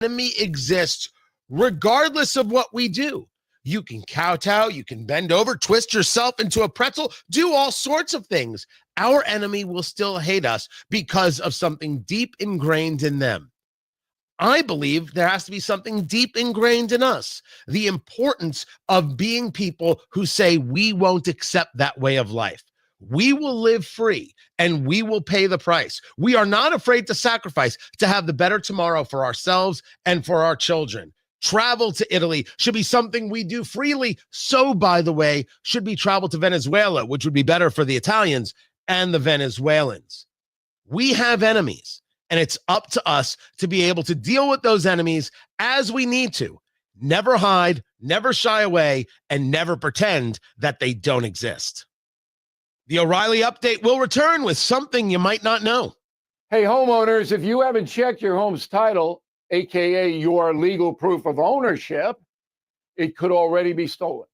enemy exists regardless of what we do. You can kowtow, you can bend over, twist yourself into a pretzel, do all sorts of things. Our enemy will still hate us because of something deep ingrained in them. I believe there has to be something deep ingrained in us. The importance of being people who say we won't accept that way of life. We will live free and we will pay the price. We are not afraid to sacrifice to have the better tomorrow for ourselves and for our children. Travel to Italy should be something we do freely. So, by the way, should be travel to Venezuela, which would be better for the Italians and the Venezuelans. We have enemies, and it's up to us to be able to deal with those enemies as we need to. Never hide, never shy away, and never pretend that they don't exist. The O'Reilly Update will return with something you might not know. Hey, homeowners, if you haven't checked your home's title, aka your legal proof of ownership, it could already be stolen.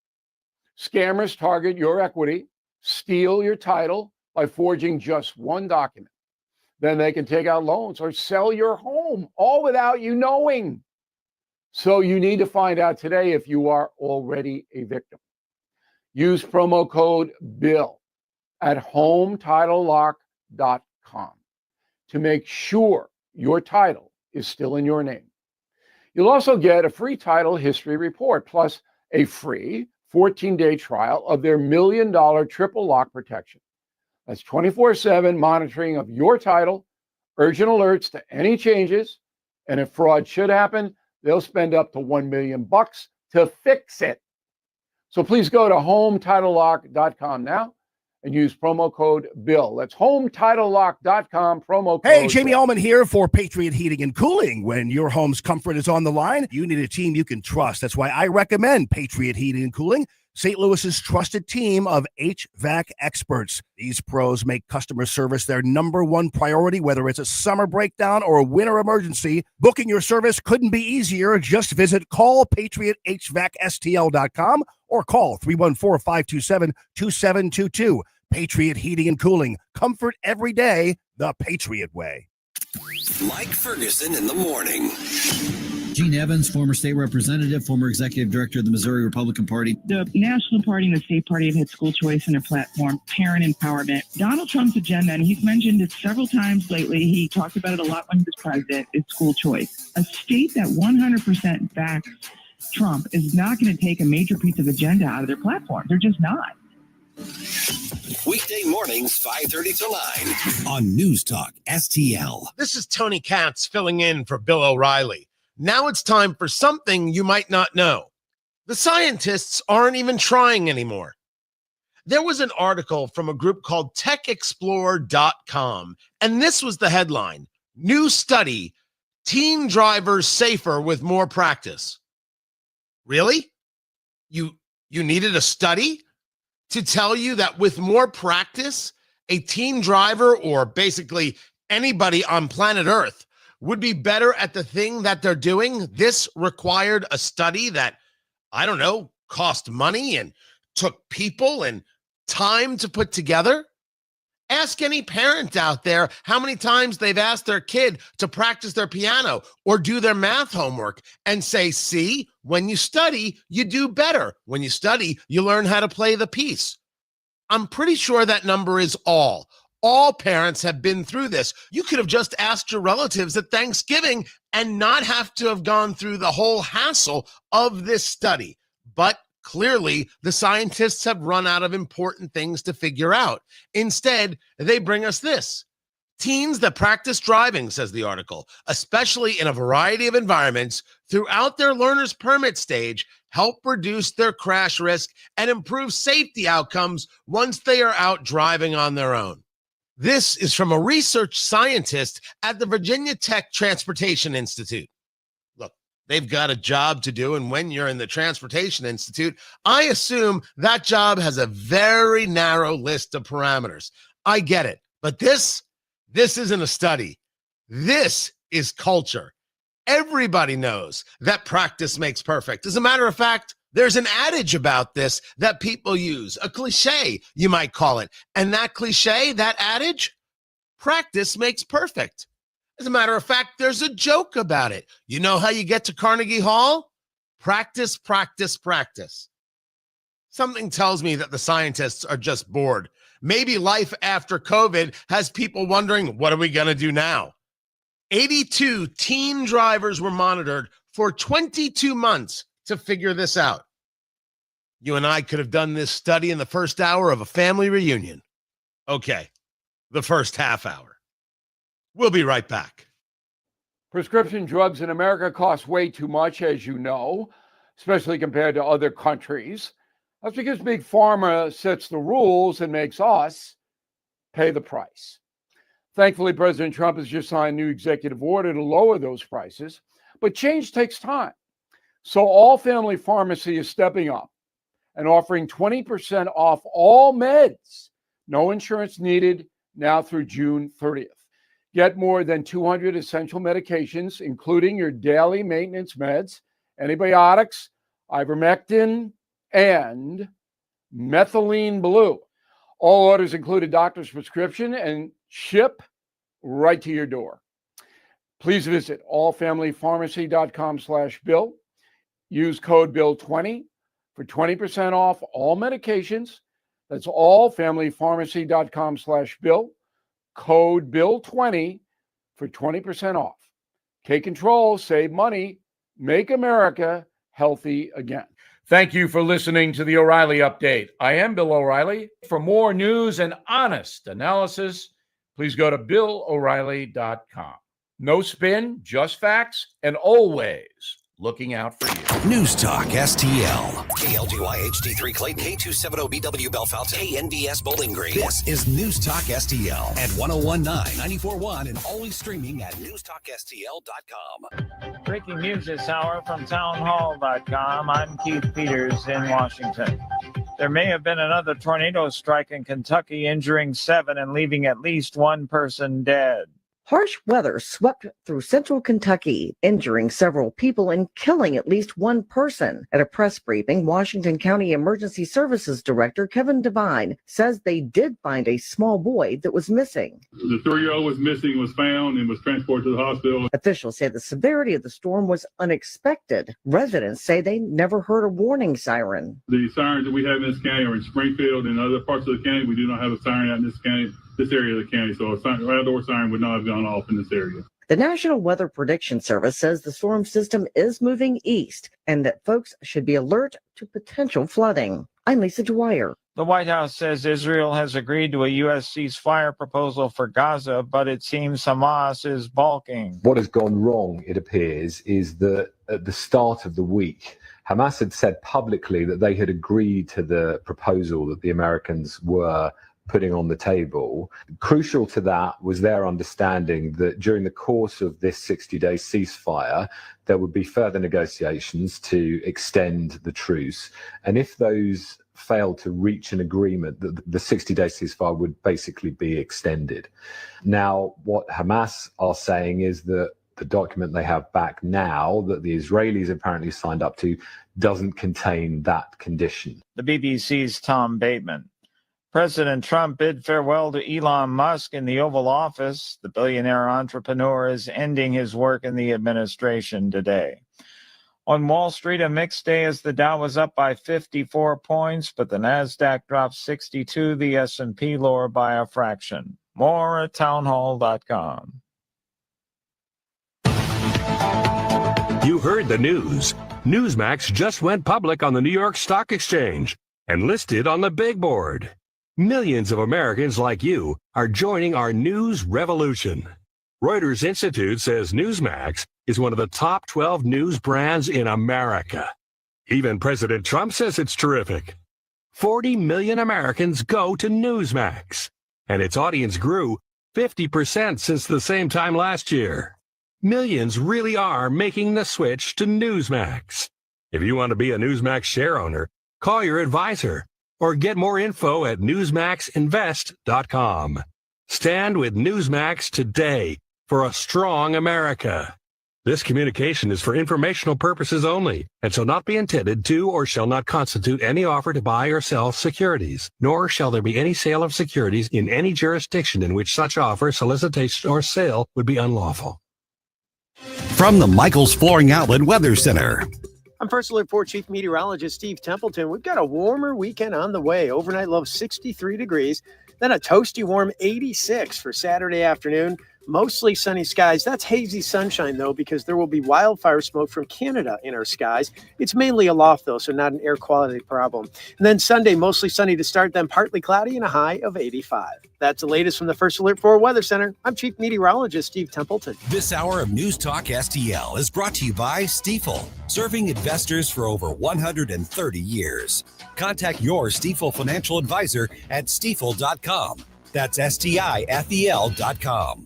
Scammers target your equity, steal your title by forging just one document. Then they can take out loans or sell your home, all without you knowing. So you need to find out today if you are already a victim. Use promo code BILL at HomeTitleLock.com to make sure your title is still in your name. You'll also get a free title history report, plus a free 14-day trial of their $1 million triple lock protection. That's 24/7 monitoring of your title, urgent alerts to any changes, and if fraud should happen, they'll spend up to $1 million to fix it. So please go to HomeTitleLock.com now and use promo code BILL. That's HomeTitleLock.com, promo code Hey, Jamie BILL. Allman here for Patriot Heating and Cooling. When your home's comfort is on the line, you need a team you can trust. That's why I recommend Patriot Heating and Cooling, St. Louis's trusted team of HVAC experts. These pros make customer service their number one priority, whether it's a summer breakdown or a winter emergency. Booking your service couldn't be easier. Just visit callpatriothvacstl.com or call 314-527-2722. Patriot Heating and Cooling. Comfort every day, the Patriot way. Mike Ferguson in the morning. Gene Evans, former state representative, former executive director of the Missouri Republican Party. The National Party and the State Party have had school choice in their platform, parent empowerment. Donald Trump's agenda, and he's mentioned it several times lately, he talked about it a lot when he was president, is school choice. A state that 100% backs Trump is not going to take a major piece of agenda out of their platform. They're just not. Weekday mornings, 5:30 to 9 on News Talk STL. This is Tony Katz filling in for Bill O'Reilly. Now it's time for something you might not know. The scientists aren't even trying anymore. There was an article from a group called techexplorer.com, and this was the headline: New study, teen drivers safer with more practice. Really? You needed a study to tell you that with more practice, a teen driver, or basically anybody on planet Earth, would be better at the thing that they're doing? This required a study that, I don't know, cost money and took people and time to put together? Ask any parent out there how many times they've asked their kid to practice their piano or do their math homework and say, see, when you study, you do better. When you study, you learn how to play the piece. I'm pretty sure that number is all. All parents have been through this. You could have just asked your relatives at Thanksgiving and not have to have gone through the whole hassle of this study. But clearly, the scientists have run out of important things to figure out. Instead, they bring us this. Teens that practice driving, says the article, especially in a variety of environments throughout their learner's permit stage, help reduce their crash risk and improve safety outcomes once they are out driving on their own. This is from a research scientist at the Virginia Tech Transportation Institute. Look, they've got a job to do, and when you're in the Transportation Institute, I assume that job has a very narrow list of parameters. I get it, but this isn't a study. This is culture. Everybody knows that practice makes perfect. As a matter of fact, there's an adage about this that people use, a cliche, you might call it. And that cliche, that adage, practice makes perfect. As a matter of fact, there's a joke about it. You know how you get to Carnegie Hall? Practice, practice, practice. Something tells me that the scientists are just bored. Maybe life after COVID has people wondering, what are we going to do now? 82 teen drivers were monitored for 22 months to figure this out. You and I could have done this study in the first hour of a family reunion. Okay, the first half hour. We'll be right back. Prescription drugs in America cost way too much, as you know, especially compared to other countries. That's because Big Pharma sets the rules and makes us pay the price. Thankfully, President Trump has just signed a new executive order to lower those prices, but change takes time. So All Family Pharmacy is stepping up and offering 20% off all meds, no insurance needed, now through June 30th. Get more than 200 essential medications, including your daily maintenance meds, antibiotics, ivermectin, and methylene blue. All orders include a doctor's prescription and ship right to your door. Please visit allfamilypharmacy.com/bill. Use code BILL20 for 20% off all medications. That's allfamilypharmacy.com/bill. Code BILL20 for 20% off. Take control, save money, make America healthy again. Thank you for listening to the O'Reilly Update. I am Bill O'Reilly. For more news and honest analysis, please go to BillO'Reilly.com. No spin, just facts, and always looking out for you. News Talk STL. KLGY HD3 Clayton, K270BW Belfast, KNDS Bowling Green. This is News Talk STL at 1019, 94.1, and always streaming at newstalkstl.com. Breaking news this hour from townhall.com. I'm Keith Peters in Washington. There may have been another tornado strike in Kentucky, injuring 7 and leaving at least 1 person dead. Harsh weather swept through central Kentucky, injuring several people and killing at least 1 person. At a press briefing, Washington County Emergency Services Director Kevin Devine says they did find a small boy that was missing. The 3-year-old was missing, was found, and was transported to the hospital. Officials say the severity of the storm was unexpected. Residents say they never heard a warning siren. The sirens that we have in this county are in Springfield and other parts of the county. We do not have a siren out in this county. This area of the county, so a outdoor siren would not have gone off in this area. The National Weather Prediction Service says the storm system is moving east and that folks should be alert to potential flooding. I'm Lisa Dwyer. The White House says Israel has agreed to a U.S. ceasefire proposal for Gaza, but it seems Hamas is balking. What has gone wrong, it appears, is that at the start of the week, Hamas had said publicly that they had agreed to the proposal that the Americans were putting on the table. Crucial to that was their understanding that during the course of this 60-day ceasefire, there would be further negotiations to extend the truce. And if those failed to reach an agreement, that the 60-day ceasefire would basically be extended. Now, what Hamas are saying is that the document they have back now that the Israelis apparently signed up to doesn't contain that condition. The BBC's Tom Bateman. President Trump bid farewell to Elon Musk in the Oval Office. The billionaire entrepreneur is ending his work in the administration today. On Wall Street, a mixed day as the Dow was up by 54 points, but the Nasdaq dropped 62, the S&P lower by a fraction. More at townhall.com. You heard the news. Newsmax just went public on the New York Stock Exchange and listed on the big board. Millions of Americans like you are joining our news revolution. Reuters Institute says Newsmax is one of the top 12 news brands in America. Even President Trump says it's terrific. 40 million Americans go to Newsmax, and its audience grew 50% since the same time last year. Millions really are making the switch to Newsmax. If you want to be a Newsmax share owner, call your advisor or get more info at newsmaxinvest.com. Stand with Newsmax today for a strong America. This communication is for informational purposes only and shall not be intended to or shall not constitute any offer to buy or sell securities, nor shall there be any sale of securities in any jurisdiction in which such offer, solicitation, or sale would be unlawful. From the Michaels Flooring Outlet Weather Center. I'm First Alert 4 Chief Meteorologist Steve Templeton. We've got a warmer weekend on the way. Overnight low 63 degrees, then a toasty warm 86 for Saturday afternoon. Mostly sunny skies. That's hazy sunshine, though, because there will be wildfire smoke from Canada in our skies. It's mainly aloft, though, so not an air quality problem. And then Sunday, mostly sunny to start, then partly cloudy and a high of 85. That's the latest from the First Alert 4 Weather Center. I'm Chief Meteorologist Steve Templeton. This hour of News Talk STL is brought to you by Stifel, serving investors for over 130 years. Contact your Stifel financial advisor at stifel.com. That's STIFEL.com.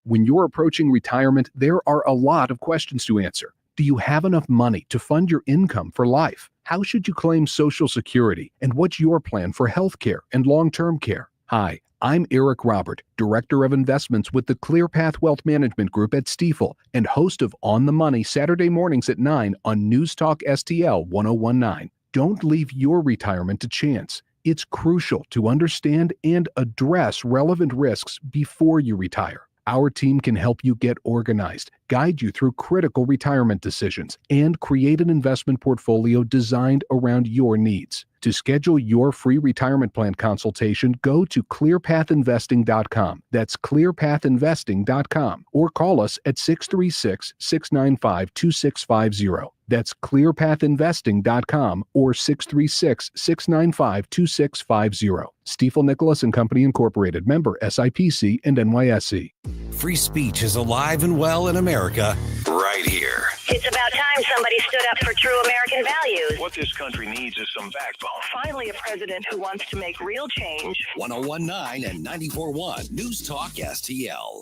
When you're approaching retirement, there are a lot of questions to answer. Do you have enough money to fund your income for life? How should you claim Social Security? And what's your plan for health care and long-term care? Hi, I'm Eric Robert, Director of Investments with the ClearPath Wealth Management Group at Stifel and host of On the Money Saturday mornings at 9 on News Talk STL 1019. Don't leave your retirement to chance. It's crucial to understand and address relevant risks before you retire. Our team can help you get organized, guide you through critical retirement decisions, and create an investment portfolio designed around your needs. To schedule your free retirement plan consultation, go to clearpathinvesting.com. That's clearpathinvesting.com, or call us at 636-695-2650. That's clearpathinvesting.com or 636-695-2650. Stifel Nicholas and Company Incorporated, member SIPC and NYSE. Free speech is alive and well in America right here. It's about time somebody stood up for true American values. What this country needs is some backbone. Finally, a president who wants to make real change. 1019 and 94.1 News Talk STL.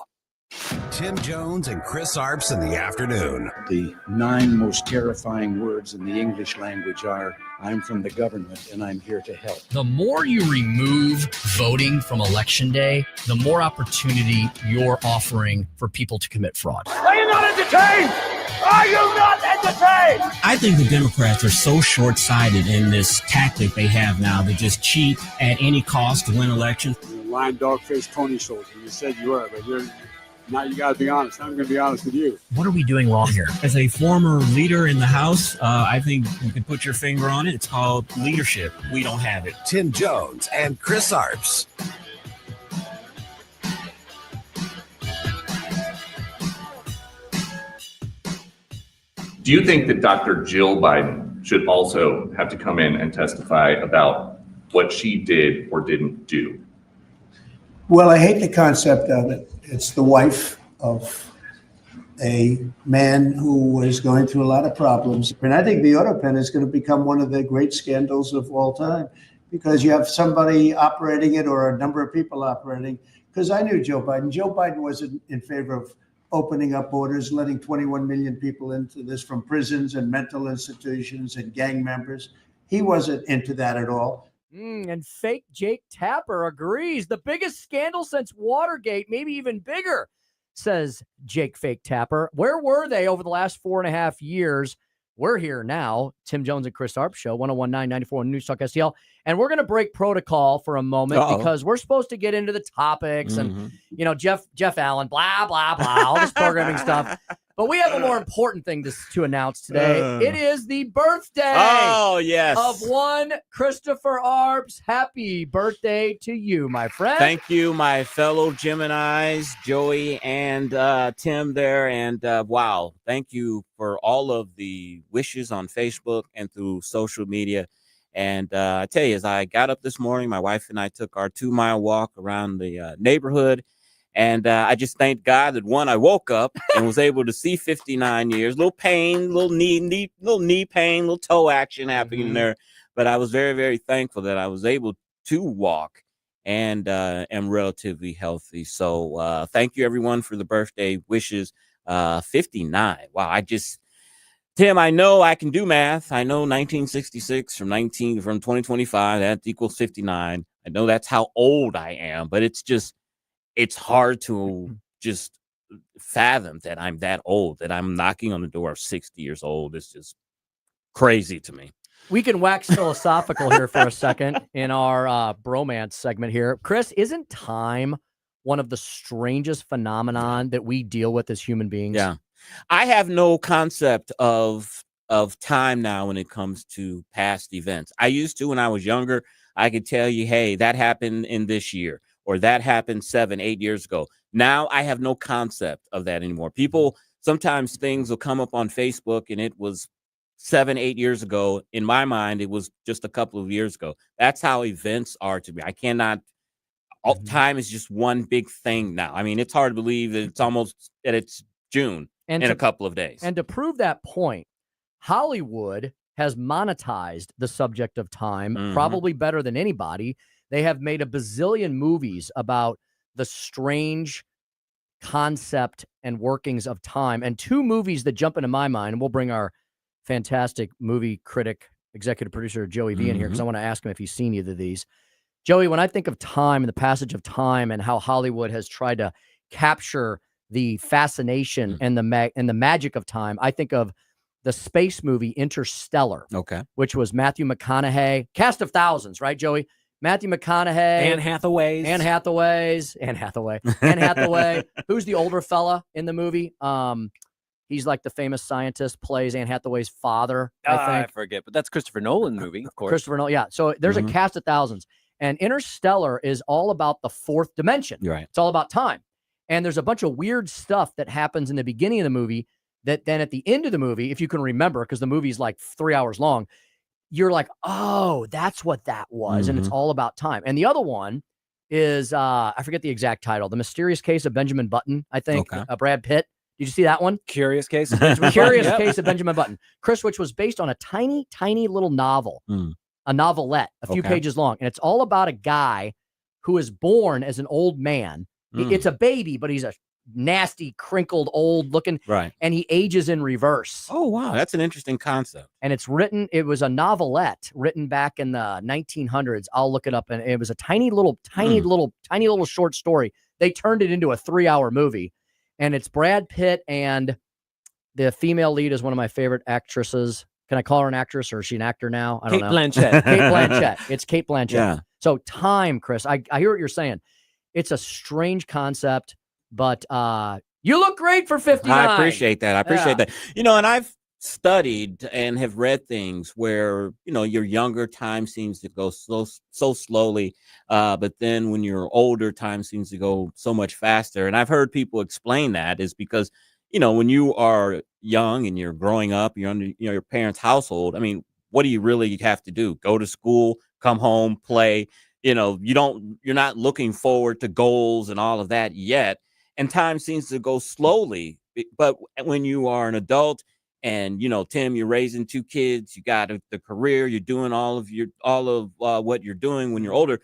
Tim Jones and Chris Arps in the afternoon. The 9 most terrifying words in the English language are, I'm from the government and I'm here to help. The more you remove voting from Election Day, the more opportunity you're offering for people to commit fraud. Are you not entertained? Are you not entertained? I think the Democrats are so short-sighted in this tactic they have now to just cheat at any cost to win elections. You're a lying dog-faced pony soldier. You said you were, but now you got to be honest. I'm going to be honest with you. What are we doing wrong here? As a former leader in the House, I think you can put your finger on it. It's called leadership. We don't have it. Tim Jones and Chris Arps. Do you think that Dr. Jill Biden should also have to come in and testify about what she did or didn't do? Well, I hate the concept of it. It's the wife of a man who was going through a lot of problems. And I think the auto pen is going to become one of the great scandals of all time because you have somebody operating it or a number of people operating. Because I knew Joe Biden. Joe Biden wasn't in favor of opening up borders, letting 21 million people into this from prisons and mental institutions and gang members. He wasn't into that at all. And fake Jake Tapper agrees. The biggest scandal since Watergate, maybe even bigger, says Jake Fake Tapper. Where were they over the last 4.5 years? We're here now. Tim Jones and Chris Arps Show, 1019-94 News Talk STL. And we're going to break protocol for a moment because we're supposed to get into the topics and, Jeff Allen, blah, blah, blah, all this programming stuff. But we have a more important thing to announce today. It is the birthday of one Christopher Arps. Happy birthday to you, my friend. Thank you, my fellow Geminis, Joey and Tim there. And wow, thank you for all of the wishes on Facebook and through social media. And I tell you, as I got up this morning, my wife and I took our 2-mile walk around the neighborhood. And I just thank God that, one, I woke up and was able to see 59 years. Little pain, little knee pain, little toe action happening there. But I was very, very thankful that I was able to walk and am relatively healthy. So thank you, everyone, for the birthday wishes. 59. Wow, Tim, I know I can do math. I know 1966 from 2025, that equals 59. I know that's how old I am, but it's hard to just fathom that I'm that old, that I'm knocking on the door of 60 years old. It's just crazy to me. We can wax philosophical here for a second in our bromance segment here. Chris, isn't time one of the strangest phenomenon that we deal with as human beings? Yeah. I have no concept of time now when it comes to past events. I used to when I was younger. I could tell you, hey, that happened in this year, or that happened 7-8 years ago. Now I have no concept of that anymore. People, sometimes things will come up on Facebook and it was 7-8 years ago. In my mind, it was just a couple of years ago. That's how events are to me. I cannot, time is just one big thing now. I mean, it's hard to believe that it's June in a couple of days. And to prove that point, Hollywood has monetized the subject of time probably better than anybody. They have made a bazillion movies about the strange concept and workings of time. And two movies that jump into my mind, and we'll bring our fantastic movie critic, executive producer Joey V in here because I want to ask him if he's seen either of these. Joey, when I think of time and the passage of time and how Hollywood has tried to capture the fascination and the magic of time, I think of the space movie Interstellar, which was Matthew McConaughey, cast of thousands, right, Joey? Matthew McConaughey, Anne Hathaway. Who's the older fella in the movie? He's like the famous scientist, plays Anne Hathaway's father, I think. I forget, but that's Christopher Nolan movie, of course. Christopher Nolan, yeah. So there's a cast of thousands. And Interstellar is all about the fourth dimension. You're right. It's all about time. And there's a bunch of weird stuff that happens in the beginning of the movie that then at the end of the movie, if you can remember, because the movie's like 3 hours long, you're like, oh, that's what that was. And it's all about time. And the other one is, I forget the exact title, The Mysterious Case of Benjamin Button, I think, Brad Pitt. Did you see that one? Curious Case of Benjamin Curious Case of Benjamin Button. Chris, which was based on a tiny, tiny little novel, a novelette, a few pages long. And it's all about a guy who is born as an old man. It's a baby, but he's a nasty, crinkled, old looking, and he ages in reverse. Oh, wow. That's an interesting concept. And it was a novelette written back in the 1900s. I'll look it up. And it was a tiny little short story. They turned it into a 3-hour movie. And it's Brad Pitt, and the female lead is one of my favorite actresses. Can I call her an actress, or is she an actor now? I don't know. Blanchett. Kate Blanchett. It's Kate Blanchett. Yeah. So time, Chris, I hear what you're saying. It's a strange concept, but you look great for 59. I appreciate that. That. And I've studied and have read things where, your younger time seems to go so slowly. But then when you're older, time seems to go so much faster. And I've heard people explain that is because, when you are young and you're growing up, you're under your parents' household. I mean, what do you really have to do? Go to school, come home, play. You're not looking forward to goals and all of that yet. And time seems to go slowly. But when you are an adult and, Tim, you're raising 2 kids, you got the career, you're doing all of what you're doing when you're older,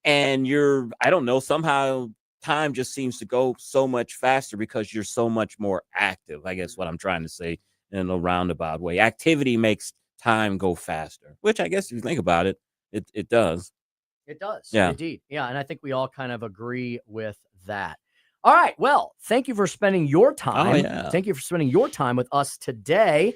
and I don't know, somehow time just seems to go so much faster because you're so much more active. I guess what I'm trying to say in a roundabout way. Activity makes time go faster, which I guess if you think about it, it does. It does. Yeah. Indeed. Yeah. And I think we all kind of agree with that. All right. Well, thank you for spending your time. Oh, yeah. Thank you for spending your time with us today.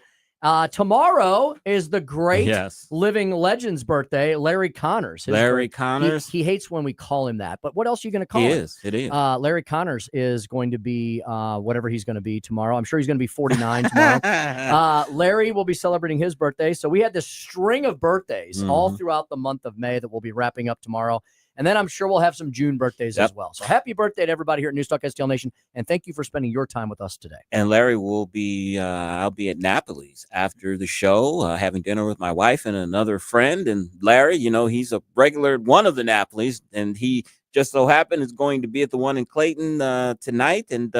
Tomorrow is the great living legend's birthday, Larry Connors. Larry Connors. He hates when we call him that, but what else are you going to call him? It is. Larry Connors is going to be whatever he's going to be tomorrow. I'm sure he's going to be 49 tomorrow. Larry will be celebrating his birthday. So we had this string of birthdays all throughout the month of May that we'll be wrapping up tomorrow. And then I'm sure we'll have some June birthdays as well. So happy birthday to everybody here at Newstalk STL Nation. And thank you for spending your time with us today. And Larry will be, I'll be at Napoli's after the show, having dinner with my wife and another friend. And Larry, he's a regular one of the Napoli's, and he just so happened is going to be at the one in Clayton tonight. And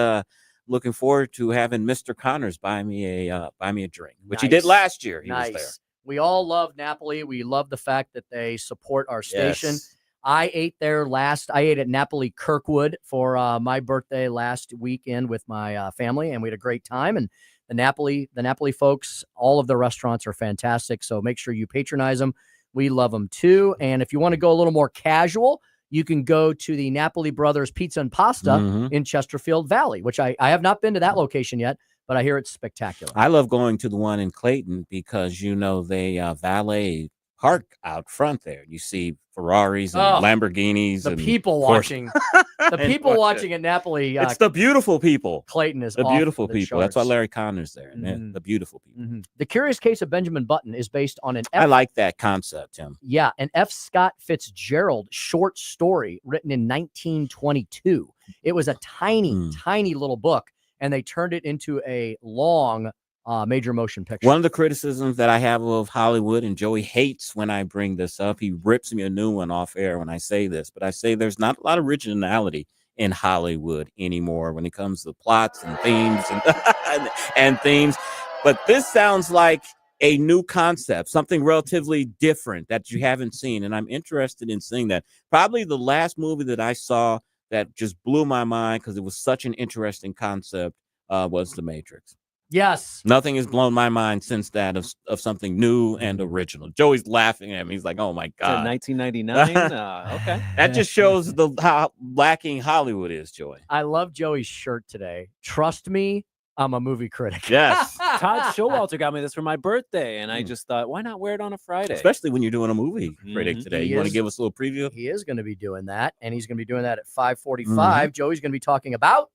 looking forward to having Mr. Connors buy me a drink, which he did last year. He was there. We all love Napoli. We love the fact that they support our station. Yes. I ate at Napoli Kirkwood for my birthday last weekend with my family, and we had a great time. And the Napoli folks, all of the restaurants are fantastic. So make sure you patronize them. We love them too. And if you want to go a little more casual, you can go to the Napoli Brothers Pizza and Pasta Mhm. in Chesterfield Valley, which I have not been to that location yet, but I hear it's spectacular. I love going to the one in Clayton because, they valet park out front there. You see Ferraris and Lamborghinis. The and people Porsche. watching. The And people Porsche. watching at Napoli. It's the beautiful people. Clayton is The off beautiful the people. That's why charts. Larry Connor's there. Man. The beautiful people. The Curious Case of Benjamin Button is based on an I like that concept, Tim. an F. Scott Fitzgerald short story written in 1922. It was a tiny little book, and they turned it into a long major motion picture. One of the criticisms that I have of Hollywood, and Joey hates when I bring this up, he rips me a new one off air when I say this, but I say there's not a lot of originality in Hollywood anymore when it comes to plots and themes and themes. But this sounds like a new concept, something relatively different that you haven't seen. And I'm interested in seeing that. Probably the last movie that I saw that just blew my mind because it was such an interesting concept was The Matrix. Yes. Nothing has blown my mind since that of something new and original. Joey's laughing at me. He's like, oh my God. 1999? Okay. That just shows how lacking Hollywood is, Joey. I love Joey's shirt today. Trust me, I'm a movie critic. Yes. Todd Showalter got me this for my birthday, and I just thought, why not wear it on a Friday? Especially when you're doing a movie critic today. You want to give us a little preview? He is going to be doing that, and he's going to be doing that at 5:45. Joey's going to be talking about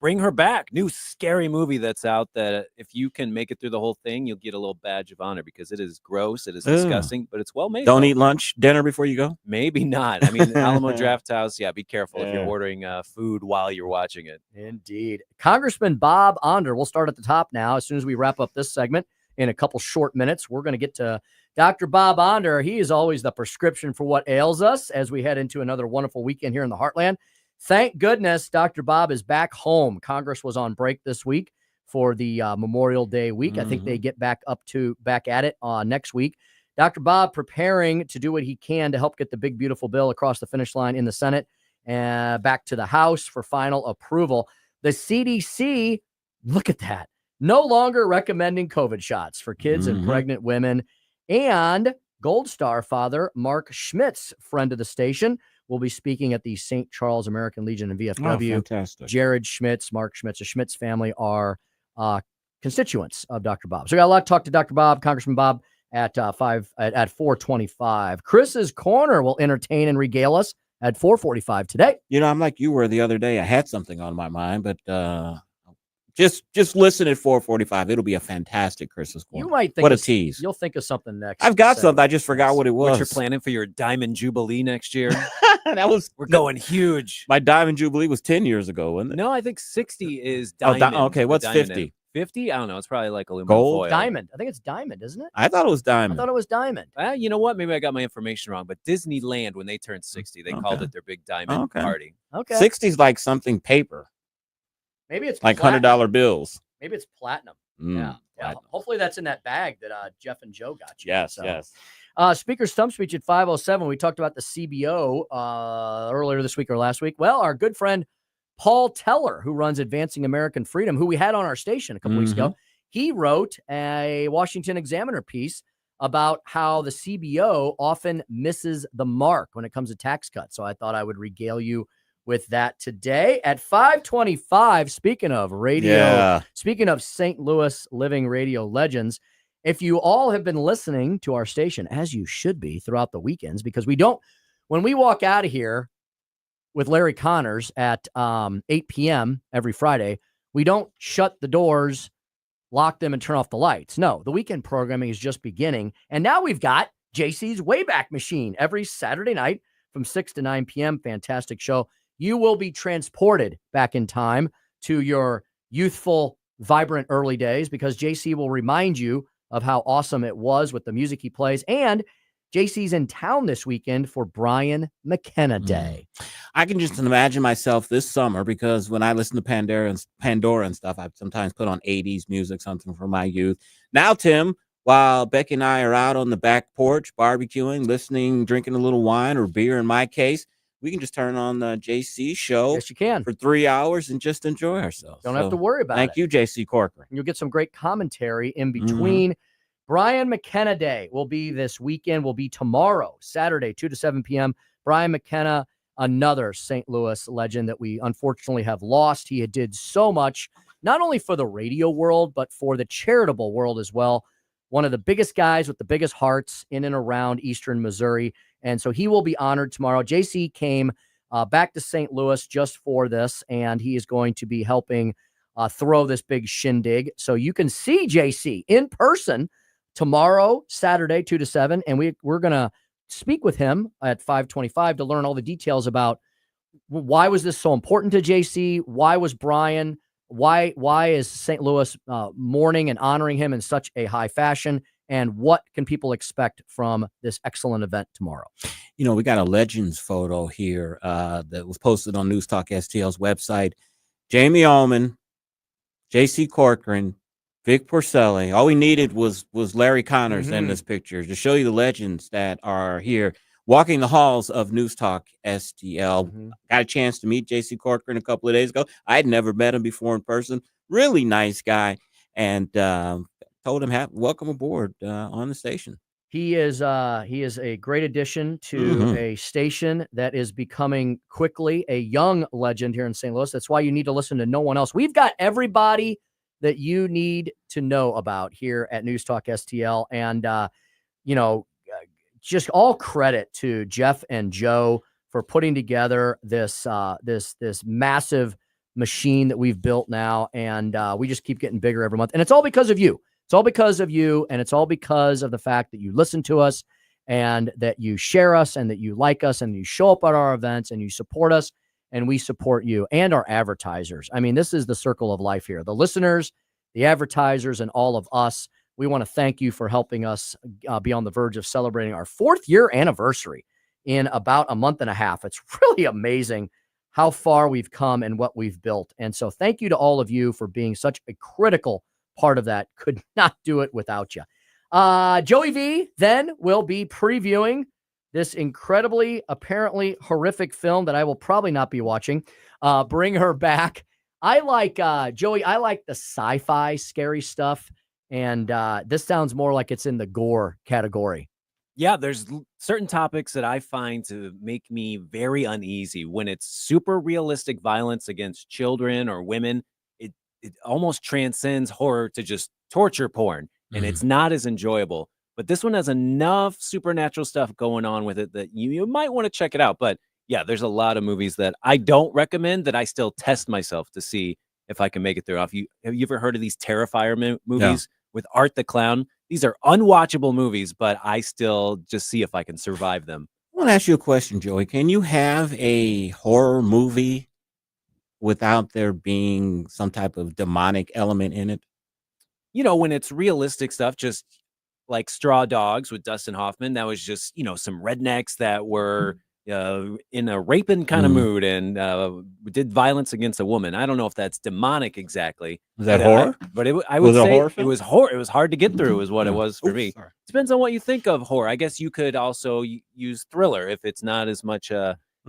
Bring Her Back, new scary movie that's out that if you can make it through the whole thing, you'll get a little badge of honor because it is gross, it is disgusting, but it's well made. Don't eat lunch, dinner before you go? Maybe not. I mean, Alamo Draft House, be careful if you're ordering food while you're watching it. Indeed. Congressman Bob Onder, we'll start at the top now. As soon as we wrap up this segment in a couple short minutes, we're going to get to Dr. Bob Onder. He is always the prescription for what ails us as we head into another wonderful weekend here in the Heartland. Thank goodness Dr. Bob is back home. Congress was on break this week for the Memorial Day week. I think they get back at it next week. Dr. Bob preparing to do what he can to help get the big, beautiful bill across the finish line in the Senate and back to the House for final approval. The CDC, look at that, no longer recommending COVID shots for kids and pregnant women. And Gold Star father Mark Schmitz, friend of the station, will be speaking at the St. Charles American Legion in VFW. Oh, fantastic. Jared Schmitz, Mark Schmitz, the Schmitz family are constituents of Dr. Bob. So we got a lot to talk to Dr. Bob, Congressman Bob, at 4:25. Chris's Corner will entertain and regale us at 4:45 today. I'm like you were the other day. I had something on my mind, but just listen at 4:45. It'll be a fantastic Chris's Corner. You might think what a tease. You'll think of something next. I've got something. I just forgot what it was. What you're planning for your Diamond Jubilee next year? We're going huge. My Diamond Jubilee was 10 years ago, wasn't it? No, I think 60 is diamond. Okay, what's Diamond 50? 50? I don't know. It's probably like aluminum Gold? foil. Diamond. I think it's diamond, isn't it? I thought it was diamond. I thought it was diamond. You know what? Maybe I got my information wrong, but Disneyland, when they turned 60, they called it their big diamond party. Okay. 60 is like something paper. Maybe it's like platinum. $100 bills. Maybe it's platinum. Yeah. Hopefully that's in that bag that Jeff and Joe got you. Yes, So, yes. Speaker Stump Speech at 5:07. We talked about the CBO earlier this week or last week. Well, our good friend Paul Teller, who runs Advancing American Freedom, who we had on our station a couple weeks ago, he wrote a Washington Examiner piece about how the CBO often misses the mark when it comes to tax cuts. So I thought I would regale you with that today at 5:25. Speaking of radio, speaking of St. Louis living radio legends, if you all have been listening to our station, as you should be throughout the weekends, because when we walk out of here with Larry Connors at 8 p.m. every Friday, we don't shut the doors, lock them, and turn off the lights. No, the weekend programming is just beginning. And now we've got JC's Wayback Machine every Saturday night from 6 to 9 p.m. Fantastic show. You will be transported back in time to your youthful, vibrant early days because JC will remind you of how awesome it was with the music he plays. And JC's in town this weekend for Brian McKenna Day. I can just imagine myself this summer because when I listen to Pandora and stuff, I sometimes put on 80s music, something from my youth. Now, Tim, while Becky and I are out on the back porch barbecuing, listening, drinking a little wine or beer in my case, we can just turn on the JC show. Yes, you can. For 3 hours and just enjoy ourselves. Don't have to worry about it. Thank you, JC Corcoran. You'll get some great commentary in between. Brian McKenna Day will be this weekend, will be tomorrow, Saturday, 2 to 7 p.m. Brian McKenna another St. Louis legend that we unfortunately have lost. He did so much, not only for the radio world, but for the charitable world as well. One of the biggest guys with the biggest hearts in and around Eastern Missouri. And so he will be honored tomorrow. JC came back to St. Louis just for this, and he is going to be helping throw this big shindig. So you can see JC in person tomorrow, Saturday, 2 to 7. And we're going to speak with him at 5:25 to learn all the details about why was this so important to JC? Why was Brian? Why is St. Louis mourning and honoring him in such a high fashion? And what can people expect from this excellent event tomorrow? You know, we got a Legends photo here that was posted on News Talk STL's website. Jamie Ullman, J.C. Corcoran, Vic Porcelli. All we needed was Larry Connors in this picture to show you the legends that are here walking the halls of News Talk STL. Got a chance to meet J.C. Corcoran a couple of days ago. I had never met him before in person. Really nice guy. And told him, welcome aboard on the station. He is a great addition to a station that is becoming quickly a young legend here in St. Louis. That's why you need to listen to no one else. We've got everybody that you need to know about here at News Talk STL. And, just all credit to Jeff and Joe for putting together this massive machine that we've built now. And we just keep getting bigger every month. And it's all because of you. It's all because of you. And it's all because of the fact that you listen to us and that you share us and that you like us and you show up at our events and you support us and we support you and our advertisers. I mean, this is the circle of life here. The listeners, the advertisers, and all of us. We want to thank you for helping us be on the verge of celebrating our 4th year anniversary in about a month and a half. It's really amazing how far we've come and what we've built. And so thank you to all of you for being such a critical part of that. Could not do it without you. Joey V then will be previewing this incredibly, apparently horrific film that I will probably not be watching. Bring Her Back. I like, Joey, I like the sci-fi scary stuff. And this sounds more like it's in the gore category. Yeah, there's certain topics that I find to make me very uneasy. When it's super realistic violence against children or women, it almost transcends horror to just torture porn, and it's not as enjoyable. But this one has enough supernatural stuff going on with it that you might want to check it out. But yeah, there's a lot of movies that I don't recommend that I still test myself to see if I can make it through. Have you ever heard of these Terrifier movies with Art the Clown? These are unwatchable movies, but I still just see if I can survive them. I want to ask you a question, Joey. Can you have a horror movie without there being some type of demonic element in it? You know, when it's realistic stuff, just like Straw Dogs with Dustin Hoffman, that was just, some rednecks that were in a raping kind of mood and did violence against a woman. I don't know if that's demonic exactly. Is that horror? I would say it was horror. It was hard to get through is what it was for me. Sorry. Depends on what you think of horror. I guess you could also use thriller if it's not as much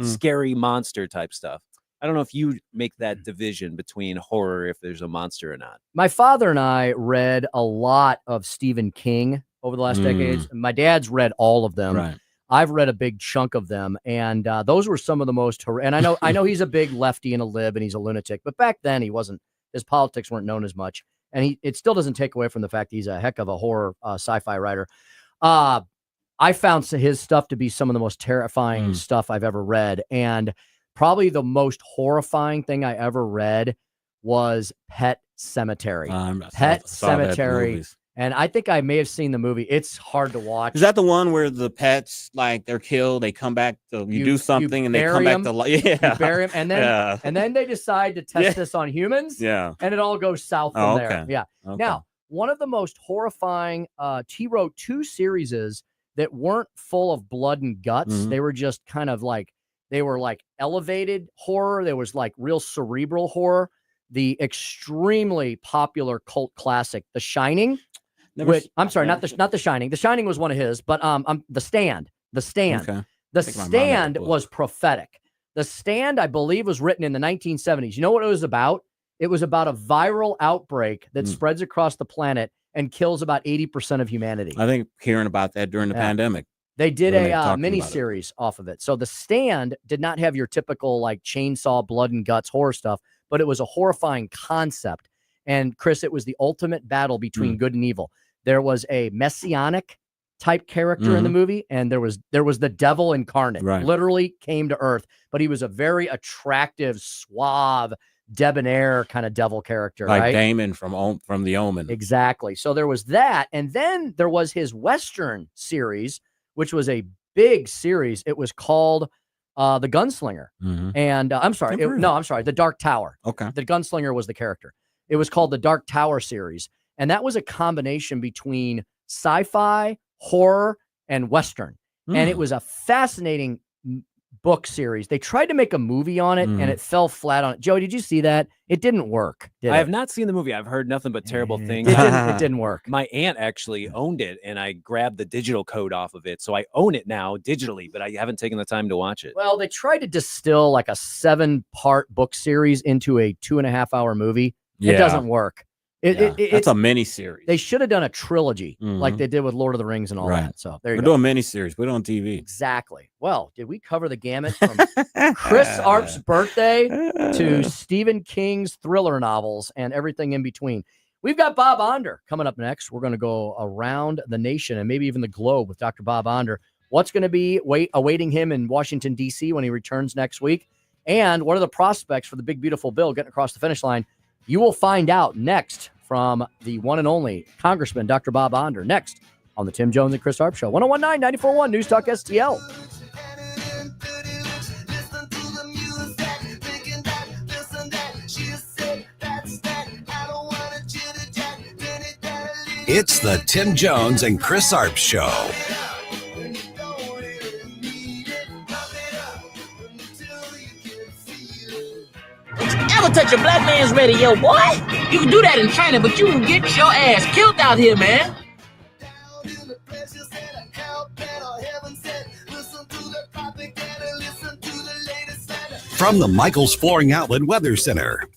scary monster type stuff. I don't know if you make that division between horror if there's a monster or not. My father and I read a lot of Stephen King over the last decades. My dad's read all of them. Right. I've read a big chunk of them, and those were some of the most and I know he's a big lefty and a lib, and he's a lunatic, but back then he wasn't. His politics weren't known as much, and it still doesn't take away from the fact he's a heck of a horror sci-fi writer. I found his stuff to be some of the most terrifying stuff I've ever read, and probably the most horrifying thing I ever read was Pet Sematary. Pet Sematary. And I think I may have seen the movie. It's hard to watch. Is that the one where the pets, like, they're killed, they come back to you do something and they come back to life? Yeah. You bury them, and then they decide to test this on humans. Yeah. And it all goes south from there. Yeah. Okay. Now, one of the most horrifying he wrote 2 series that weren't full of blood and guts. They were just kind of like elevated horror. There was like real cerebral horror. The extremely popular cult classic, The Shining. I'm sorry, not the Shining. The Shining was one of his, but The Stand. The Stand. Okay. The Stand was prophetic. The Stand, I believe, was written in the 1970s. You know what it was about? It was about a viral outbreak that spreads across the planet and kills about 80% of humanity. I think hearing about that during the pandemic. They did when they a talked mini about it. series off of it. So The Stand did not have your typical like chainsaw, blood and guts horror stuff, but it was a horrifying concept. And Chris, it was the ultimate battle between good and evil. There was a messianic type character in the movie, and there was the devil incarnate, literally came to earth, but he was a very attractive, suave, debonair kind of devil character, Like right? Damon from The Omen. Exactly. So there was that, and then there was his Western series, which was a big series. It was called The Gunslinger, and I'm sorry, The Dark Tower. Okay, The Gunslinger was the character. It was called the Dark Tower series, and that was a combination between sci-fi, horror, and Western. And it was a fascinating book series. They tried to make a movie on it, and it fell flat on it. Joey, did you see that? It didn't work. I have not seen the movie. I've heard nothing but terrible things. It didn't work. My aunt actually owned it, and I grabbed the digital code off of it. So I own it now digitally, but I haven't taken the time to watch it. Well, they tried to distill like a 7-part book series into a 2.5-hour movie. It doesn't work. That's a mini series. They should have done a trilogy like they did with Lord of the Rings and all that. So there you We're go. doing mini series. Put it on TV. Exactly. Well, did we cover the gamut from Chris Arps' birthday to Stephen King's thriller novels and everything in between? We've got Bob Onder coming up next. We're going to go around the nation and maybe even the globe with Dr. Bob Onder. What's going to be awaiting him in Washington, D.C. when he returns next week? And what are the prospects for the big, beautiful bill getting across the finish line? You will find out next from the one and only Congressman Dr. Bob Onder, next on the Tim Jones and Chris Arp Show. 1019 94.1 News Talk STL. It's the Tim Jones and Chris Arp Show. Ever touch a black man's radio, boy? You can do that in China, but you can get your ass killed out here, man. From the Michaels Flooring Outlet Weather Center.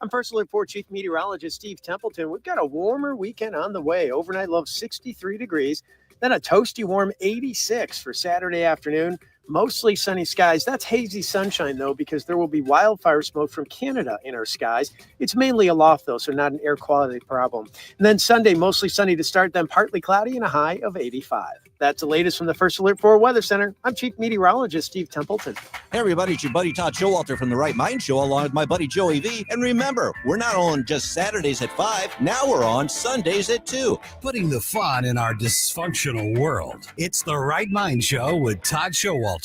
I'm First Alert 4 Chief Meteorologist Steve Templeton. We've got a warmer weekend on the way. Overnight low 63 degrees, then a toasty warm 86 for Saturday afternoon. Mostly sunny skies. That's hazy sunshine, though, because there will be wildfire smoke from Canada in our skies. It's mainly aloft, though, so not an air quality problem. And then Sunday, mostly sunny to start, then partly cloudy and a high of 85. That's the latest from the First Alert 4 Weather Center. I'm Chief Meteorologist Steve Templeton. Hey, everybody, it's your buddy Todd Showalter from the Right Mind Show, along with my buddy Joey V. And remember, we're not on just Saturdays at 5. Now we're on Sundays at 2. Putting the fun in our dysfunctional world. It's the Right Mind Show with Todd Showalter.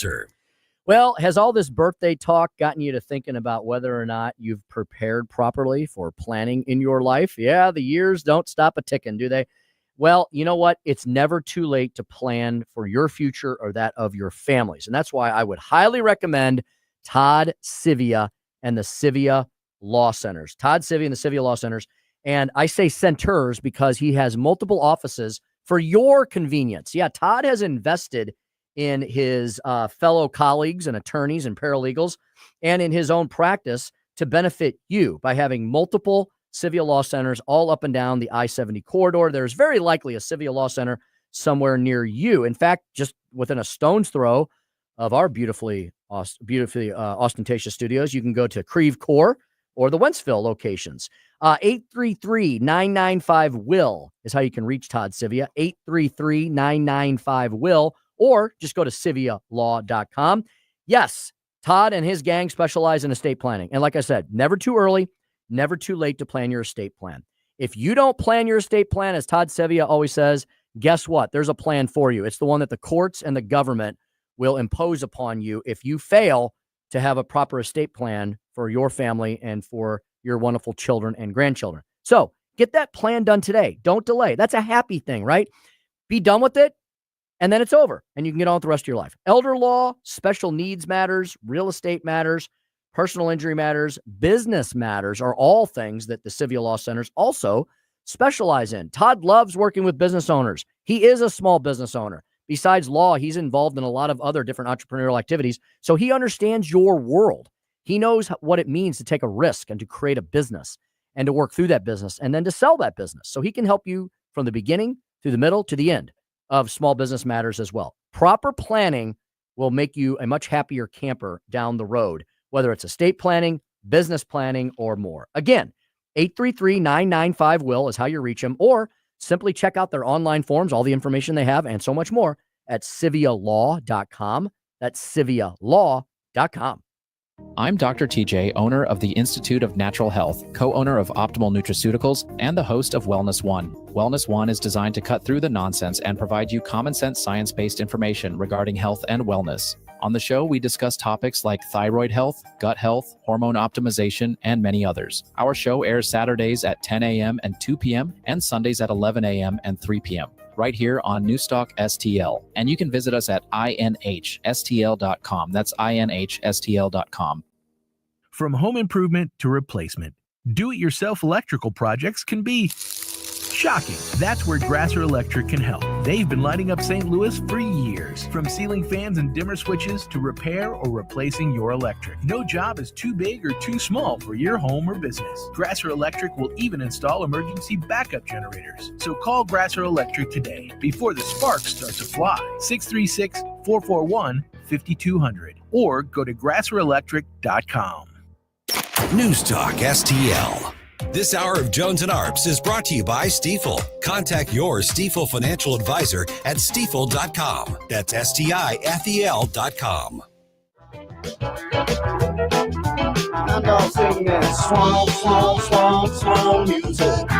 Well, has all this birthday talk gotten you to thinking about whether or not you've prepared properly for planning in your life? Yeah, the years don't stop a ticking, do they? Well, you know what? It's never too late to plan for your future or that of your families. And that's why I would highly recommend Todd Sivia and the Sivia Law Centers. Todd Sivia and the Sivia Law Centers. And I say centers because he has multiple offices for your convenience. Yeah, Todd has invested in his fellow colleagues and attorneys and paralegals and in his own practice to benefit you by having multiple Sivia Law Centers all up and down the I-70 corridor. There's very likely a Sivia Law Center somewhere near you. In fact, just within a stone's throw of our beautifully ostentatious studios, you can go to Creve Coeur or the Wentzville locations. 833-995-WILL is how you can reach Todd Sivia, 833-995-WILL, or just go to civialaw.com. Yes, Todd and his gang specialize in estate planning. And like I said, never too early, never too late to plan your estate plan. If you don't plan your estate plan, as Todd Sivia always says, guess what? There's a plan for you. It's the one that the courts and the government will impose upon you if you fail to have a proper estate plan for your family and for your wonderful children and grandchildren. So get that plan done today. Don't delay. That's a happy thing, right? Be done with it, and then it's over, and you can get on with the rest of your life. Elder law, special needs matters, real estate matters, personal injury matters, business matters are all things that the Sivia Law Centers also specialize in. Todd loves working with business owners. He is a small business owner. Besides law, he's involved in a lot of other different entrepreneurial activities, so he understands your world. He knows what it means to take a risk and to create a business and to work through that business and then to sell that business. So he can help you from the beginning through the middle to the end of small business matters as well. Proper planning will make you a much happier camper down the road, whether it's estate planning, business planning, or more. Again, 833-995-WILL is how you reach them, or simply check out their online forms, all the information they have, and so much more at civialaw.com. That's civialaw.com. I'm Dr. TJ, owner of the Institute of Natural Health, co-owner of Optimal Nutraceuticals, and the host of Wellness One. Wellness One is designed to cut through the nonsense and provide you common sense, science-based information regarding health and wellness. On the show, we discuss topics like thyroid health, gut health, hormone optimization, and many others. Our show airs Saturdays at 10 a.m. and 2 p.m. and Sundays at 11 a.m. and 3 p.m. right here on Newstalk STL. And you can visit us at inhstl.com. That's inhstl.com. From home improvement to replacement, do-it-yourself electrical projects can be shocking. That's where Grasser Electric can help. They've been lighting up St. Louis for years. From ceiling fans and dimmer switches to repair or replacing your electric. No job is too big or too small for your home or business. Grasser Electric will even install emergency backup generators. So call Grasser Electric today before the sparks start to fly. 636-441-5200 or go to grasserelectric.com. News Talk STL. This hour of Jones and Arps is brought to you by Stifel. Contact your Stifel financial advisor at stifel.com. That's STIFEL.com. And I'll sing that swamp, swamp, swamp, swamp music.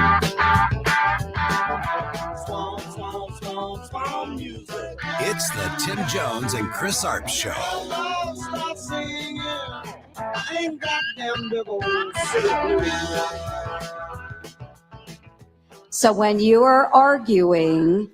Swamp, swamp, swamp, swamp music. It's the Tim Jones and Chris Arps Show. Stop singing. I ain't got them big old cigarettes. So when you are arguing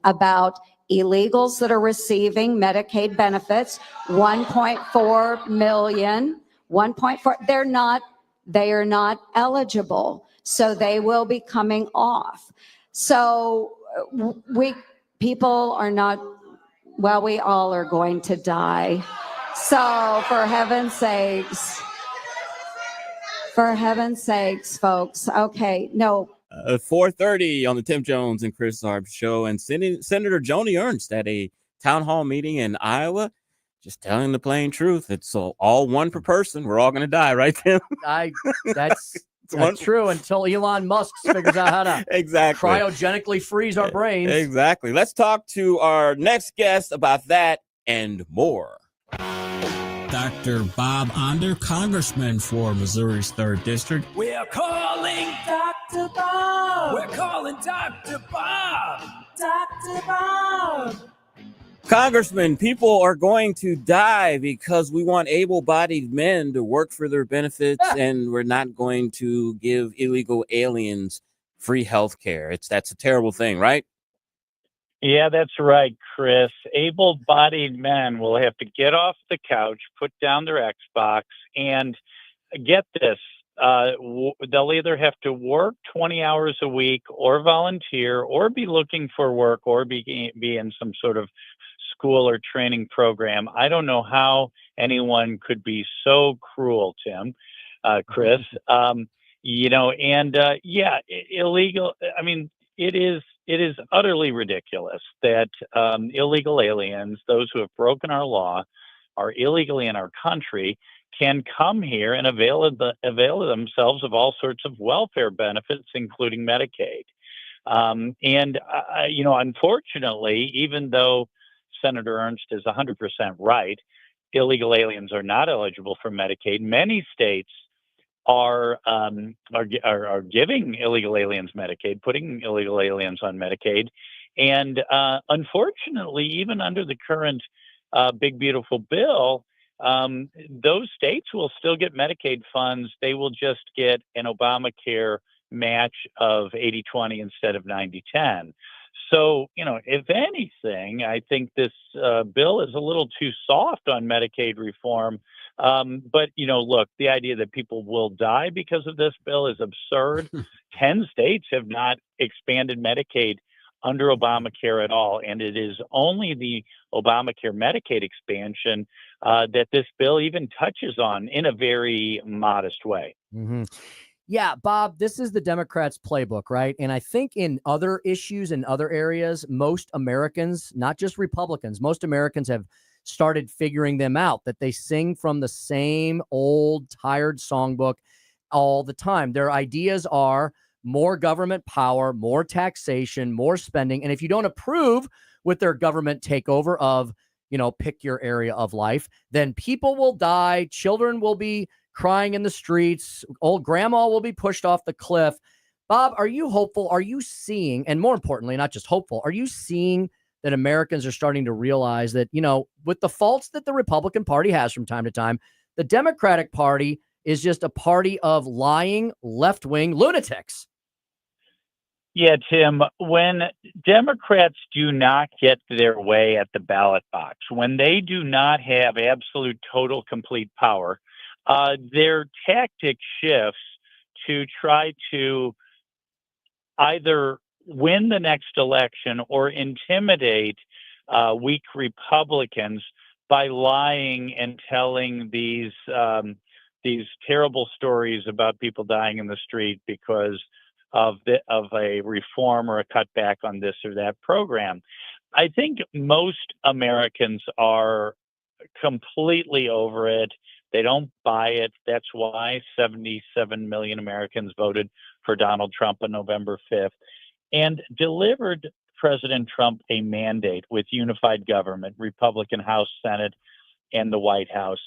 about illegals that are receiving Medicaid benefits, 1.4 million, 1.4, they are not eligible. So they will be coming off. So people are not, well, we all are going to die. So for heaven's sakes, folks. Okay, no. 4:30 on the Tim Jones and Chris Arps Show, and Senator Joni Ernst at a town hall meeting in Iowa, just telling the plain truth. It's all one per person. We're all going to die, right, Tim? That's true until Elon Musk figures out how to exactly cryogenically freeze our brains. Exactly. Let's talk to our next guest about that and more. Dr. Bob Onder, congressman for Missouri's 3rd District. We're calling Dr. Bob. We're calling Dr. Bob. Dr. Bob. Congressman, people are going to die because we want able-bodied men to work for their benefits, and we're not going to give illegal aliens free health care. That's a terrible thing, right? Yeah, that's right, Chris. Able-bodied men will have to get off the couch, put down their Xbox, and get this. They'll either have to work 20 hours a week or volunteer or be looking for work or be in some sort of school or training program. I don't know how anyone could be so cruel, Tim, Chris. Illegal. I mean, it is utterly ridiculous that illegal aliens, those who have broken our law, are illegally in our country, can come here and avail themselves of all sorts of welfare benefits, including Medicaid. Unfortunately, even though Senator Ernst is 100% right, illegal aliens are not eligible for Medicaid. Many states are giving illegal aliens Medicaid, putting illegal aliens on Medicaid. And unfortunately, even under the current Big Beautiful Bill, those states will still get Medicaid funds. They will just get an Obamacare match of 80-20 instead of 90-10. So, if anything, I think this bill is a little too soft on Medicaid reform. But, look, the idea that people will die because of this bill is absurd. 10 states have not expanded Medicaid under Obamacare at all. And it is only the Obamacare Medicaid expansion that this bill even touches on in a very modest way. Mm-hmm. Yeah, Bob, this is the Democrats' playbook, right? And I think in other issues and other areas, most Americans, not just Republicans, most Americans have started figuring them out, that they sing from the same old tired songbook all the time. Their ideas are more government power, more taxation, more spending. And if you don't approve with their government takeover of, pick your area of life, then people will die, children will be crying in the streets, old grandma will be pushed off the cliff. Bob, are you hopeful? Are you seeing, and more importantly, not just hopeful, are you seeing that Americans are starting to realize that, with the faults that the Republican Party has from time to time, the Democratic Party is just a party of lying left-wing lunatics? Yeah, Tim, when Democrats do not get their way at the ballot box, when they do not have absolute, total, complete power, their tactic shifts to try to either win the next election or intimidate weak Republicans by lying and telling these terrible stories about people dying in the street because of a reform or a cutback on this or that program. I think most Americans are completely over it. They don't buy it. That's why 77 million Americans voted for Donald Trump on November 5th and delivered President Trump a mandate with unified government, Republican House, Senate, and the White House.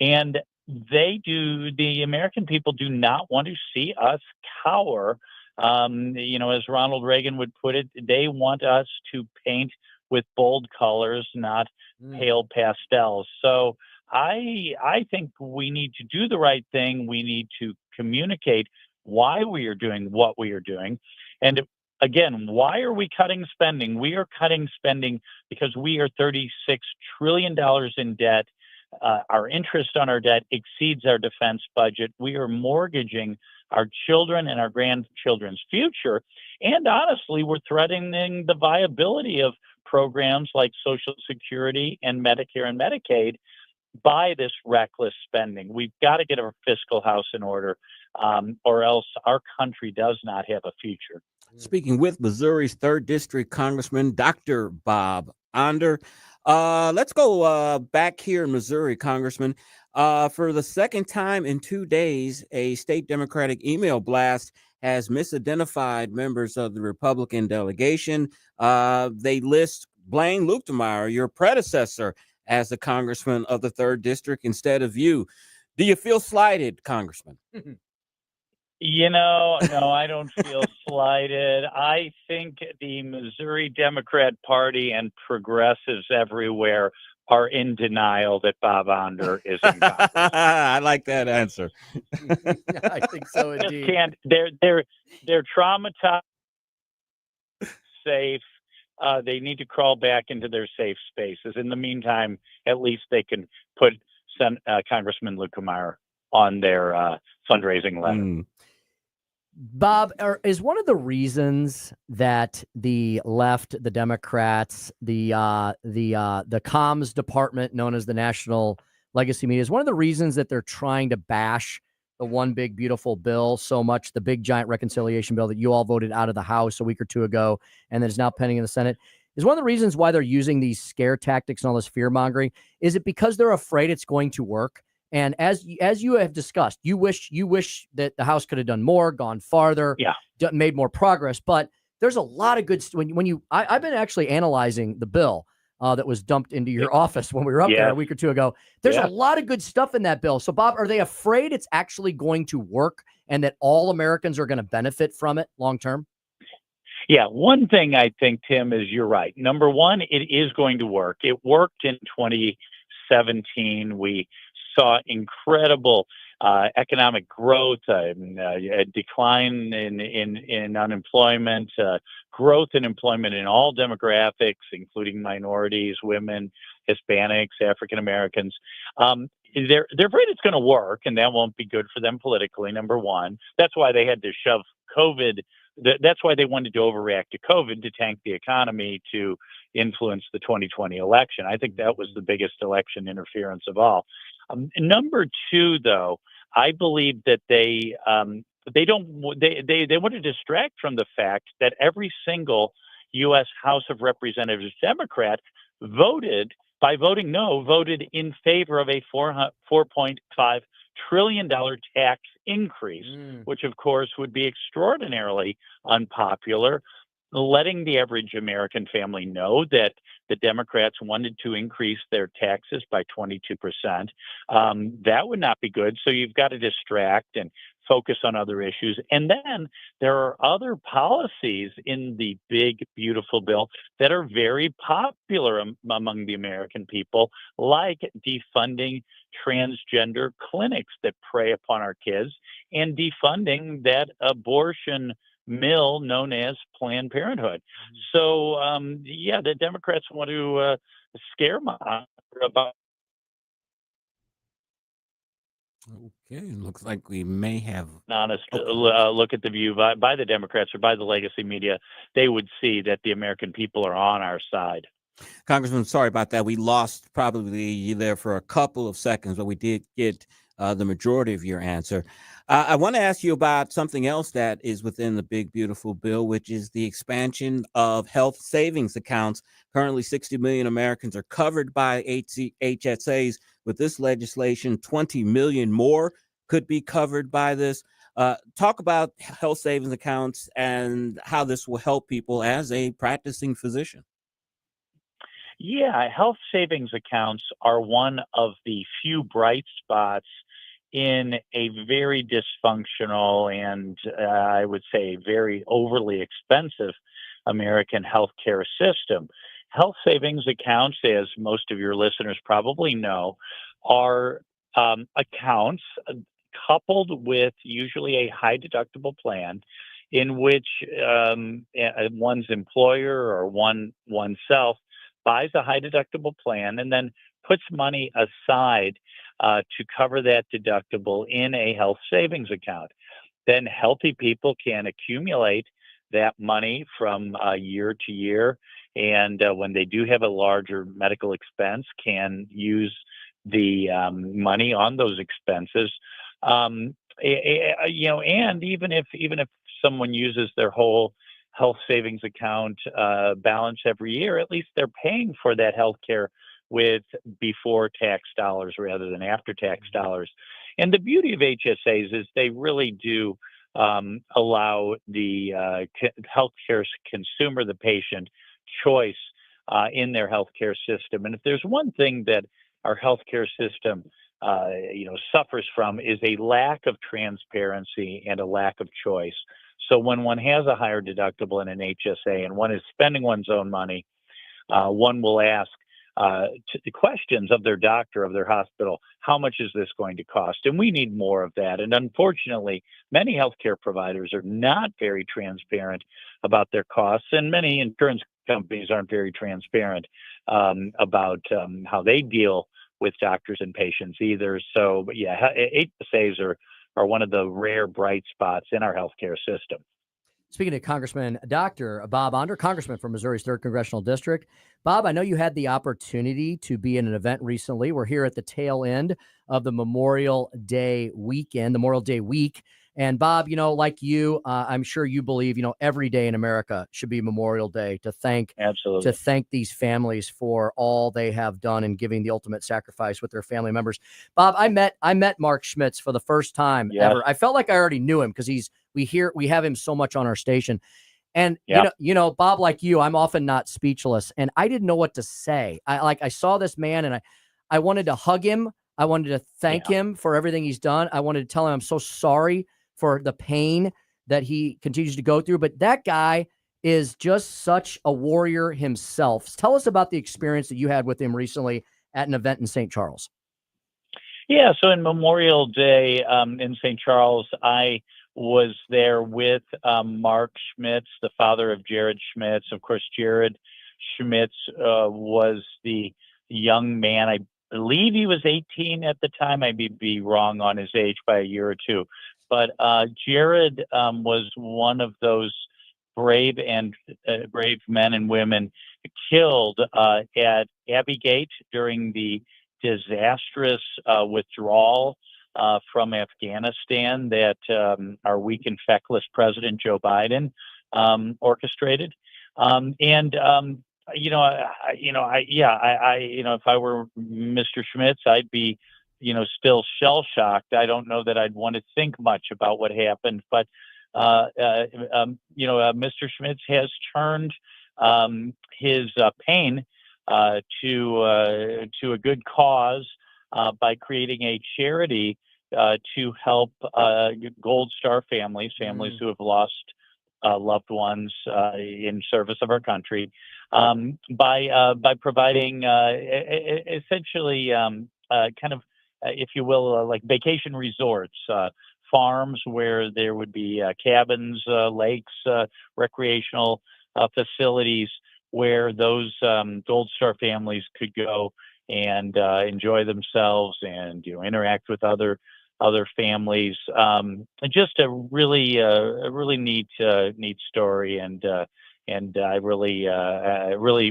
And the American people do not want to see us cower. As Ronald Reagan would put it, they want us to paint with bold colors, not pale pastels. So I think we need to do the right thing. We need to communicate why we are doing what we are doing. And again, why are we cutting spending? We are cutting spending because we are $36 trillion in debt. Our interest on our debt exceeds our defense budget. We are mortgaging our children and our grandchildren's future. And honestly, we're threatening the viability of programs like Social Security and Medicare and Medicaid by this reckless spending. We've got to get our fiscal house in order, or else our country does not have a future. Speaking with Missouri's 3rd District Congressman, Dr. Bob Onder. Let's go back here in Missouri, Congressman. For the second time in 2 days, a state Democratic email blast has misidentified members of the Republican delegation. They list Blaine Luetkemeyer, your predecessor, as the congressman of the 3rd District instead of you. Do you feel slighted, Congressman? No, I don't feel slighted. I think the Missouri Democrat Party and progressives everywhere are in denial that Bob Onder is in Congress. I like that answer. I think so indeed. Just can't. They're traumatized. Safe. They need to crawl back into their safe spaces. In the meantime, at least they can put Congressman Luetkemeyer on their fundraising letter. Bob, is one of the reasons that the left, the Democrats, the comms department known as the National Legacy Media, is one of the reasons that they're trying to bash the one big beautiful bill so much, the big giant reconciliation bill that you all voted out of the House a week or two ago and that is now pending in the Senate, is one of the reasons why they're using these scare tactics and all this fear mongering? Is it because they're afraid it's going to work? And as you have discussed, you wish that the House could have done more, gone farther, made more progress. But there's a lot of good I've been actually analyzing the bill that was dumped into your office when we were up there a week or two ago. There's a lot of good stuff in that bill. So, Bob, are they afraid it's actually going to work and that all Americans are going to benefit from it long term? Yeah, one thing I think, Tim, is you're right. Number one, it is going to work. It worked in 2017. We saw incredible economic growth, a decline in unemployment, growth in employment in all demographics, including minorities, women, Hispanics, African Americans. They're afraid it's going to work, and that won't be good for them politically, number one. That's why they had to shove COVID. That's why they wanted to overreact to COVID to tank the economy to influence the 2020 election. I think that was the biggest election interference of all. Number two, though, I believe that they they don't. They want to distract from the fact that every single U.S. House of Representatives Democrat voting no, voted in favor of a $4.5 trillion tax increase, which of course would be extraordinarily unpopular, letting the average American family know that the Democrats wanted to increase their taxes by 22%. That would not be good. So you've got to distract and focus on other issues. And then there are other policies in the big, beautiful bill that are very popular among the American people, like defunding transgender clinics that prey upon our kids and defunding that abortion mill known as Planned Parenthood. So, yeah, the Democrats want to scaremonger about. Okay, looks like we may have Honest look at the view by the Democrats or by the legacy media, they would see that the American people are on our side. Congressman, sorry about that. We lost probably you there for a couple of seconds, but we did get the majority of your answer. I want to ask you about something else that is within the big, beautiful bill, which is the expansion of health savings accounts. Currently, 60 million Americans are covered by HSAs. With this legislation, 20 million more could be covered by this. Talk about health savings accounts and how this will help people as a practicing physician. Yeah, health savings accounts are one of the few bright spots in a very dysfunctional and I would say very overly expensive American healthcare system. Health savings accounts, as most of your listeners probably know, are accounts coupled with usually a high deductible plan in which one's employer or oneself buys a high deductible plan and then puts money aside to cover that deductible in a health savings account. Then healthy people can accumulate that money from year to year. And when they do have a larger medical expense, can use the money on those expenses. And even if someone uses their whole health savings account balance every year, at least they're paying for that health care with before tax dollars rather than after tax dollars. And the beauty of HSAs is they really do allow the healthcare consumer, the patient, choice in their healthcare system. And if there's one thing that our healthcare system suffers from is a lack of transparency and a lack of choice. So when one has a higher deductible in an HSA and one is spending one's own money, one will ask the questions of their doctor, of their hospital, how much is this going to cost? And we need more of that. And unfortunately, many healthcare providers are not very transparent about their costs, and many insurance companies aren't very transparent about how they deal with doctors and patients either. So, but yeah, HSAs are one of the rare bright spots in our healthcare system. Speaking of Congressman Dr. Bob Onder, Congressman from Missouri's 3rd Congressional District. Bob, I know you had the opportunity to be in an event recently. We're here at the tail end of the Memorial Day weekend, the Memorial Day week. And Bob, like you, I'm sure you believe, every day in America should be Memorial Day to thank these families for all they have done in giving the ultimate sacrifice with their family members. Bob, I met Mark Schmitz for the first time ever. I felt like I already knew him because we have him so much on our station. And Bob, like you, I'm often not speechless, and I didn't know what to say. I saw this man and I wanted to hug him. I wanted to thank him for everything he's done. I wanted to tell him I'm so sorry for the pain that he continues to go through. But that guy is just such a warrior himself. Tell us about the experience that you had with him recently at an event in St. Charles. Yeah, so in Memorial Day in St. Charles, I was there with Mark Schmitz, the father of Jared Schmitz. Of course, Jared Schmitz was the young man. I believe he was 18 at the time. I may be wrong on his age by a year or two. But Jared was one of those brave men and women killed at Abbey Gate during the disastrous withdrawal from Afghanistan that our weak and feckless President Joe Biden orchestrated. If I were Mr. Schmitz, I'd be, still shell shocked. I don't know that I'd want to think much about what happened, but Mr. Schmitz has turned his pain to a good cause by creating a charity to help Gold Star families who have lost loved ones in service of our country, by providing essentially kind of, if you will, like vacation resorts, farms where there would be cabins, lakes, recreational facilities where those Gold Star families could go and enjoy themselves and interact with other families. Just a really neat story, and I we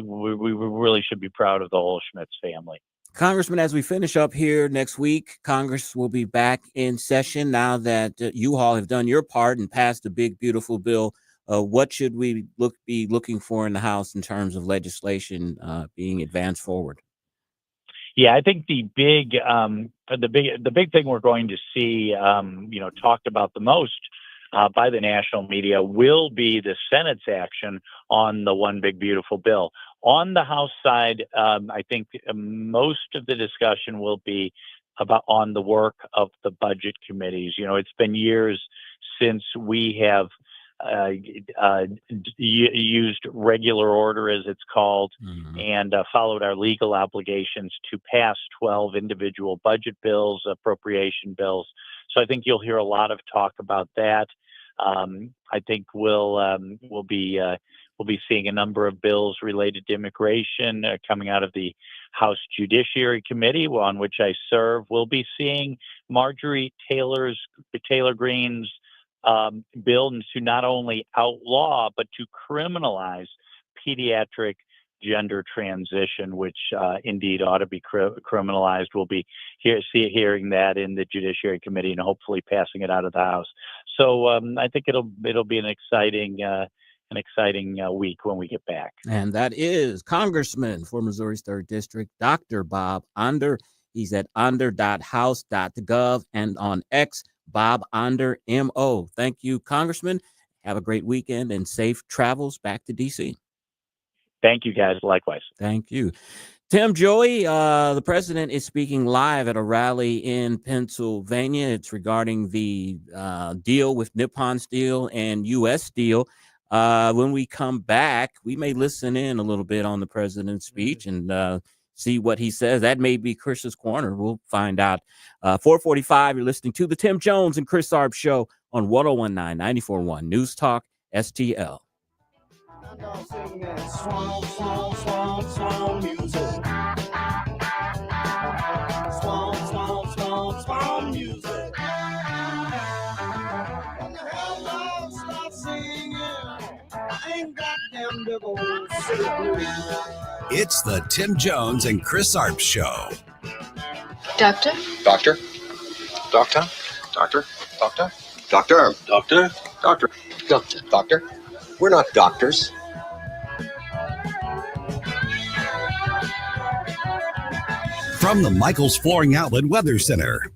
really should be proud of the whole Schmitz family. Congressman, as we finish up here next week, Congress will be back in session now that you all have done your part and passed a big, beautiful bill. What should we be looking for in the House in terms of legislation being advanced forward? Yeah, I think the big thing we're going to see, talked about the most by the national media will be the Senate's action on the One Big Beautiful Bill. On the House side, I think most of the discussion will be on the work of the budget committees. It's been years since we have used regular order, as it's called, and followed our legal obligations to pass 12 individual budget bills, appropriation bills. So I think you'll hear a lot of talk about that. I think we'll be seeing a number of bills related to immigration coming out of the House Judiciary Committee, on which I serve. We'll be seeing Marjorie Taylor Greene's bill to not only outlaw but to criminalize pediatric gender transition, which indeed ought to be criminalized. We'll be hearing that in the Judiciary Committee and hopefully passing it out of the House. So I think it'll be an exciting week when we get back. And that is Congressman for Missouri's 3rd District, Dr. Bob Onder. He's at onder.house.gov and on X, Bob Onder, MO. Thank you, Congressman. Have a great weekend and safe travels back to D.C. Thank you, guys. Likewise. Thank you. Tim, Joey, the president is speaking live at a rally in Pennsylvania. It's regarding the deal with Nippon Steel and U.S. Steel. When we come back, we may listen in a little bit on the president's speech and see what he says. That may be Chris's Corner. We'll find out. 4:45, you're listening to the Tim Jones and Chris Arps Show on 101.9, 94.1 News Talk STL. Swamp, swamp, swamp, swamp music. Swamp, swamp, swamp, swamp music. When the hell dogs start singing, I ain't got them big old city blues. It's the Tim Jones and Chris Arps Show. Doctor? Doctor? Doctor? Doctor? Doctor? Doctor? Doctor? Doctor? Doctor? Doctor? We're not doctors. From the Michaels Flooring Outlet Weather Center.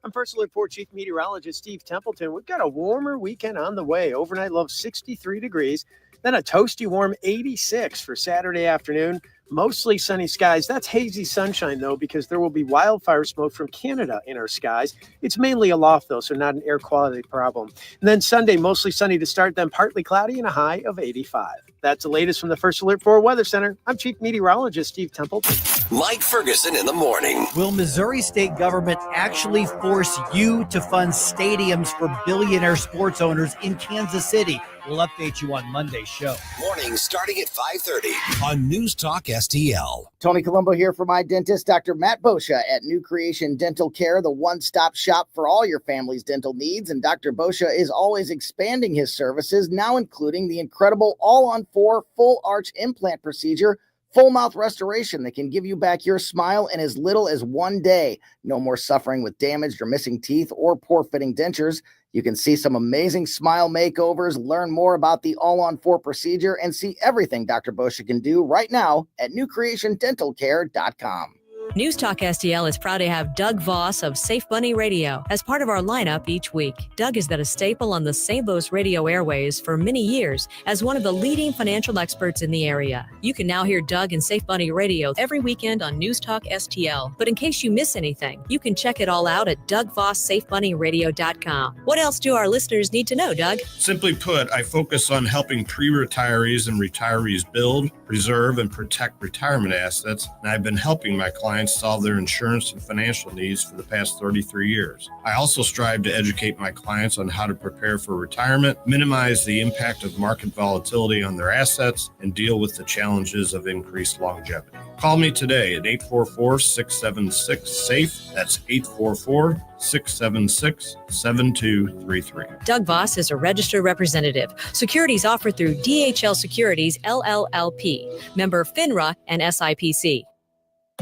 I'm First Alert 4 Chief Meteorologist Steve Templeton. We've got a warmer weekend on the way. Overnight low 63 degrees, then a toasty warm 86 for Saturday afternoon. Mostly sunny skies. That's hazy sunshine, though, because there will be wildfire smoke from Canada in our skies. It's mainly aloft, though, so not an air quality problem. And then Sunday, mostly sunny to start, then partly cloudy and a high of 85. That's the latest from the First Alert 4 Weather Center. I'm Chief Meteorologist Steve Templeton. Mike Ferguson in the morning. Will Missouri state government actually force you to fund stadiums for billionaire sports owners in Kansas City? We'll update you on Monday's show. Mornings starting at 5:30 on News Talk STL. Tony Colombo here for my dentist, Dr. Matt Boscia at New Creation Dental Care, the one-stop shop for all your family's dental needs. And Dr. Boscia is always expanding his services, now including the incredible all-on-4 full arch implant procedure Full mouth restoration that can give you back your smile in as little as 1 day. No more suffering with damaged or missing teeth or poor fitting dentures. You can see some amazing smile makeovers, learn more about the All-on-4 procedure, and see everything Dr. Boscia can do right now at newcreationdentalcare.com. News Talk STL is proud to have Doug Voss of Safe Bunny Radio as part of our lineup each week. Doug has been a staple on the St. Louis radio airways for many years as one of the leading financial experts in the area. You can now hear Doug and Safe Bunny Radio every weekend on News Talk STL. But in case you miss anything, you can check it all out at DougVossSafeBunnyRadio.com. What else do our listeners need to know, Doug? Simply put, I focus on helping pre-retirees and retirees build, preserve, and protect retirement assets, and I've been helping my clients solve their insurance and financial needs for the past 33 years. I also strive to educate my clients on how to prepare for retirement, minimize the impact of market volatility on their assets, and deal with the challenges of increased longevity. Call me today at 844-676-SAFE. That's 844-676-7233. Doug Voss is a registered representative. Securities offered through DHL Securities, LLLP. Member FINRA and SIPC.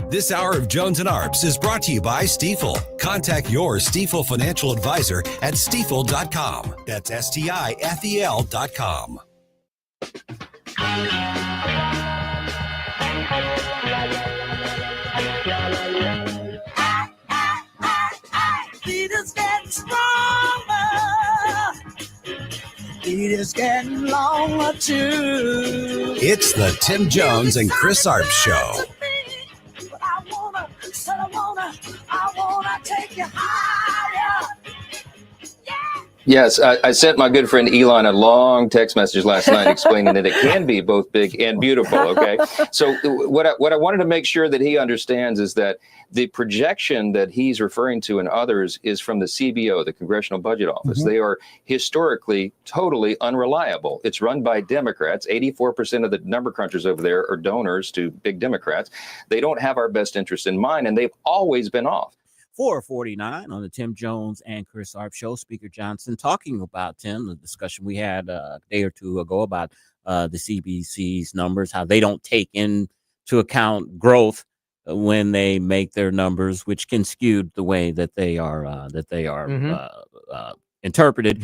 This hour of Jones and Arps is brought to you by Stifel. Contact your Stifel financial advisor at stifel.com. That's STIFEL.com. It is getting stronger. It is getting longer too. It's the Tim Jones and Chris Arps Show. I wanna take you higher. Yes, I sent my good friend Elon a long text message last night explaining that it can be both big and beautiful, okay? So what I wanted to make sure that he understands is that the projection that he's referring to and others is from the CBO, the Congressional Budget Office. They are historically totally unreliable. It's run by Democrats. 84% of the number crunchers over there are donors to big Democrats. They don't have our best interests in mind, and they've always been off. 449 on the Tim Jones and Chris Arps Show. Speaker Johnson talking about, Tim, the discussion we had a day or two ago about the CBC's numbers, how they don't take into account growth when they make their numbers, which can skew the way that they are interpreted.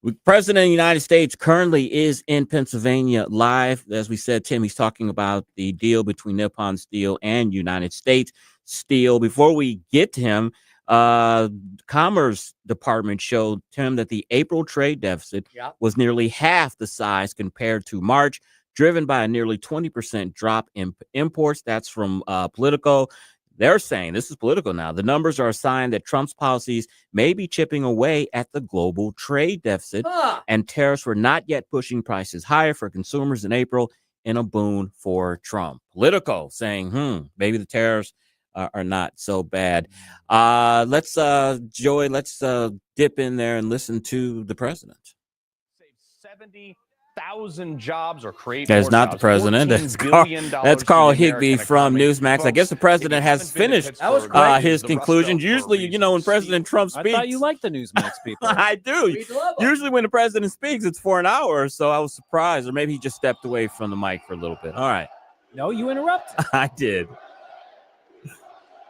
The President of the United States currently is in Pennsylvania live. As we said, Tim, he's talking about the deal between Nippon Steel and United States Steel. Before we get to him, Commerce Department showed, Tim, that the April trade deficit was nearly half the size compared to March, driven by a nearly 20% drop in imports. That's from Politico. They're saying, this is Political now, the numbers are a sign that Trump's policies may be chipping away at the global trade deficit, and tariffs were not yet pushing prices higher for consumers in April in a boon for Trump. Politico saying, maybe the tariffs are not so bad. Let's Joey, let's dip in there and listen to the president. 70,000 jobs or create. That's not the president. That's Carl Higbee from Newsmax. I guess the president has finished his conclusions. Usually, you know, when President Trump speaks, I thought you liked the Newsmax people. I do. Usually, when the president speaks, it's for an hour or so. I was surprised, or maybe he just stepped away from the mic for a little bit. All right. No, you interrupt. I did.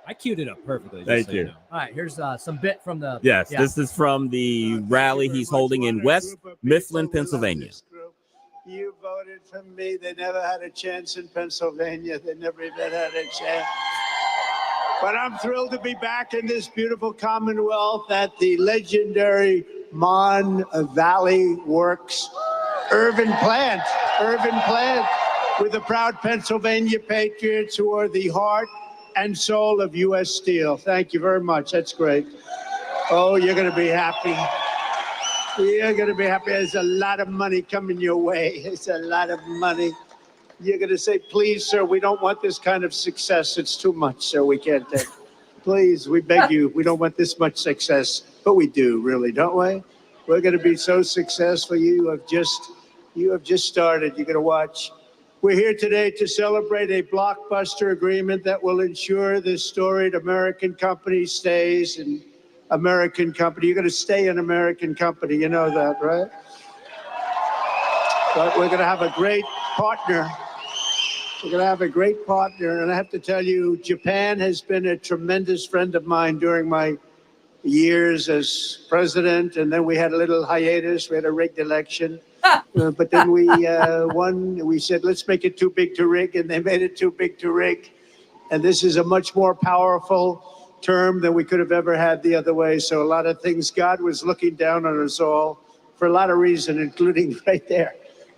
I queued it up perfectly. Thank you. Know. All right, here's some bit from the. Yes, this is from the rally he's holding in West Mifflin, Pennsylvania. You voted for me. They never had a chance in Pennsylvania. They never even had a chance. But I'm thrilled to be back in this beautiful Commonwealth at the legendary Mon Valley Works urban plant with the proud Pennsylvania patriots who are the heart and soul of U.S. Steel. Thank you very much. That's great. Oh, you're going to be happy. You're going to be happy. There's a lot of money coming your way. It's a lot of money. You're going to say, please, sir, we don't want this kind of success. It's too much, sir. We can't take it. Please, we beg you. We don't want this much success. But we do, really, don't we? We're going to be so successful. You have just started. You're going to watch. We're here today to celebrate a blockbuster agreement that will ensure this storied American company stays an American company. You're going to stay an American company. You know that, right? But we're going to have a great partner. We're going to have a great partner. And I have to tell you, Japan has been a tremendous friend of mine during my years as president. And then we had a little hiatus. We had a rigged election. But then we won. We said, let's make it too big to rig. And they made it too big to rig. And this is a much more powerful term than we could have ever had the other way. So a lot of things, God was looking down on us all for a lot of reasons, including right there.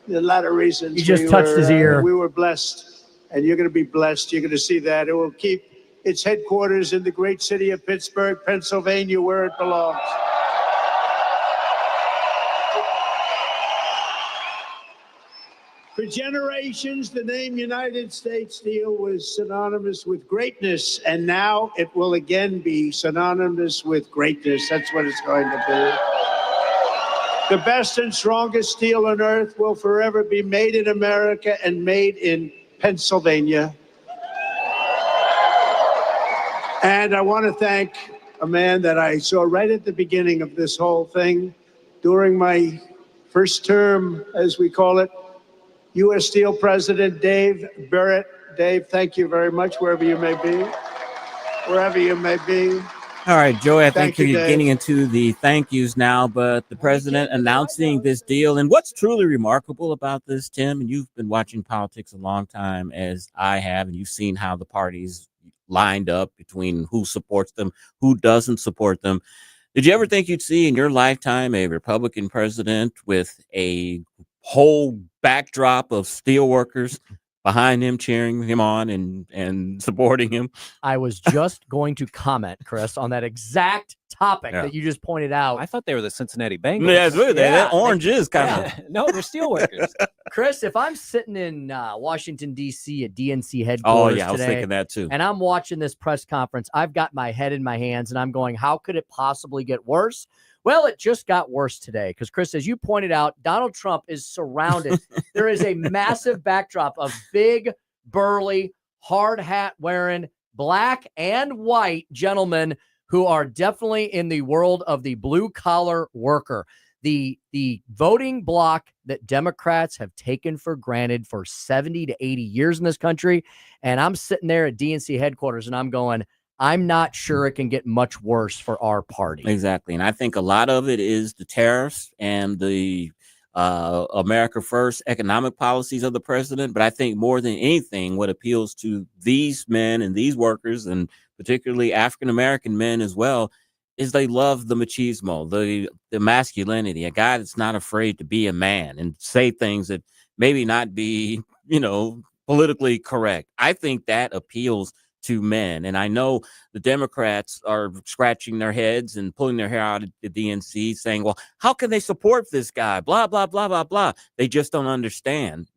A lot of reasons. He just touched his ear. We were blessed, and you're going to be blessed. You're going to see that. It will keep its headquarters in the great city of Pittsburgh, Pennsylvania, where it belongs. For generations, the name United States Steel was synonymous with greatness, and now it will again be synonymous with greatness. That's what it's going to be. The best and strongest steel on earth will forever be made in America and made in Pennsylvania. And I want to thank a man that I saw right at the beginning of this whole thing, during my first term, as we call it, U.S. Steel President Dave Barrett. Dave, thank you very much, wherever you may be. Wherever you may be. All right, Joey, I Thank think you, you're Dave. getting into the thank yous now, but the president announcing this deal. And what's truly remarkable about this, Tim, and you've been watching politics a long time, as I have, and you've seen how the parties lined up between who supports them, who doesn't support them. Did you ever think you'd see in your lifetime a Republican president with a whole backdrop of steelworkers behind him, cheering him on and supporting him? I was just going to comment, Chris, on that exact topic Yeah. that you just pointed out. I thought they were the Cincinnati Bengals. Yeah, it's really, that orange is kind of. No, they're steelworkers. Chris, if I'm sitting in Washington, D.C. at DNC Oh, headquarters yeah, I was today, thinking that too. and I'm watching this press conference, I've got my head in my hands, and I'm going, how could it possibly get worse? Well, it just got worse today because, Chris, as you pointed out, Donald Trump is surrounded. There is a massive backdrop of big, burly, hard hat wearing, black and white gentlemen who are definitely in the world of the blue collar worker. The voting bloc that Democrats have taken for granted for 70 to 80 years in this country. And I'm sitting there at DNC headquarters and I'm going, I'm not sure it can get much worse for our party. Exactly. And I think a lot of it is the tariffs and the America First economic policies of the president. But I think more than anything, what appeals to these men and these workers, and particularly African-American men as well, is they love the machismo, the masculinity, a guy that's not afraid to be a man and say things that maybe not be, politically correct. I think that appeals to men. And I know the Democrats are scratching their heads and pulling their hair out at the DNC saying, well, how can they support this guy? Blah, blah, blah, blah, blah. They just don't understand,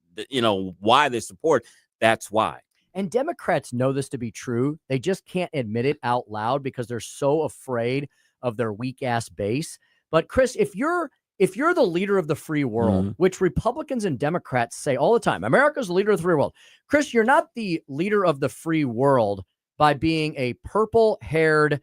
why they support. That's why. And Democrats know this to be true. They just can't admit it out loud because they're so afraid of their weak ass base. But Chris, if you're the leader of the free world, which Republicans and Democrats say all the time, America's the leader of the free world. Chris, you're not the leader of the free world by being a purple-haired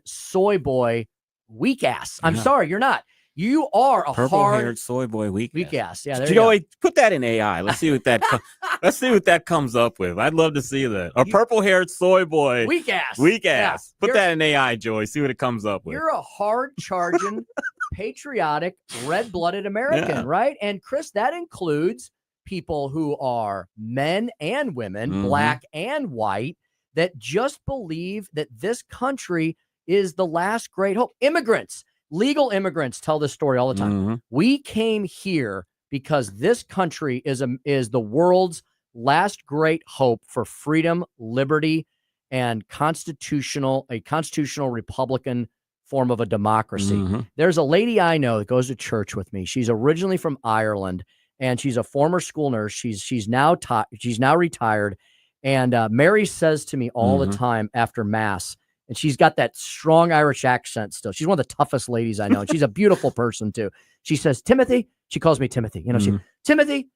soy boy weak ass. I'm sorry, you're not. You are a purple-haired soy boy weak ass. Yeah, there Joey, you go. put that in AI. Let's see what that let's see what that comes up with. I'd love to see that. A purple-haired soy boy Weak ass. Weak Yeah. ass. Put that in AI, Joey. See what it comes up with. You're a hard-charging, patriotic, red-blooded American, Yeah. right? And Chris, that includes people who are men and women, black and white, that just believe that this country is the last great hope. Immigrants, legal immigrants tell this story all the time. We came here because this country is the world's last great hope for freedom, liberty, and a constitutional Republican form of a democracy. There's a lady I know that goes to church with me. She's originally from Ireland, and she's a former school nurse. She's now retired, and Mary says to me all the time after Mass, and she's got that strong Irish accent still. She's one of the toughest ladies I know, and she's a beautiful person too. She says, Timothy, she calls me Timothy. Timothy,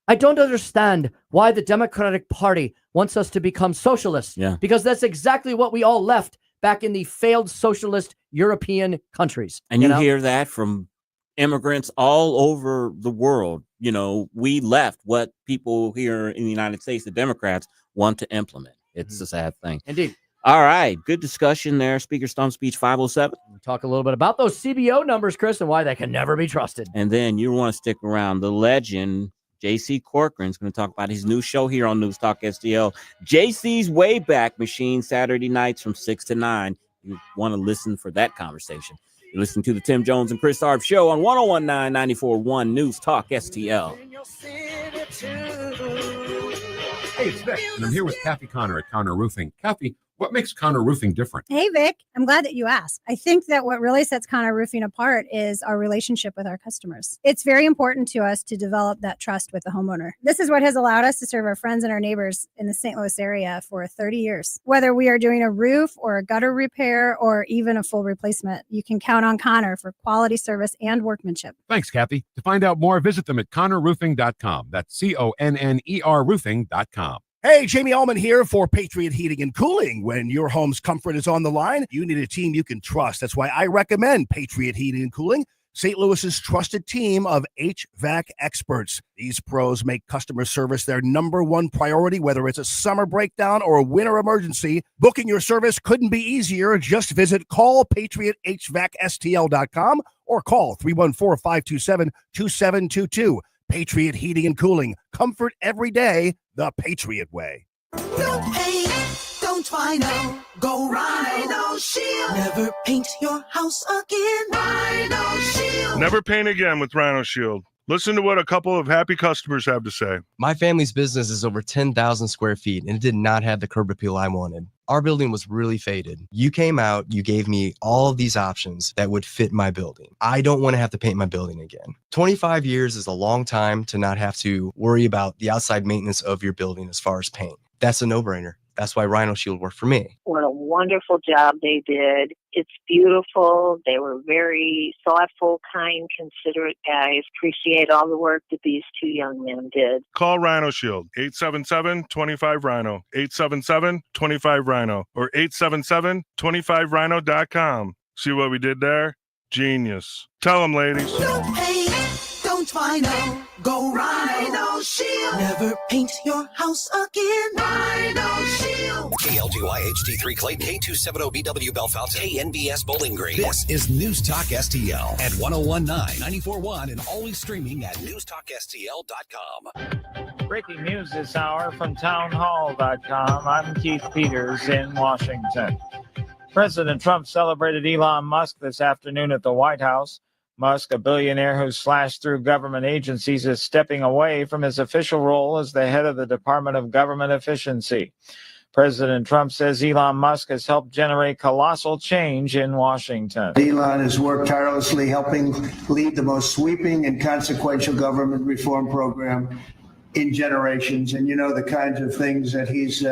I don't understand why the Democratic Party wants us to become socialists. Yeah. Because that's exactly what we all left back in the failed socialist European countries. And you hear that from immigrants all over the world. we left what people here in the United States, the Democrats, want to implement. It's a sad thing. Indeed. All right. Good discussion there. Speaker Stump Speech 507. We'll talk a little bit about those CBO numbers, Chris, and why they can never be trusted. And then you want to stick around. The legend, JC Corcoran, is going to talk about his new show here on News Talk STL, JC's Wayback Machine, Saturday nights from 6 to 9. You want to listen for that conversation. You're listening to the Tim Jones and Chris Arps Show on 101.9 94.1 News Talk STL. Hey, it's Vic, and I'm here with Kathy Connor at Connor Roofing. Kathy, what makes Connor Roofing different? Hey, Vic. I'm glad that you asked. I think that what really sets Connor Roofing apart is our relationship with our customers. It's very important to us to develop that trust with the homeowner. This is what has allowed us to serve our friends and our neighbors in the St. Louis area for 30 years. Whether we are doing a roof or a gutter repair or even a full replacement, you can count on Connor for quality service and workmanship. Thanks, Kathy. To find out more, visit them at connorroofing.com. That's CONNER roofing.com. Hey, Jamie Allman here for Patriot Heating and Cooling. When your home's comfort is on the line, you need a team you can trust. That's why I recommend Patriot Heating and Cooling, St. Louis's trusted team of HVAC experts. These pros make customer service their number one priority, whether it's a summer breakdown or a winter emergency. Booking your service couldn't be easier. Just visit callpatriothvacstl.com or call 314-527-2722. Patriot Heating and Cooling. Comfort every day, the Patriot way. Don't paint, don't Rhino. Go Rhino Shield. Never paint your house again. Rhino Shield. Never paint again with Rhino Shield. Listen to what a couple of happy customers have to say. My family's business is over 10,000 square feet, and it did not have the curb appeal I wanted. Our building was really faded. You came out, you gave me all of these options that would fit my building. I don't want to have to paint my building again. 25 years is a long time to not have to worry about the outside maintenance of your building as far as paint. That's a no-brainer. That's why Rhino Shield worked for me. What a wonderful job they did. It's beautiful. They were very thoughtful, kind, considerate guys. Appreciate all the work that these two young men did. Call Rhino Shield, 877-25-RHINO, 877-25-RHINO, or 877-25rhino.com. See what we did there? Genius. Tell them, ladies. Don't paint, don't Rhino. Go Rhino Shield. Never paint your house again. Rhino Shield. KLGY HD3 Clayton, K270BW Bellefonte, KNBS Bowling Green. This is News Talk STL at 101.9, 94.1, and always streaming at newstalkstl.com. Breaking news this hour from townhall.com. I'm Keith Peters in Washington. President Trump celebrated Elon Musk this afternoon at the White House. Musk, a billionaire who slashed through government agencies, is stepping away from his official role as the head of the Department of Government Efficiency. President Trump says Elon Musk has helped generate colossal change in Washington. Elon has worked tirelessly helping lead the most sweeping and consequential government reform program in generations. And you know the kinds of things that he's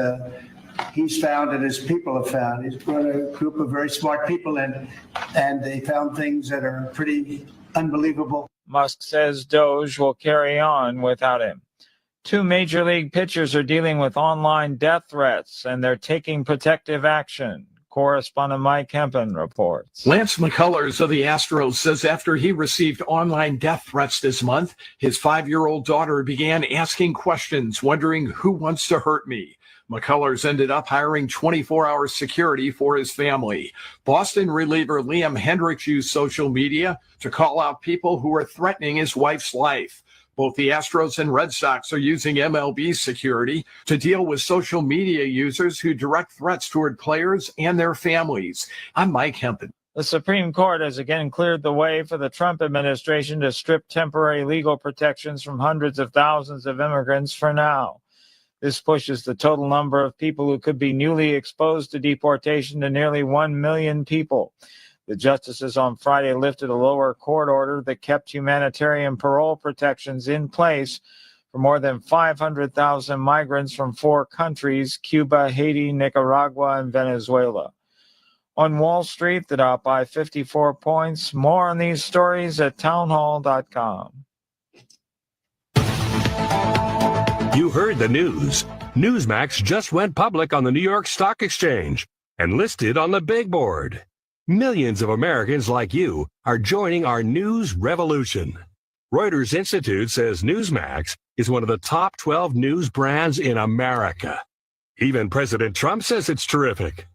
found and his people have found. He's brought a group of very smart people in, and they found things that are pretty unbelievable. Musk says Doge will carry on without him. Two major league pitchers are dealing with online death threats, and they're taking protective action. Correspondent Mike Hempen reports. Lance McCullers of the Astros says after he received online death threats this month, his 5-year-old daughter began asking questions, wondering who wants to hurt me. McCullers ended up hiring 24-hour security for his family. Boston reliever Liam Hendricks used social media to call out people who are threatening his wife's life. Both the Astros and Red Sox are using MLB security to deal with social media users who direct threats toward players and their families. I'm Mike Hempen. The Supreme Court has again cleared the way for the Trump administration to strip temporary legal protections from hundreds of thousands of immigrants for now. This pushes the total number of people who could be newly exposed to deportation to nearly 1 million people. The justices on Friday lifted a lower court order that kept humanitarian parole protections in place for more than 500,000 migrants from 4 countries, Cuba, Haiti, Nicaragua, and Venezuela. On Wall Street, the Dow by 54 points. More on these stories at townhall.com. You heard the news. Newsmax just went public on the New York Stock Exchange and listed on the big board. Millions of Americans like you are joining our news revolution. Reuters Institute says Newsmax is one of the top 12 news brands in America. Even President Trump says it's terrific.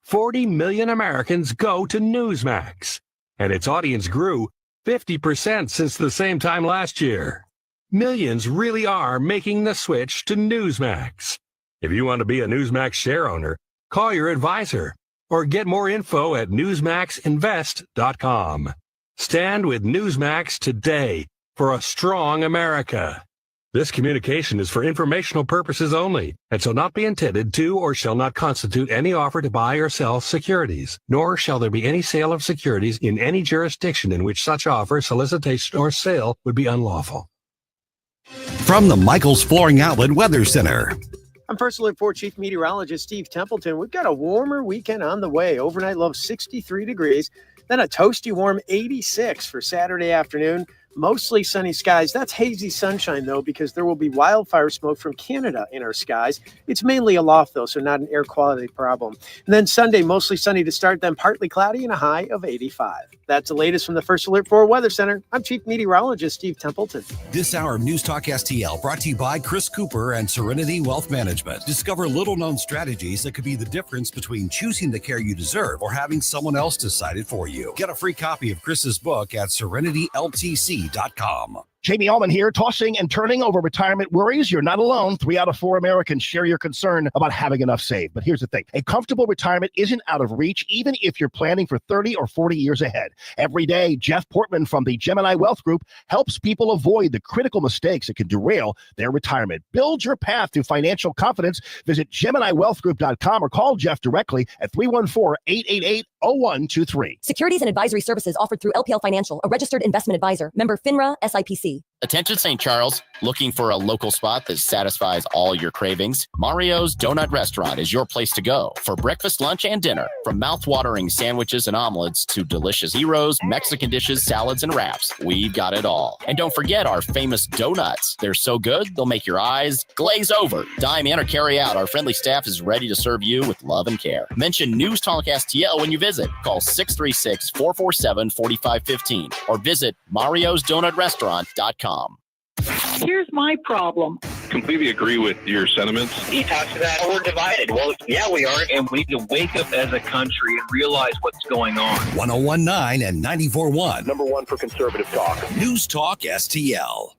40 million Americans go to Newsmax, and its audience grew 50% since the same time last year. Millions really are making the switch to Newsmax. If you want to be a Newsmax share owner, call your advisor or get more info at newsmaxinvest.com. Stand with Newsmax today for a strong America. This communication is for informational purposes only and shall not be intended to or shall not constitute any offer to buy or sell securities, nor shall there be any sale of securities in any jurisdiction in which such offer, solicitation, or sale would be unlawful. From the Michaels Flooring Outlet Weather Center. I'm First Alert 4 Chief Meteorologist Steve Templeton. We've got a warmer weekend on the way. Overnight low 63 degrees, then a toasty warm 86 for Saturday afternoon. Mostly sunny skies. That's hazy sunshine, though, because there will be wildfire smoke from Canada in our skies. It's mainly aloft, though, so not an air quality problem. And then Sunday, mostly sunny to start, then partly cloudy and a high of 85. That's the latest from the First Alert 4 Weather Center. I'm Chief Meteorologist Steve Templeton. This hour of News Talk STL brought to you by Chris Cooper and Serenity Wealth Management. Discover little-known strategies that could be the difference between choosing the care you deserve or having someone else decide it for you. Get a free copy of Chris's book at serenityltc.com. Jamie Allman here, tossing and turning over retirement worries. You're not alone. 3 out of 4 Americans share your concern about having enough saved. But here's the thing. A comfortable retirement isn't out of reach, even if you're planning for 30 or 40 years ahead. Every day, Jeff Portman from the Gemini Wealth Group helps people avoid the critical mistakes that can derail their retirement. Build your path to financial confidence. Visit GeminiWealthGroup.com or call Jeff directly at 314-888-0123. Securities and advisory services offered through LPL Financial, a registered investment advisor. Member FINRA SIPC. Attention St. Charles, looking for a local spot that satisfies all your cravings? Mario's Donut Restaurant is your place to go for breakfast, lunch, and dinner. From mouth-watering sandwiches and omelets to delicious gyros, Mexican dishes, salads, and wraps, we've got it all. And don't forget our famous donuts. They're so good, they'll make your eyes glaze over. Dine in or carry out, our friendly staff is ready to serve you with love and care. Mention News Talk STL when you visit. Call 636-447-4515 or visit mariosdonutrestaurant.com. Here's my problem. Completely agree with your sentiments. He talks about we're divided. Well, yeah, we are. And we need to wake up as a country and realize what's going on. 1019 and 94.1. Number one for conservative talk. News Talk STL.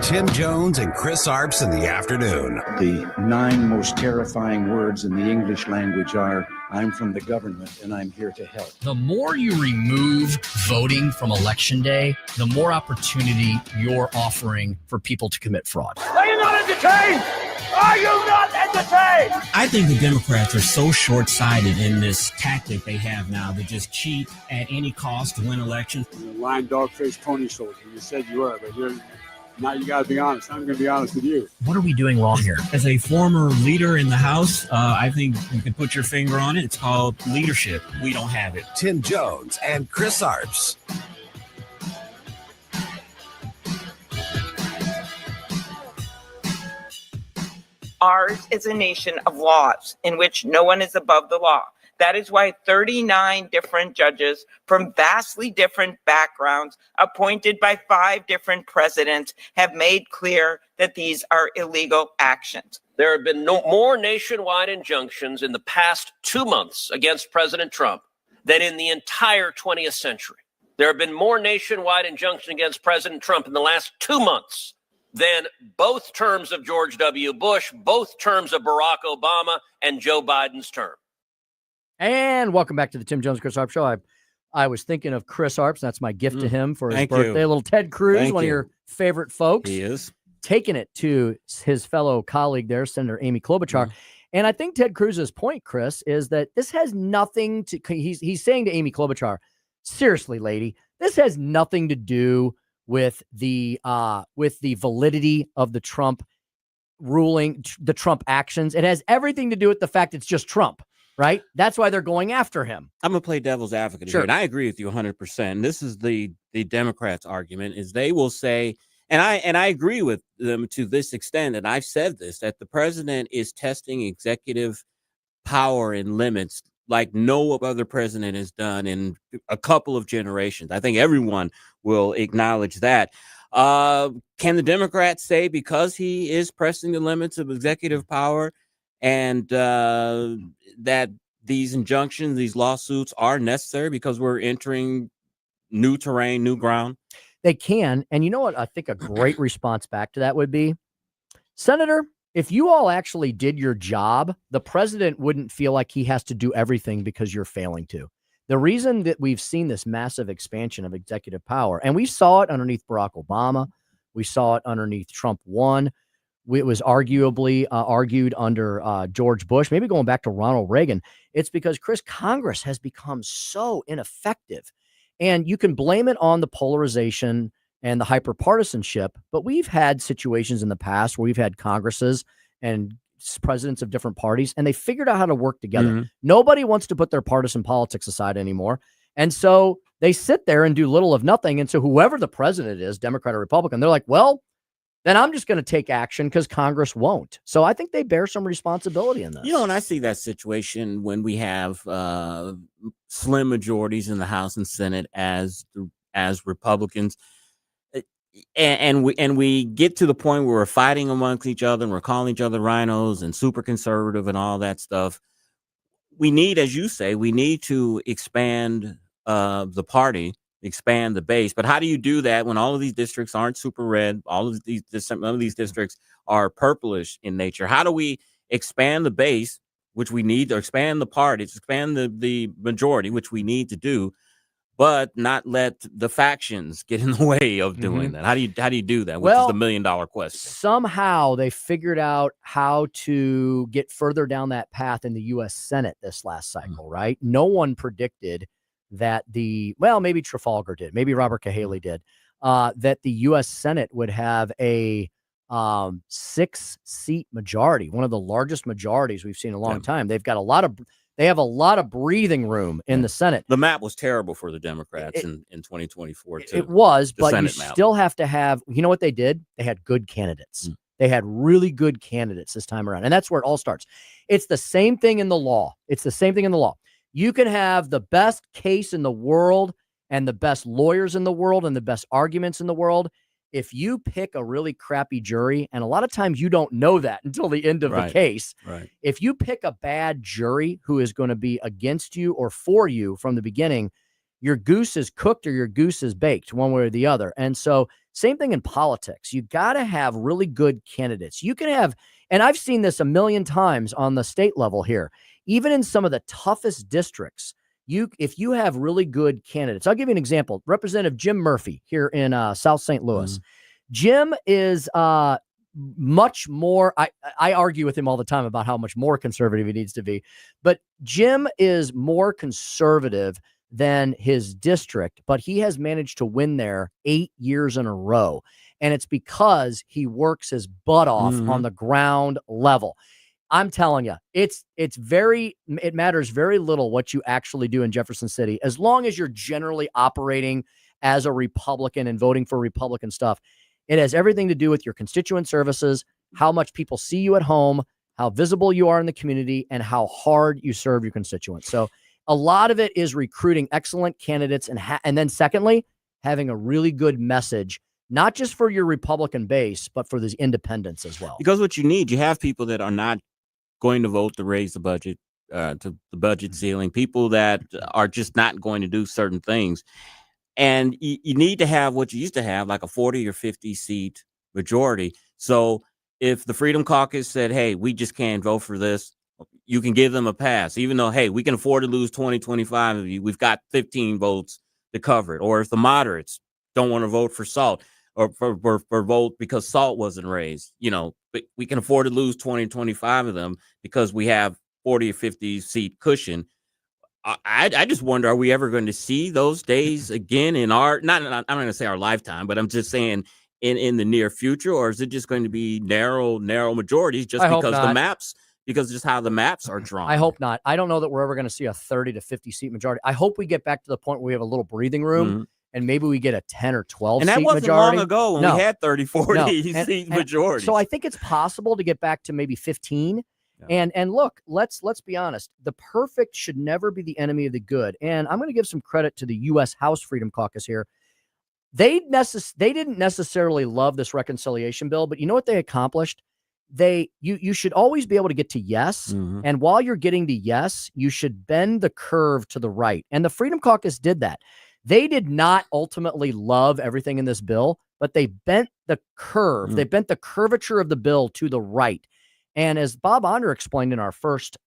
Tim Jones and Chris Arps in the afternoon. The 9 most terrifying words in the English language are, I'm from the government and I'm here to help. The more you remove voting from Election Day, the more opportunity you're offering for people to commit fraud. Are you not entertained? Are you not entertained? I think the Democrats are so short-sighted in this tactic they have now to just cheat at any cost to win elections. You're a lying dog-faced pony soldier. You said you were, but now you got to be honest. I'm going to be honest with you. What are we doing wrong here? As a former leader in the House, I think you can put your finger on it. It's called leadership. We don't have it. Tim Jones and Chris Arps. Ours is a nation of laws in which no one is above the law. That is why 39 different judges from vastly different backgrounds, appointed by 5 different presidents, have made clear that these are illegal actions. There have been more nationwide injunctions in the past 2 months against President Trump than in the entire 20th century. There have been more nationwide injunctions against President Trump in the last 2 months than both terms of George W. Bush, both terms of Barack Obama, and Joe Biden's term. And welcome back to the Tim Jones, Chris Arps Show. I was thinking of Chris Arps. That's my gift to him for his birthday. A little Ted Cruz, one of your favorite folks. He is. Taking it to his fellow colleague there, Senator Amy Klobuchar. And I think Ted Cruz's point, Chris, is that this has nothing to, he's saying to Amy Klobuchar, seriously, lady, this has nothing to do with the validity of the Trump ruling, the Trump actions. It has everything to do with the fact it's just Trump. Right? That's why they're going after him. I'm going to play devil's advocate here, and I agree with you 100%. This is the Democrats' argument, is they will say, and I agree with them to this extent, and I've said this, that the president is testing executive power and limits like no other president has done in a couple of generations. I think everyone will acknowledge that. Can the Democrats say because he is pressing the limits of executive power and that these injunctions, these lawsuits are necessary because we're entering new terrain, new ground? They can. And you know what? I think a great response back to that would be, Senator, if you all actually did your job, the president wouldn't feel like he has to do everything because you're failing to. The reason that we've seen this massive expansion of executive power, and we saw it underneath Barack Obama, we saw it underneath Trump 1, it was arguably argued under George Bush, maybe going back to Ronald Reagan. It's because, Chris, Congress has become so ineffective. And you can blame it on the polarization and the hyperpartisanship, but we've had situations in the past where we've had Congresses and presidents of different parties, and they figured out how to work together. Mm-hmm. Nobody wants to put their partisan politics aside anymore. And so they sit there and do little of nothing. And so whoever the president is, Democrat or Republican, they're like, well, then I'm just going to take action because Congress won't. So I think they bear some responsibility in this. You know, and I see that situation when we have slim majorities in the House and Senate as Republicans. And we get to the point where we're fighting amongst each other and we're calling each other rhinos and super conservative and all that stuff. We need, as you say, we need to expand the party, expand the base. But how do you do that when all of these districts aren't super red? Some of these districts are purplish in nature. How do we expand the base, which we need to expand the party, expand the majority, which we need to do, but not let the factions get in the way of doing that? How do you do that? Which is the $1 million question. Somehow they figured out how to get further down that path in the U.S. Senate this last cycle, right? No one predicted that maybe Trafalgar did, maybe Robert Cahaley did, that the U.S. Senate would have a 6-seat majority, one of the largest majorities we've seen in a long time. They have a lot of breathing room in the Senate. The map was terrible for the Democrats in 2024, too. It was, but Senate you map. still have to have, you know what they did? They had good candidates. They had really good candidates this time around. And that's where it all starts. It's the same thing in the law. You can have the best case in the world and the best lawyers in the world and the best arguments in the world. If you pick a really crappy jury, and a lot of times you don't know that until the end of the case. Right. If you pick a bad jury who is going to be against you or for you from the beginning, your goose is cooked or your goose is baked, one way or the other. And so same thing in politics. You got to have really good candidates. You can have, and I've seen this a million times on the state level here, even in some of the toughest districts, if you have really good candidates. I'll give you an example. Representative Jim Murphy here in South St. Louis. Jim is much more, I argue with him all the time about how much more conservative he needs to be, but Jim is more conservative than his district, but he has managed to win there 8 years in a row. And it's because he works his butt off on the ground level. I'm telling you, it matters very little what you actually do in Jefferson City, as long as you're generally operating as a Republican and voting for Republican stuff. It has everything to do with your constituent services, how much people see you at home, how visible you are in the community, and how hard you serve your constituents. So a lot of it is recruiting excellent candidates, and then secondly, having a really good message, not just for your Republican base, but for these independents as well. Because what you have people that are not going to vote to raise the budget, to the budget ceiling, people that are just not going to do certain things. And you need to have what you used to have, like a 40 or 50 seat majority. So if the Freedom Caucus said, hey, we just can't vote for this, you can give them a pass, even though, hey, we can afford to lose 20, 25 of you. We've got 15 votes to cover it. Or if the moderates don't want to vote for SALT or for vote because SALT wasn't raised, but we can afford to lose 20, 25 of them because we have 40 or 50 seat cushion. I just wonder, are we ever going to see those days again in I'm not going to say our lifetime, but I'm just saying in the near future, or is it just going to be narrow majorities just because just how the maps are drawn? I hope not. I don't know that we're ever going to see a 30 to 50 seat majority. I hope we get back to the point where we have a little breathing room and maybe we get a 10 or 12 and seat that wasn't majority. long ago when we had 30, 40 seat majorities. So I think it's possible to get back to maybe 15. And look, let's be honest. The perfect should never be the enemy of the good. And I'm going to give some credit to the U.S. House Freedom Caucus here. They didn't necessarily love this reconciliation bill, but you know what they accomplished? You should always be able to get to yes. And while you're getting to yes, you should bend the curve to the right. And the Freedom Caucus did that. They did not ultimately love everything in this bill, but they bent the curve. They bent the curvature of the bill to the right. And as Bob Onder explained in our first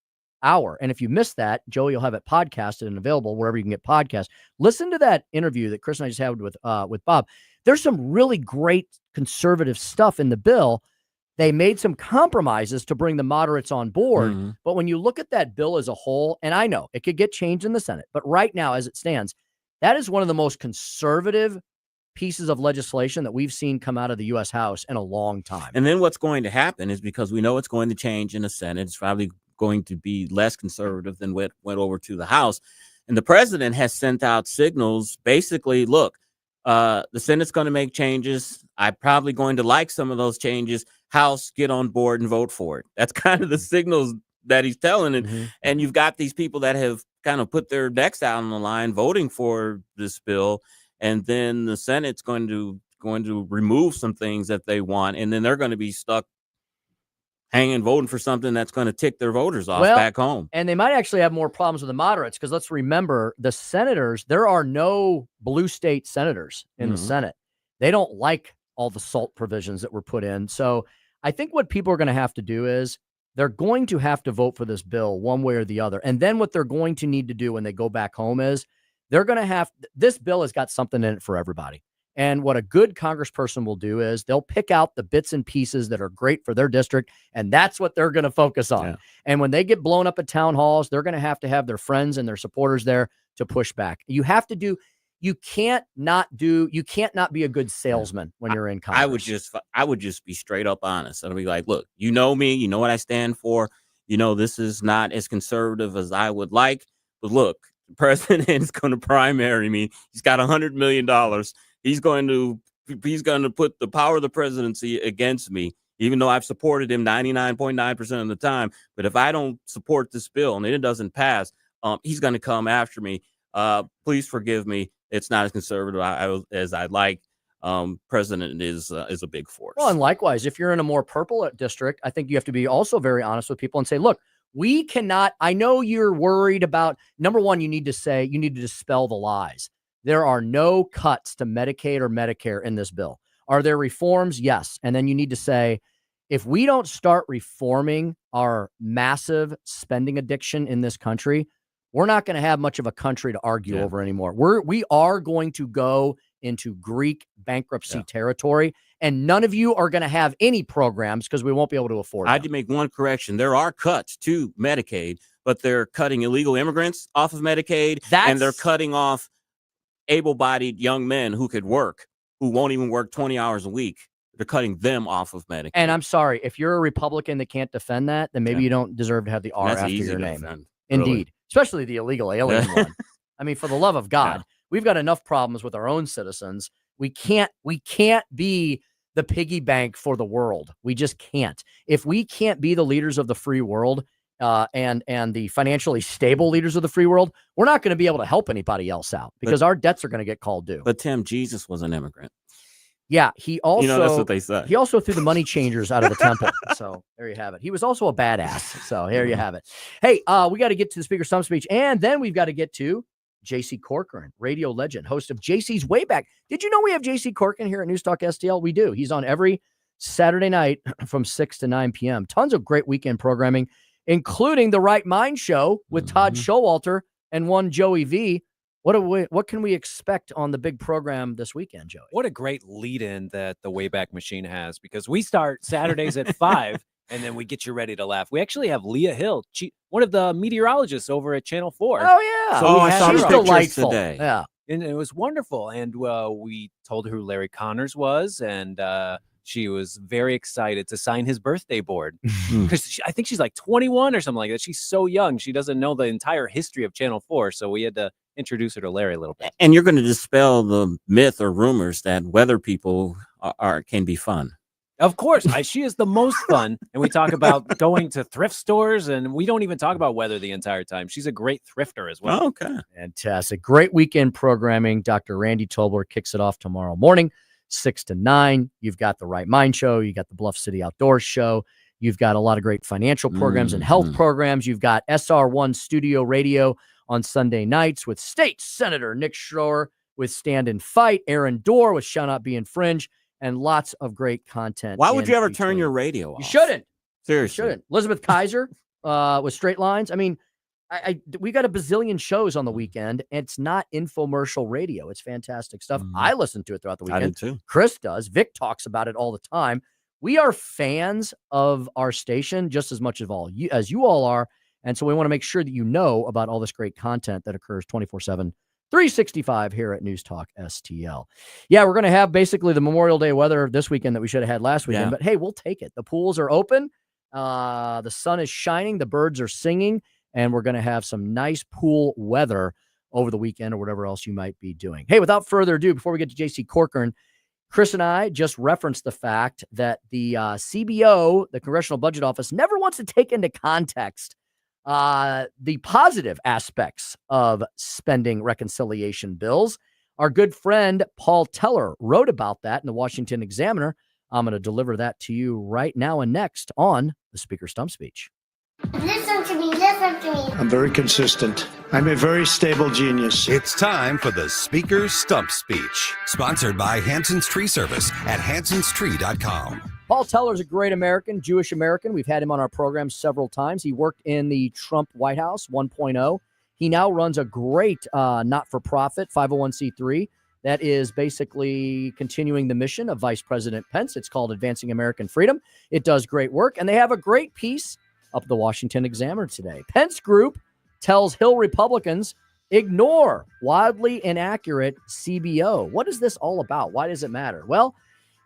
hour, and if you missed that, Joey, you'll have it podcasted and available wherever you can get podcasts. Listen to that interview that Chris and I just had with Bob. There's some really great conservative stuff in the bill. They made some compromises to bring the moderates on board. But when you look at that bill as a whole, and I know it could get changed in the Senate, but right now, as it stands, that is one of the most conservative pieces of legislation that we've seen come out of the U.S. House in a long time. And then what's going to happen is, because we know it's going to change in the Senate, it's probably going to be less conservative than what went over to the House. And the president has sent out signals, basically, look, the Senate's going to make changes. I'm probably going to like some of those changes. House, get on board and vote for it. That's kind of the signals that he's telling it. And you've got these people that have kind of put their necks out on the line voting for this bill. And then the Senate's going to remove some things that they want, and then they're going to be stuck hanging, voting for something that's going to tick their voters off back home. And they might actually have more problems with the moderates, because let's remember, the senators, there are no blue state senators in the Senate. They don't like all the SALT provisions that were put in. So I think what people are going to have to do is they're going to have to vote for this bill one way or the other. And then what they're going to need to do when they go back home is they're going to have, this bill has got something in it for everybody. And what a good congressperson will do is they'll pick out the bits and pieces that are great for their district, and that's what they're going to focus on. And when they get blown up at town halls, they're going to have their friends and their supporters there to push back. You can't not be a good salesman when you're in Congress. I would just be straight up honest. I'll be like, look, you know me, you know what I stand for. You know, this is not as conservative as I would like, but look, the president is going to primary me. He's got $100 million. He's going to put the power of the presidency against me, even though I've supported him 99.9% of the time. But if I don't support this bill and it doesn't pass, he's going to come after me. Please forgive me. It's not as conservative as I'd like. President is a big force. Well, and likewise, if you're in a more purple district, I think you have to be also very honest with people and say, look, we cannot, I know you're worried about, number one, you need to dispel the lies. There are no cuts to Medicaid or Medicare in this bill. Are there reforms? Yes. And then you need to say, if we don't start reforming our massive spending addiction in this country, we're not going to have much of a country to argue over anymore. We are going to go into Greek bankruptcy territory, and none of you are going to have any programs because we won't be able to afford them. I had to make one correction. There are cuts to Medicaid, but they're cutting illegal immigrants off of Medicaid, and they're cutting off able-bodied young men who could work, who won't even work 20 hours a week. They're cutting them off of Medicaid. And I'm sorry, if you're a Republican that can't defend that, then maybe you don't deserve to have the R after your name. Defend, Indeed. really. Especially the illegal alien one. I mean, for the love of God, we've got enough problems with our own citizens. We can't be the piggy bank for the world. We just can't. If we can't be the leaders of the free world and the financially stable leaders of the free world, we're not going to be able to help anybody else out because our debts are going to get called due. But Tim, Jesus was an immigrant. Yeah, he also, that's what they said. He also threw the money changers out of the temple. So there you have it. He was also a badass. So here you have it. Hey, we got to get to the Speaker Stump Speech, and then we've got to get to J.C. Corcoran, radio legend, host of JC's Way Back. Did you know we have J.C. Corcoran here at News Talk STL? We do. He's on every Saturday night from 6 to 9 p.m. Tons of great weekend programming, including the Right Mind Show with Todd Showalter and one Joey V. What can we expect on the big program this weekend, Joey? What a great lead-in that the Wayback Machine has, because we start Saturdays at 5, and then we get you ready to laugh. We actually have Leah Hill, one of the meteorologists over at Channel 4. Oh, yeah. So I saw she's the delightful today. Yeah. And it was wonderful. And we told her who Larry Connors was, and she was very excited to sign his birthday board because I think she's like 21 or something like that. She's so young. She doesn't know the entire history of Channel 4. So we had to introduce her to Larry a little bit. And you're going to dispel the myth or rumors that weather people can be fun. Of course, she is the most fun. And we talk about going to thrift stores, and we don't even talk about weather the entire time. She's a great thrifter as well. Oh, okay. Fantastic. Great weekend programming. Dr. Randy Tobler kicks it off tomorrow morning, 6 to 9. You've got the Right Mind Show. You got the Bluff City Outdoors Show. You've got a lot of great financial programs and health programs. You've got SR1 Studio Radio on Sunday nights with State Senator Nick Schroer, with Stand and Fight, Aaron Dorr with Shall Not Be Infringed, and lots of great content. Why would you ever turn your radio off? You shouldn't. Seriously. You shouldn't. Elizabeth Kaiser with Straight Lines. I mean, we got a bazillion shows on the weekend, and it's not infomercial radio. It's fantastic stuff. I listen to it throughout the weekend. I do too. Chris does. Vic talks about it all the time. We are fans of our station just as much as you all are. And so we want to make sure that you know about all this great content that occurs 24/7, 365 here at News Talk STL. Yeah, we're going to have basically the Memorial Day weather this weekend that we should have had last weekend, but hey, we'll take it. The pools are open. The sun is shining. The birds are singing, and we're going to have some nice pool weather over the weekend or whatever else you might be doing. Hey, without further ado, before we get to JC Corcoran, Chris and I just referenced the fact that the CBO, the Congressional Budget Office, never wants to take into context the positive aspects of spending reconciliation bills. Our good friend Paul Teller wrote about that in the Washington Examiner. I'm going to deliver that to you right now and next on the Speaker Stump Speech. Listen to me, listen to me. I'm very consistent. I'm a very stable genius. It's time for the Speaker's Stump Speech, sponsored by Hanson's Tree Service at hansonstree.com. Paul Teller's a great American, Jewish American. We've had him on our program several times. He worked in the Trump White House 1.0. He now runs a great not-for-profit 501c3 that is basically continuing the mission of Vice President Pence. It's called Advancing American Freedom. It does great work, and they have a great piece up the Washington Examiner today. Pence Group tells Hill Republicans, ignore wildly inaccurate CBO. What is this all about? Why does it matter? Well,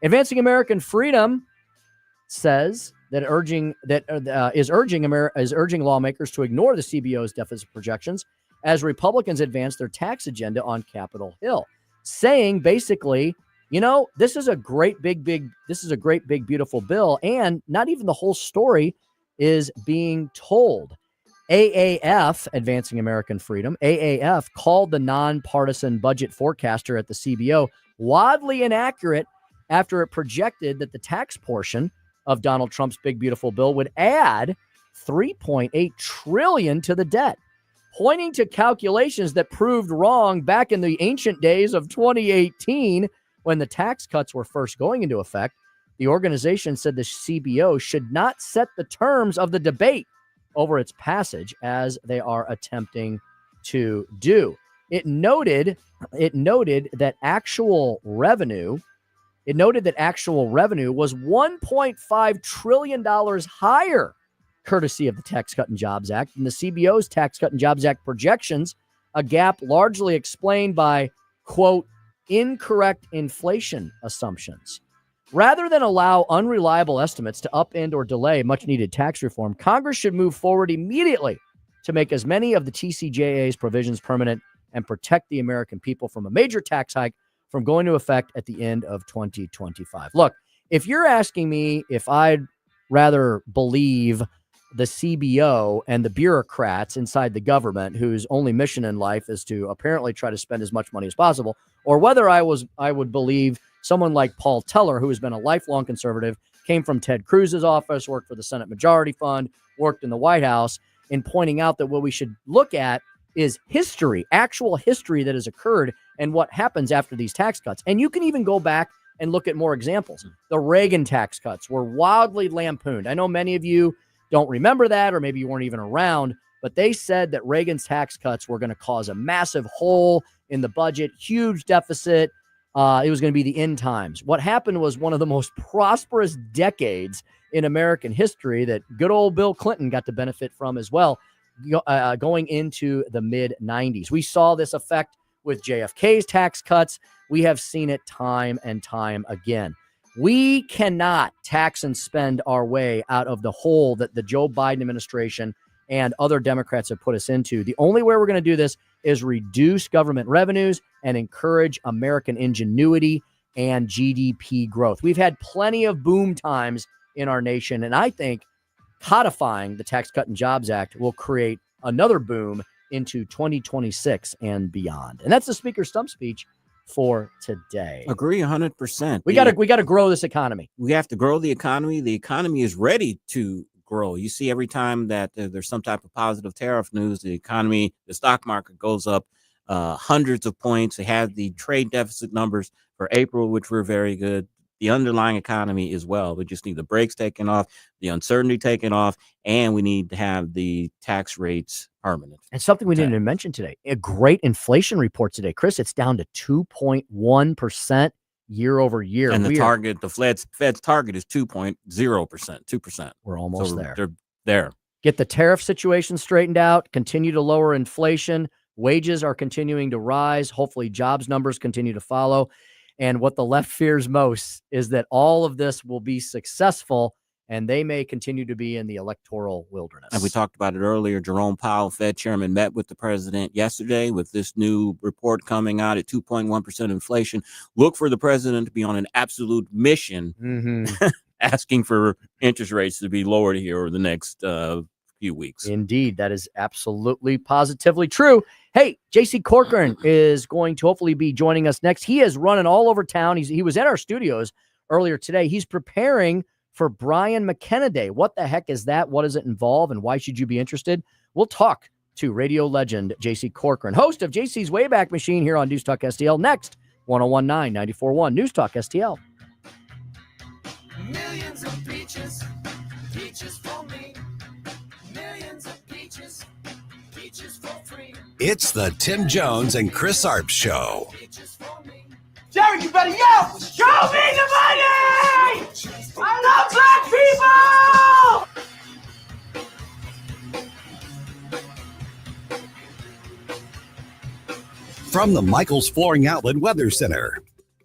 Advancing American Freedom says that is urging lawmakers to ignore the CBO's deficit projections as Republicans advance their tax agenda on Capitol Hill, saying basically, this is a great big beautiful bill, and not even the whole story is being told. AAF, Advancing American Freedom, AAF called the nonpartisan budget forecaster at the CBO wildly inaccurate after it projected that the tax portion of Donald Trump's big beautiful bill would add $3.8 trillion to the debt, pointing to calculations that proved wrong back in the ancient days of 2018 when the tax cuts were first going into effect. The organization said the CBO should not set the terms of the debate over its passage as they are attempting to do. It noted that actual revenue was $1.5 trillion higher, courtesy of the Tax Cut and Jobs Act, and the CBO's Tax Cut and Jobs Act projections, a gap largely explained by, quote, incorrect inflation assumptions. Rather than allow unreliable estimates to upend or delay much-needed tax reform, Congress should move forward immediately to make as many of the TCJA's provisions permanent and protect the American people from a major tax hike from going to effect at the end of 2025. Look, if you're asking me if I'd rather believe the CBO and the bureaucrats inside the government whose only mission in life is to apparently try to spend as much money as possible, or whether I would believe someone like Paul Teller, who has been a lifelong conservative, came from Ted Cruz's office, worked for the Senate Majority Fund, worked in the White House, in pointing out that what we should look at is history, actual history that has occurred and what happens after these tax cuts. And you can even go back and look at more examples. The Reagan tax cuts were wildly lampooned. I know many of you don't remember that, or maybe you weren't even around, but they said that Reagan's tax cuts were going to cause a massive hole in the budget, huge deficit. It was going to be the end times. What happened was one of the most prosperous decades in American history that good old Bill Clinton got to benefit from as well, going into the mid-90s. We saw this effect with JFK's tax cuts. We have seen it time and time again. We cannot tax and spend our way out of the hole that the Joe Biden administration and other Democrats have put us into. The only way we're going to do this is reduce government revenues and encourage American ingenuity and GDP growth. We've had plenty of boom times in our nation, and I think codifying the Tax Cut and Jobs Act will create another boom into 2026 and beyond. And that's the Speaker's stump speech for today. Agree 100%. We got to grow this economy. We have to grow the economy. The economy is ready to grow. You see, every time that there's some type of positive tariff news, the economy, the stock market goes up hundreds of points. They had the trade deficit numbers for April, which were very good. The underlying economy as well. We just need the brakes taken off, the uncertainty taken off, and we need to have the tax rates permanent. And something we didn't even mention today, a great inflation report today, Chris. It's down to 2.1% year over year. And the Fed's target is 2.0%, 2%. We're almost there. They're there. Get the tariff situation straightened out, continue to lower inflation. Wages are continuing to rise. Hopefully jobs numbers continue to follow. And what the left fears most is that all of this will be successful and they may continue to be in the electoral wilderness. And we talked about it earlier. Jerome Powell, Fed chairman, met with the president yesterday with this new report coming out at 2.1% inflation. Look for the president to be on an absolute mission, asking for interest rates to be lowered here over the next few weeks. Indeed, that is absolutely positively true. Hey, JC Corcoran is going to hopefully be joining us next. He is running all over town. He was at our studios earlier today. He's preparing for Brian McKenna Day. What the heck is that? What does it involve? And why should you be interested? We'll talk to radio legend JC Corcoran, host of JC's Wayback Machine here on News Talk STL. Next, 101.9, 94.1 News Talk STL. Millions of peaches, peaches for me. Millions of peaches, peaches for free. It's the Tim Jones and Chris Arps Show. Jerry, you better yell! Show me the money! I love black people! From the Michaels Flooring Outlet Weather Center.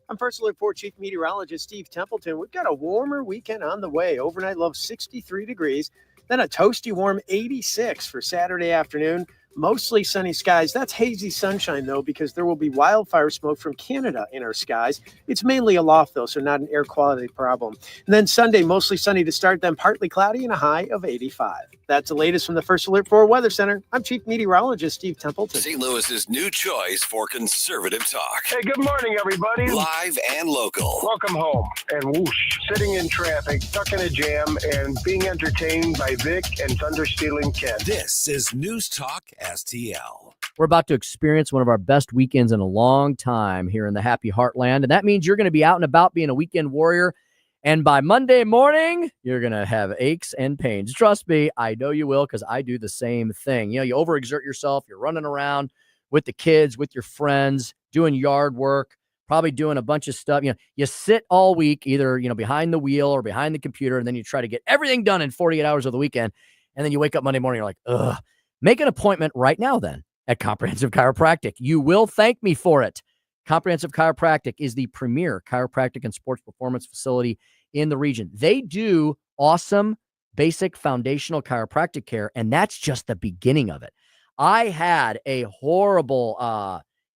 I'm First Alert 4 Chief Meteorologist Steve Templeton. We've got a warmer weekend on the way. Overnight low 63 degrees, then a toasty warm 86 for Saturday afternoon. Mostly sunny skies. That's hazy sunshine, though, because there will be wildfire smoke from Canada in our skies. It's mainly aloft, though, so not an air quality problem. And then Sunday, mostly sunny to start, then partly cloudy and a high of 85. That's the latest from the First Alert 4 Weather Center. I'm Chief Meteorologist Steve Templeton. St. Louis's new choice for conservative talk. Hey, good morning, everybody. Live and local. Welcome home. And whoosh, sitting in traffic, stuck in a jam, and being entertained by Vic and Thunder Stealing Ken. This is News Talk STL. We're about to experience one of our best weekends in a long time here in the happy heartland. And that means you're going to be out and about being a weekend warrior. And by Monday morning, you're going to have aches and pains. Trust me, I know you will, because I do the same thing. You know, you overexert yourself. You're running around with the kids, with your friends, doing yard work, probably doing a bunch of stuff. You know, you sit all week, either, behind the wheel or behind the computer, and then you try to get everything done in 48 hours of the weekend. And then you wake up Monday morning, you're like, ugh. Make an appointment right now then at Comprehensive Chiropractic. You will thank me for it. Comprehensive Chiropractic is the premier chiropractic and sports performance facility in the region. They do awesome, basic, foundational chiropractic care, and that's just the beginning of it. I had a horrible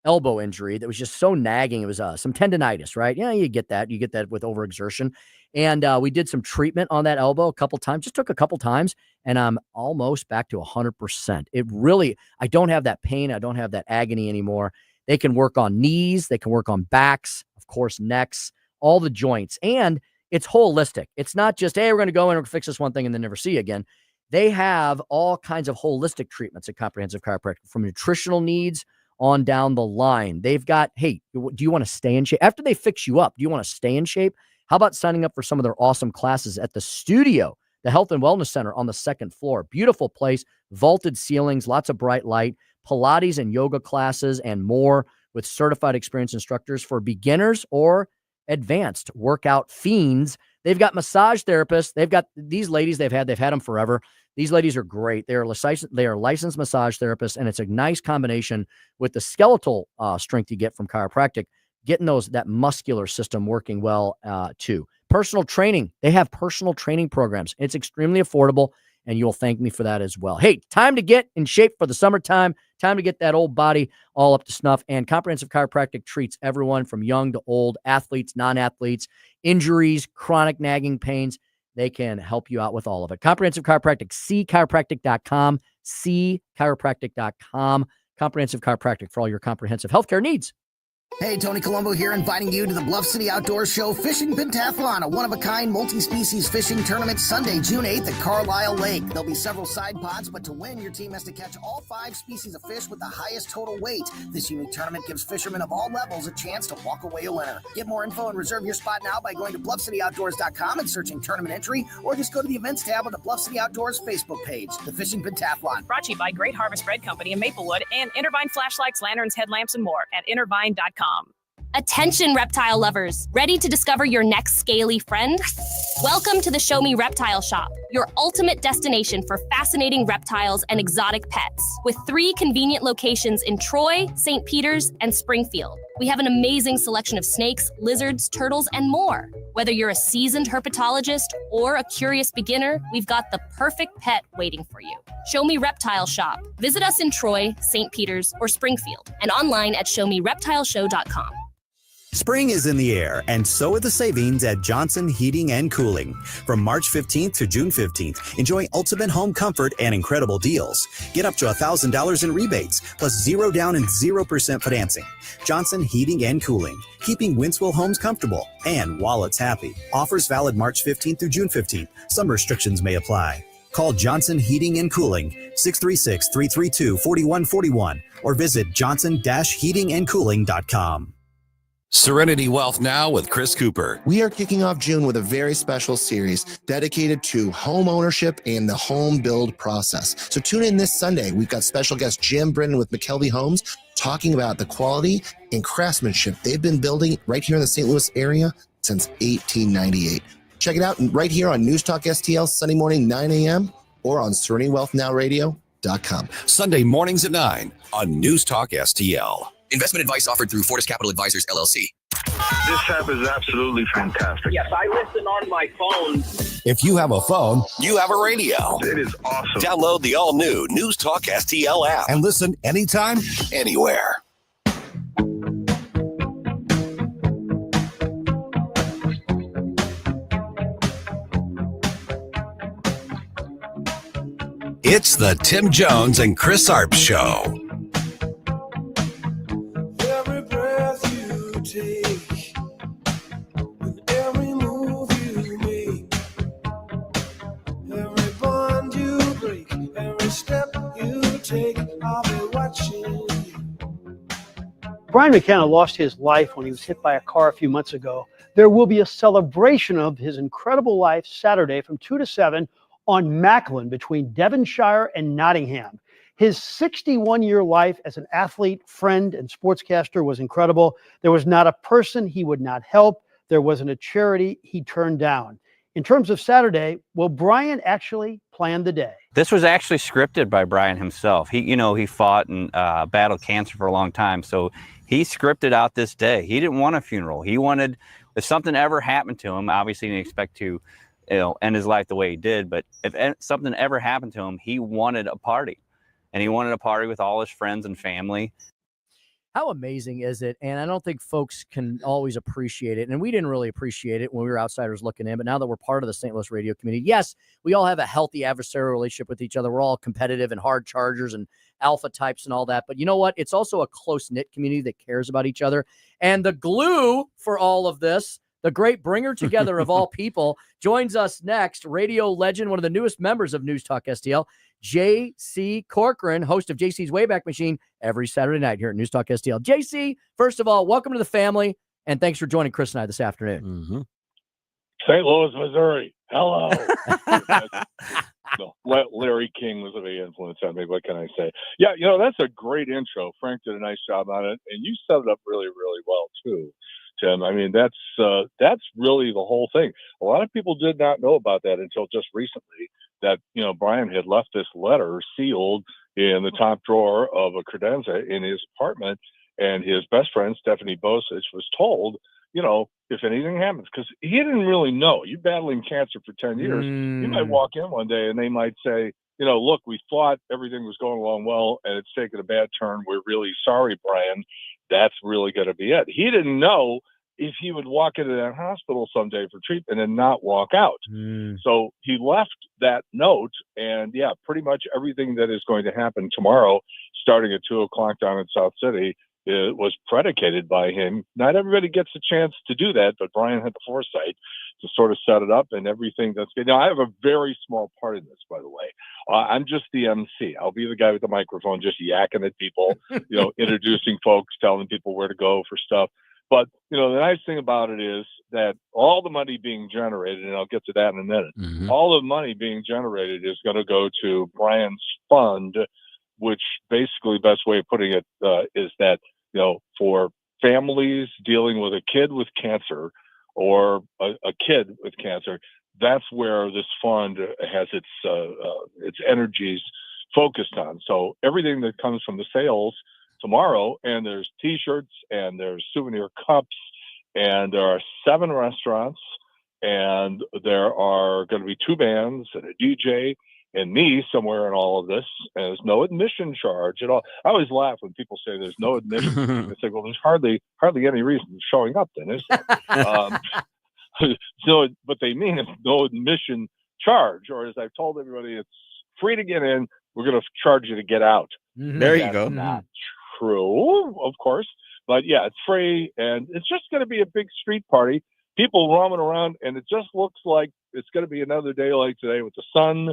elbow injury that was just so nagging. It was some tendonitis, right? Yeah, you get that. You get that with overexertion. And we did some treatment on that elbow a couple times, just took a couple times, and I'm almost back to 100%. It really, I don't have that pain. I don't have that agony anymore. They can work on knees. They can work on backs, of course, necks, all the joints. And it's holistic. It's not just, hey, we're going to go in and fix this one thing and then never see you again. They have all kinds of holistic treatments at Comprehensive Chiropractic, from nutritional needs on down the line. They've got, hey, do you want to stay in shape? After they fix you up, do you want to stay in shape? How about signing up for some of their awesome classes at the studio, the Health and Wellness Center on the second floor? Beautiful place, vaulted ceilings, lots of bright light, Pilates and yoga classes, and more, with certified experienced instructors for beginners or advanced workout fiends. They've got massage therapists. They've got these ladies. They've had them forever. These ladies are great. They are licensed massage therapists, and it's a nice combination with the skeletal strength you get from chiropractic, getting that muscular system working well too. Personal training. They have personal training programs. It's extremely affordable. and you'll thank me for that as well. Hey, time to get in shape for the summertime. Time to get that old body all up to snuff. And Comprehensive Chiropractic treats everyone from young to old, athletes, non-athletes, injuries, chronic nagging pains. They can help you out with all of it. Comprehensive Chiropractic, cchiropractic.com, cchiropractic.com. Comprehensive Chiropractic for all your comprehensive healthcare needs. Hey, Tony Colombo here, inviting you to the Bluff City Outdoor Show Fishing Pentathlon, a one-of-a-kind multi-species fishing tournament Sunday, June 8th at Carlisle Lake. There'll be several side pods, but to win, your team has to catch all 5 species of fish with the highest total weight. This unique tournament gives fishermen of all levels a chance to walk away a winner. Get more info and reserve your spot now by going to BluffCityOutdoors.com and searching tournament entry, or just go to the events tab on the Bluff City Outdoors Facebook page. The Fishing Pentathlon. Brought to you by Great Harvest Bread Company in Maplewood and Intervine flashlights, lanterns, headlamps, and more at intervine.com. Attention, reptile lovers. Ready to discover your next scaly friend? Welcome to the Show Me Reptile Shop, your ultimate destination for fascinating reptiles and exotic pets. With 3 convenient locations in Troy, St. Peters, and Springfield. We have an amazing selection of snakes, lizards, turtles, and more. Whether you're a seasoned herpetologist or a curious beginner, we've got the perfect pet waiting for you. Show Me Reptile Shop. Visit us in Troy, St. Peters, or Springfield, and online at showmereptileshow.com. Spring is in the air, and so are the savings at Johnson Heating and Cooling. From March 15th to June 15th, enjoy ultimate home comfort and incredible deals. Get up to $1,000 in rebates, plus 0 down and 0% financing. Johnson Heating and Cooling, keeping Winswell homes comfortable and wallets happy. Offers valid March 15th through June 15th. Some restrictions may apply. Call Johnson Heating and Cooling, 636-332-4141, or visit johnson-heatingandcooling.com. Serenity Wealth Now with Chris Cooper. We are kicking off June with a very special series dedicated to home ownership and the home build process. So tune in this Sunday. We've got special guest Jim Brennan with McKelvey Homes talking about the quality and craftsmanship they've been building right here in the St. Louis area since 1898. Check it out right here on News Talk STL Sunday morning, 9 a.m. or on SerenityWealthNowRadio.com. Sunday mornings at 9 on News Talk STL. Investment advice offered through Fortis Capital Advisors, LLC. This app is absolutely fantastic. Yes, I listen on my phone. If you have a phone, you have a radio. It is awesome. Download the all-new News Talk STL app and listen anytime, anywhere. It's the Tim Jones and Chris Arps Show. Every breath you take, and every move you make, every bond you break, every step you take, I'll be watching you. Brian McKenna lost his life when he was hit by a car a few months ago. There will be a celebration of his incredible life Saturday from 2 to 7 on Macklin between Devonshire and Nottingham. His 61-year life as an athlete, friend, and sportscaster was incredible. There was not a person he would not help. There wasn't a charity he turned down. In terms of Saturday, will Brian actually plan the day? This was actually scripted by Brian himself. He fought and battled cancer for a long time. So he scripted out this day. He didn't want a funeral. He wanted, if something ever happened to him, obviously he didn't expect to end his life the way he did. But if something ever happened to him, he wanted a party. And he wanted a party with all his friends and family. How amazing is it? And I don't think folks can always appreciate it. And we didn't really appreciate it when we were outsiders looking in. But now that we're part of the St. Louis radio community, yes, we all have a healthy adversarial relationship with each other. We're all competitive and hard chargers and alpha types and all that. But you know what? It's also a close-knit community that cares about each other. And the glue for all of this, the great bringer together of all people, joins us next. Radio legend, one of the newest members of News Talk STL, J.C. Corcoran, host of JC's Wayback Machine, every Saturday night here at News Talk STL. J.C., first of all, welcome to the family, and thanks for joining Chris and I this afternoon. Mm-hmm. St. Louis, Missouri. Hello. Larry King was a big influence on me. What can I say? Yeah, that's a great intro. Frank did a nice job on it, and you set it up really, really well, too, Tim. I mean, that's really the whole thing. A lot of people did not know about that until just recently, that, Brian had left this letter sealed in the top drawer of a credenza in his apartment, and his best friend, Stephanie Bosich, was told, if anything happens, because he didn't really know. You're battling cancer for 10 years. You might walk in one day and they might say, look, we thought everything was going along well and it's taken a bad turn. We're really sorry, Brian. That's really going to be it. He didn't know if he would walk into that hospital someday for treatment and not walk out. So he left that note, and pretty much everything that is going to happen tomorrow, starting at 2:00 down in South City, was predicated by him. Not everybody gets a chance to do that, but Brian had the foresight to sort of set it up and everything that's good. Now, I have a very small part in this, by the way. I'm just the MC. I'll be the guy with the microphone just yakking at people, introducing folks, telling people where to go for stuff. But, the nice thing about it is that all the money being generated, and I'll get to that in a minute, all the money being generated is going to go to Brian's fund, which basically, best way of putting it is that, for families dealing with a kid with cancer or a kid with cancer, that's where this fund has its energies focused on. So everything that comes from the sales tomorrow, and there's T-shirts and there's souvenir cups, and there are 7 restaurants, and there are going to be 2 bands and a DJ and me somewhere in all of this. And there's no admission charge at all. I always laugh when people say there's no admission. I say, well, there's hardly any reason for showing up then, is there? So what they mean is no admission charge, or as I've told everybody, it's free to get in. We're going to charge you to get out. There you That's go. Not true, of course, but it's free, and it's just going to be a big street party. People roaming around, and it just looks like it's going to be another day like today, with the sun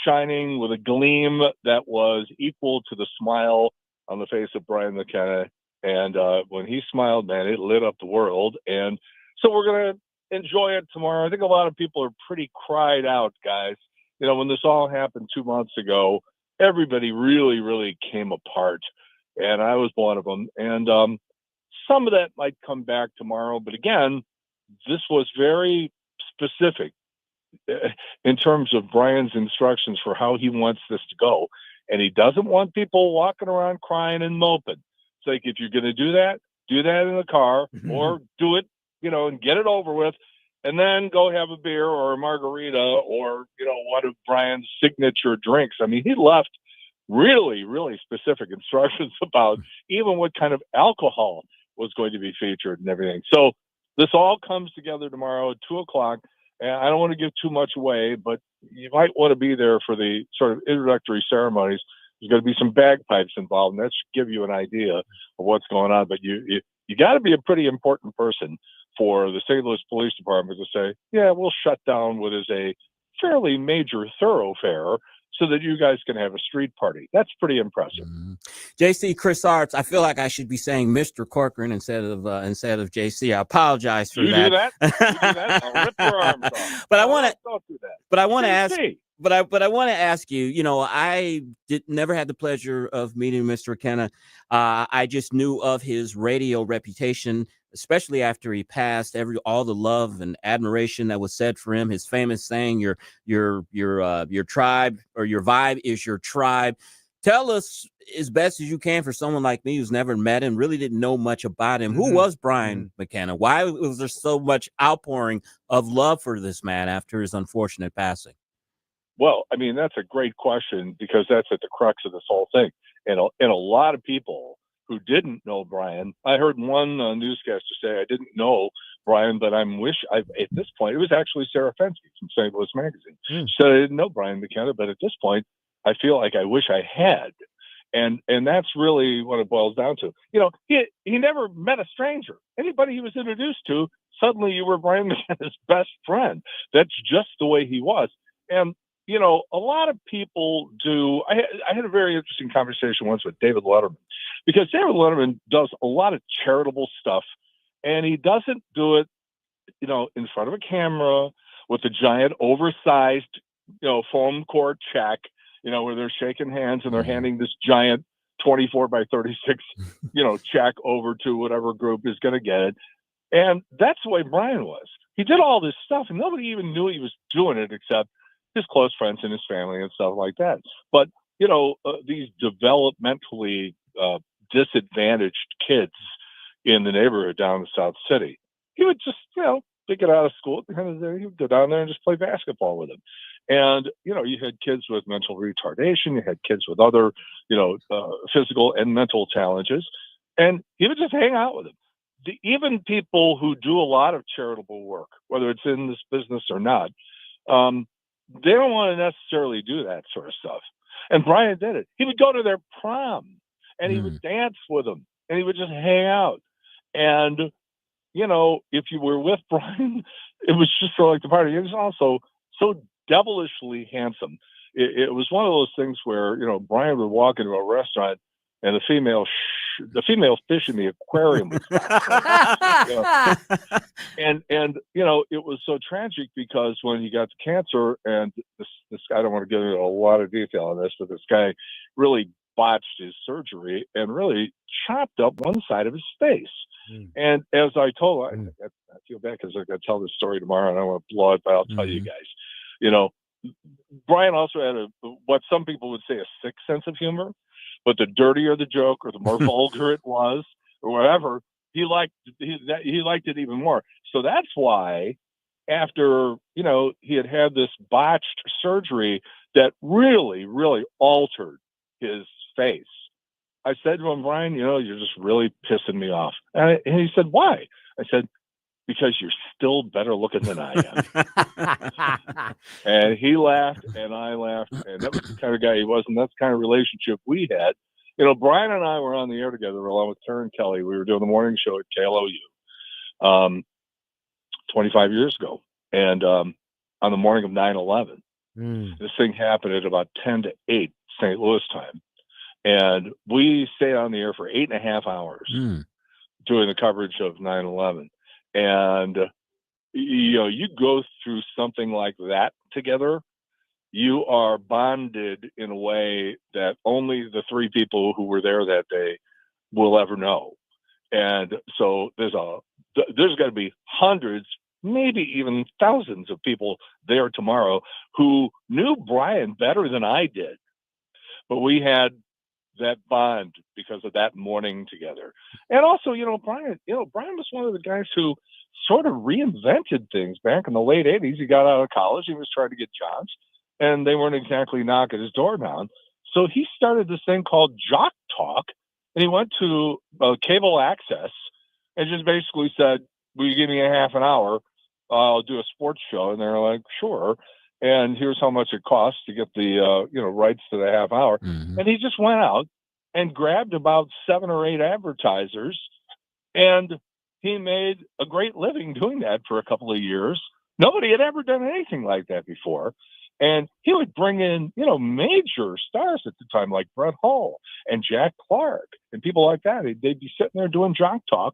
shining with a gleam that was equal to the smile on the face of Brian McKenna. And when he smiled, man, it lit up the world. And so we're going to enjoy it tomorrow. I think a lot of people are pretty cried out, guys. When this all happened 2 months ago, everybody really, really came apart. And I was one of them. And some of that might come back tomorrow. But again, this was very specific in terms of Brian's instructions for how he wants this to go. And he doesn't want people walking around crying and moping. It's like, if you're going to do that in the car, or do it, and get it over with, and then go have a beer or a margarita or, one of Brian's signature drinks. I mean, he left really, really specific instructions about even what kind of alcohol was going to be featured and everything. So this all comes together tomorrow at 2:00. And I don't want to give too much away, but you might want to be there for the sort of introductory ceremonies. There's going to be some bagpipes involved, and that should give you an idea of what's going on. But you got to be a pretty important person for the St. Louis Police Department to say, yeah, we'll shut down what is a fairly major thoroughfare so that you guys can have a street party. That's pretty impressive. JC, Chris Arps, I feel like I should be saying Mr. Corcoran instead of JC. I apologize for that. You do that? I'll rip your arms off. But I want to. Don't do that. But I want to ask. JC. But I want to ask you. I never had the pleasure of meeting Mr. McKenna. I just knew of his radio reputation, especially after he passed. All the love and admiration that was said for him. His famous saying, "Your tribe, or your vibe is your tribe." Tell us as best as you can, for someone like me who's never met him, really didn't know much about him. Who was Brian McKenna? Why was there so much outpouring of love for this man after his unfortunate passing? Well, I mean, that's a great question, because that's at the crux of this whole thing. And a lot of people who didn't know Brian, I heard one newscaster say, I didn't know Brian, but at this point, it was actually Sarah Fenske from St. Louis Magazine. She said, I didn't know Brian McKenna, but at this point, I feel like I wish I had. And that's really what it boils down to. He never met a stranger. Anybody he was introduced to, suddenly you were Brian McKenna's best friend. That's just the way he was. And a lot of people do. I had a very interesting conversation once with David Letterman, because David Letterman does a lot of charitable stuff, and he doesn't do it, in front of a camera with a giant oversized, foam core check, where they're shaking hands and they're handing this giant 24 by 36, check over to whatever group is going to get it. And that's the way Brian was. He did all this stuff, and nobody even knew he was doing it except his close friends and his family and stuff like that. But, these developmentally disadvantaged kids in the neighborhood down in South City, he would just, they get out of school at the end of the day, he would go down there and just play basketball with them. And, you had kids with mental retardation, you had kids with other, physical and mental challenges, and he would just hang out with them. Even people who do a lot of charitable work, whether it's in this business or not, they don't want to necessarily do that sort of stuff. And Brian did it. He would go to their prom and he would dance with them and he would just hang out. And, if you were with Brian, it was just sort of like the party. He was also so devilishly handsome. It was one of those things where, Brian would walk into a restaurant and the female fish in the aquarium was and it was so tragic because when he got the cancer, and this guy, I don't want to get into a lot of detail on this, but this guy really botched his surgery and really chopped up one side of his face. And as I told him, I feel bad because I got to tell this story tomorrow and I want to blow it, but I'll tell you guys, Brian also had what some people would say a sick sense of humor. But the dirtier the joke or the more vulgar it was or whatever, he liked it even more. So that's why after, he had this botched surgery that really, really altered his face. I said to him, Brian, you're just really pissing me off. And he said, why? I said, because you're still better looking than I am. And he laughed and I laughed, and that was the kind of guy he was, and that's the kind of relationship we had. Brian and I were on the air together along with Karen Kelly. We were doing the morning show at KLOU 25 years ago, and on the morning of 9/11. This thing happened at about 10 to 8 St. Louis time, and we stayed on the air for 8.5 hours doing the coverage of 9/11. And, you go through something like that together, you are bonded in a way that only the three people who were there that day will ever know. And so there's got to be hundreds, maybe even thousands of people there tomorrow who knew Brian better than I did. But we had that bond because of that morning together. And also, Brian was one of the guys who sort of reinvented things back in the late 80s. He got out of college. He was trying to get jobs, and they weren't exactly knocking his door down. So he started this thing called Jock Talk, and he went to cable access and just basically said, will you give me a half an hour? I'll do a sports show. And they're like, sure. And here's how much it costs to get the rights to the half hour. And he just went out and grabbed about 7 or 8 advertisers, and he made a great living doing that for a couple of years. Nobody had ever done anything like that before. And he would bring in, major stars at the time, like Brett Hull and Jack Clark and people like that. They'd be sitting there doing Jock Talk.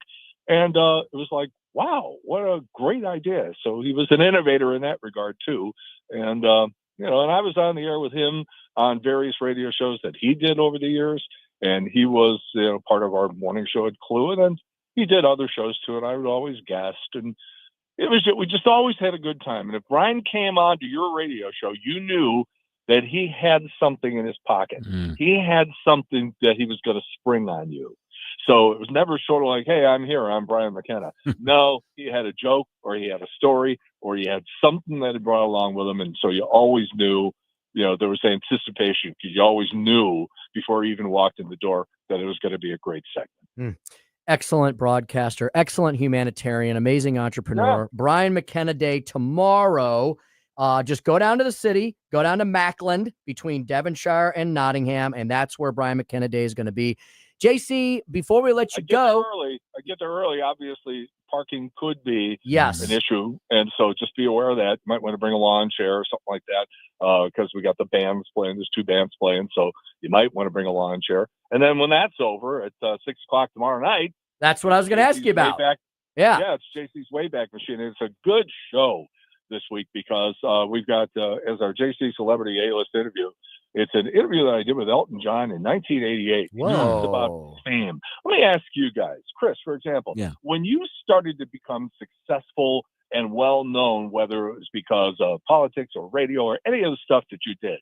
And it was like, wow, what a great idea. So he was an innovator in that regard, too. And, and I was on the air with him on various radio shows that he did over the years. And he was part of our morning show at Clue. And then he did other shows, too. And I would always guest. And we just always had a good time. And if Brian came on to your radio show, you knew that he had something in his pocket. He had something that he was going to spring on you. So it was never sort of like, hey, I'm here, I'm Brian McKenna. No, he had a joke, or he had a story, or he had something that he brought along with him. And so you always knew, there was anticipation, because you always knew before you even walked in the door that it was going to be a great segment. Excellent broadcaster, excellent humanitarian, amazing entrepreneur. Brian McKenna Day tomorrow. Just go down to the city, go down to Mackland between Devonshire and Nottingham, and that's where Brian McKenna Day is going to be. JC, before we let you go. I get there early. Obviously, parking could be an issue. And so just be aware of that. You might want to bring a lawn chair or something like that, because we got the bands playing. There's 2 bands playing. So you might want to bring a lawn chair. And then when that's over at 6 o'clock tomorrow night. That's what I was going to ask you about. Yeah, it's JC's Wayback Machine. It's a good show this week because we've got, as our JC Celebrity A-List interview, it's an interview that I did with Elton John in 1988. It's about fame. Let me ask you guys, Chris, for example, when you started to become successful and well-known, whether it was because of politics or radio or any of the stuff that you did,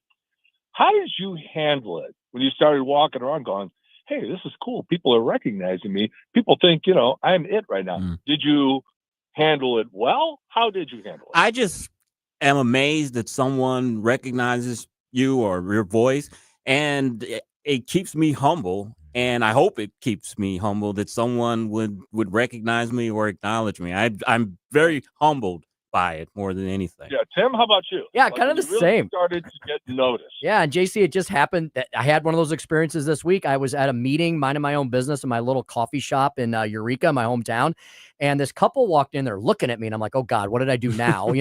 how did you handle it when you started walking around going, hey, this is cool. People are recognizing me. People think, I'm it right now. Did you handle it well? How did you handle it? I just am amazed that someone recognizes you or your voice, and it keeps me humble. And I hope it keeps me humble that someone would recognize me or acknowledge me. I'm very humbled by it more than anything. Yeah, Tim, how about you? Yeah, kind of the you really same. Started to get noticed. Yeah, and JC, it just happened that I had one of those experiences this week. I was at a meeting, minding my own business in my little coffee shop in Eureka, my hometown, and this couple walked in there looking at me, and I'm like, oh God, what did I do now?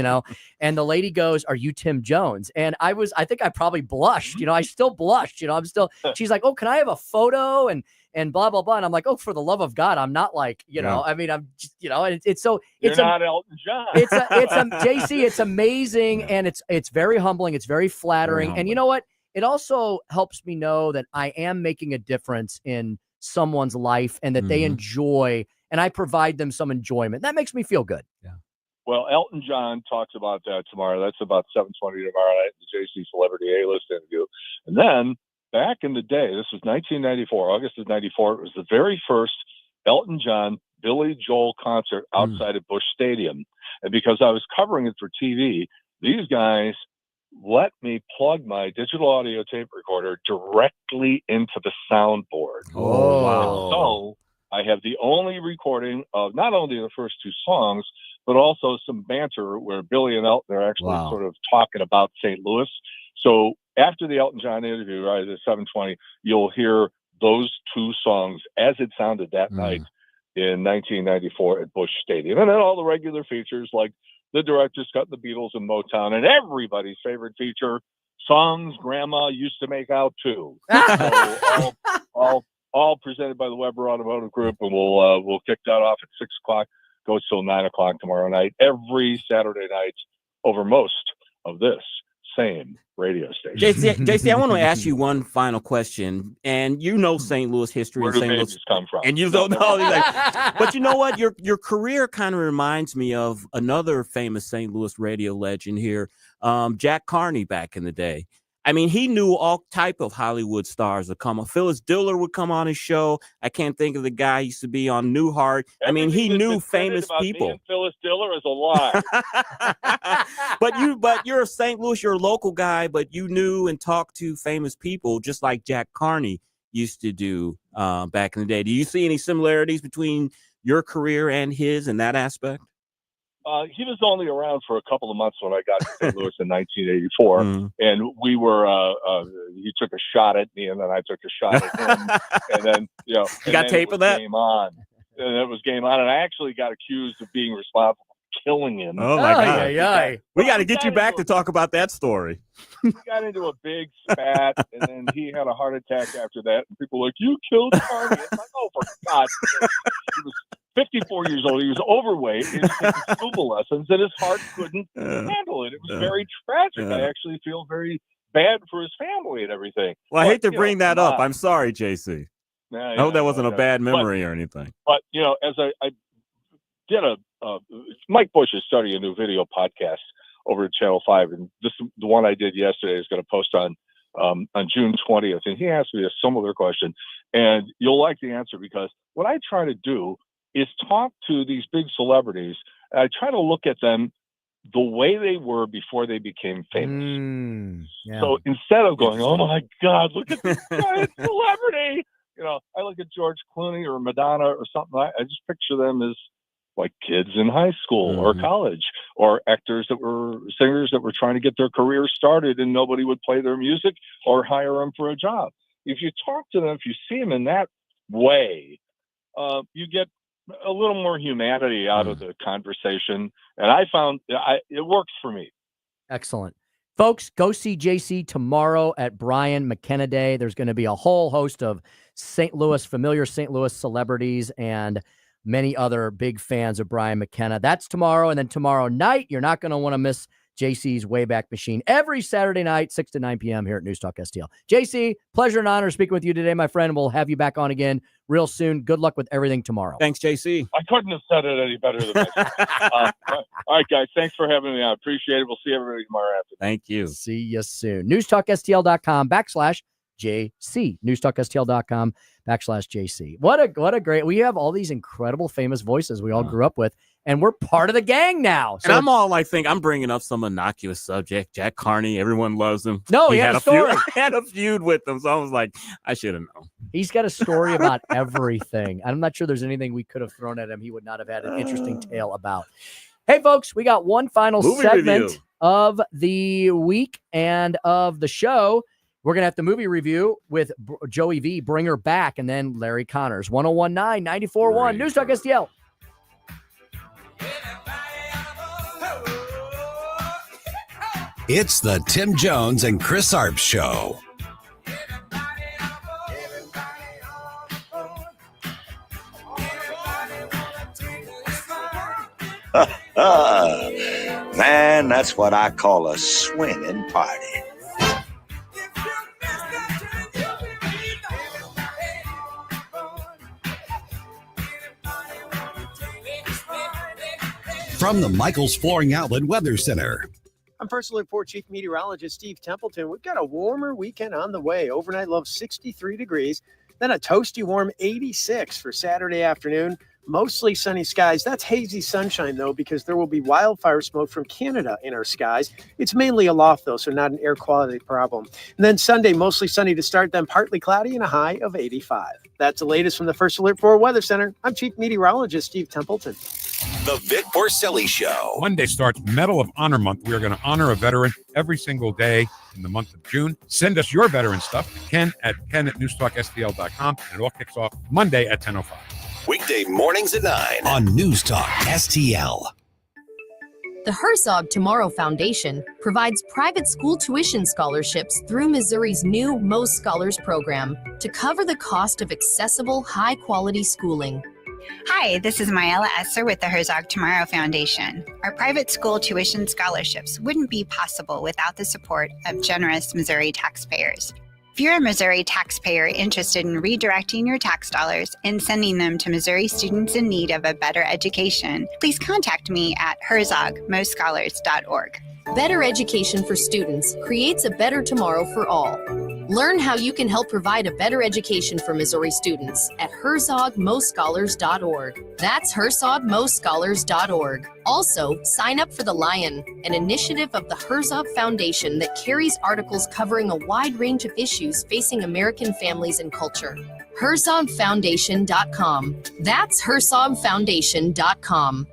And the lady goes, "Are you Tim Jones?" And I think I probably blushed. I still blushed. She's like, "Oh, can I have a photo?" And blah blah blah, and I'm like, oh, for the love of God, I'm not like, I mean, I'm just, and it's so You're not Elton John. It's JC, it's amazing, and it's very humbling, it's very flattering, and you know what? It also helps me know that I am making a difference in someone's life, and that they enjoy, and I provide them some enjoyment. That makes me feel good. Yeah. Well, Elton John talks about that tomorrow. That's about 7:20 tomorrow night, the JC Celebrity A-List interview, and then. Back in the day, this was 1994, August of 94, it was the very first Elton John, Billy Joel concert outside of Busch Stadium. And because I was covering it for TV, these guys let me plug my digital audio tape recorder directly into the soundboard. Oh, wow. So I have the only recording of not only the first two songs, but also some banter where Billy and Elton are actually sort of talking about St. Louis. So after the Elton John interview, right at 7:20, you'll hear those two songs as it sounded that night in 1994 at Busch Stadium. And then all the regular features like the director's cut, the Beatles and Motown, and everybody's favorite feature, songs Grandma used to make out to. So all presented by the Weber Automotive Group, and we'll kick that off at 6 o'clock, goes till 9 o'clock tomorrow night, every Saturday night over most of this same radio station. JC, I want to ask you one final question. And St. Louis history. Where do St. babies Louis come from? And you don't know. But you know what? Your career kind of reminds me of another famous St. Louis radio legend here, Jack Carney back in the day. I mean, he knew all type of Hollywood stars would come on. Phyllis Diller would come on his show. I can't think of the guy who used to be on Newhart. I mean, he knew famous people. Me and Phyllis Diller is a lie. But you're a St. Louis, you're a local guy, but you knew and talked to famous people just like Jack Carney used to do back in the day. Do you see any similarities between your career and his in that aspect? He was only around for a couple of months when I got to St. Louis in 1984, and we were. He took a shot at me, and then I took a shot at him, and then you got tape of that. Game on, and it was game on, and I actually got accused of being responsible for killing him. Oh my God! We got to get you back to talk about that story. He got into a big spat, and then he had a heart attack after that. And people were like, "You killed Carney." It's like, oh, for God's sake! He was 54 years old. He was overweight. He was taking scuba lessons, and his heart couldn't handle it. It was very tragic. I actually feel very bad for his family and everything. Well, I hate to bring that up. I'm sorry, JC. I hope that wasn't a bad memory or anything. But as I did Mike Bush is starting a new video podcast over at Channel 5, and the one I did yesterday is going to post on June 20th, and he asked me a similar question, and you'll like the answer because what I try to do is talk to these big celebrities. I try to look at them the way they were before they became famous. So instead of going, oh my God, look at this giant celebrity, I look at George Clooney or Madonna or something. I just picture them as like kids in high school or college, or singers that were trying to get their career started and nobody would play their music or hire them for a job. If you talk to them, if you see them in that way, you get a little more humanity out of the conversation. And I found it works for me. Excellent. Folks, go see JC tomorrow at Brian McKenna Day. There's going to be a whole host of familiar St. Louis celebrities and many other big fans of Brian McKenna. That's tomorrow. And then tomorrow night, you're not going to want to miss JC's Wayback Machine every Saturday night, 6 to 9 p.m. here at News Talk STL. JC, pleasure and honor speaking with you today, my friend. We'll have you back on again real soon. Good luck with everything tomorrow. Thanks, JC. I couldn't have said it any better than that. All right, guys. Thanks for having me. I appreciate it. We'll see everybody tomorrow after. Thank you. See you soon. NewsTalkSTL.com/JC. NewsTalkSTL.com/JC. What a great, we have all these incredible famous voices we all grew up with. and we're part of the gang now. So and I'm all like, I'm bringing up some innocuous subject. Jack Carney, everyone loves him. No, he had a story. Had a feud with him, so I was like, I should have known. He's got a story about everything. I'm not sure there's anything we could have thrown at him he would not have had an interesting tale about. Hey, folks, we got one final segment of the week and of the show. We're going to have the movie review with Joey V, Bring Her Back, and then Larry Connors. 101.9, 94.1, News Talk STL. It's the Tim Jones and Chris Arps Show. Man, that's what I call a swinging party. From the Michaels Flooring Outlet Weather Center. I'm First Alert 4 Chief Meteorologist Steve Templeton. We've got a warmer weekend on the way. Overnight low 63 degrees, then a toasty warm 86 for Saturday afternoon. Mostly sunny skies. That's hazy sunshine, though, because there will be wildfire smoke from Canada in our skies. It's mainly aloft, though, so not an air quality problem. And then Sunday, mostly sunny to start, then partly cloudy and a high of 85. That's the latest from the First Alert 4 Weather Center. I'm Chief Meteorologist Steve Templeton. The Vic Porcelli Show. Monday starts Medal of Honor Month. We are going to honor a veteran every single day in the month of June. Send us your veteran stuff to Ken at newstalkstl.com, and it all kicks off Monday at 10:05. Weekday mornings at 9 on News Talk STL. The Herzog Tomorrow Foundation provides private school tuition scholarships through Missouri's new Most Scholars program to cover the cost of accessible, high-quality schooling. Hi, this is Myella Esser with the Herzog Tomorrow Foundation. Our private school tuition scholarships wouldn't be possible without the support of generous Missouri taxpayers. If you're a Missouri taxpayer interested in redirecting your tax dollars and sending them to Missouri students in need of a better education, please contact me at herzogmostscholars.org. Better education for students creates a better tomorrow for all. Learn how you can help provide a better education for Missouri students at herzogmostscholars.org. That's herzogmostscholars.org. Also, sign up for The Lion, an initiative of the Herzog Foundation that carries articles covering a wide range of issues facing American families and culture. herzogfoundation.com. That's herzogfoundation.com.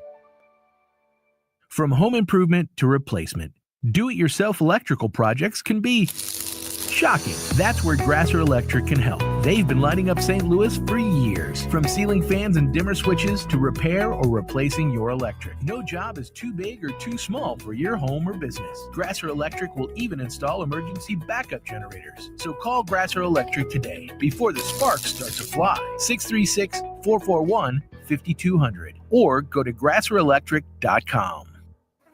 From home improvement to replacement, do-it-yourself electrical projects can be shocking. That's where Grasser Electric can help. They've been lighting up St. Louis for years. From ceiling fans and dimmer switches to repair or replacing your electric. No job is too big or too small for your home or business. Grasser Electric will even install emergency backup generators. So call Grasser Electric today before the sparks start to fly. 636-441-5200 or go to grasserelectric.com.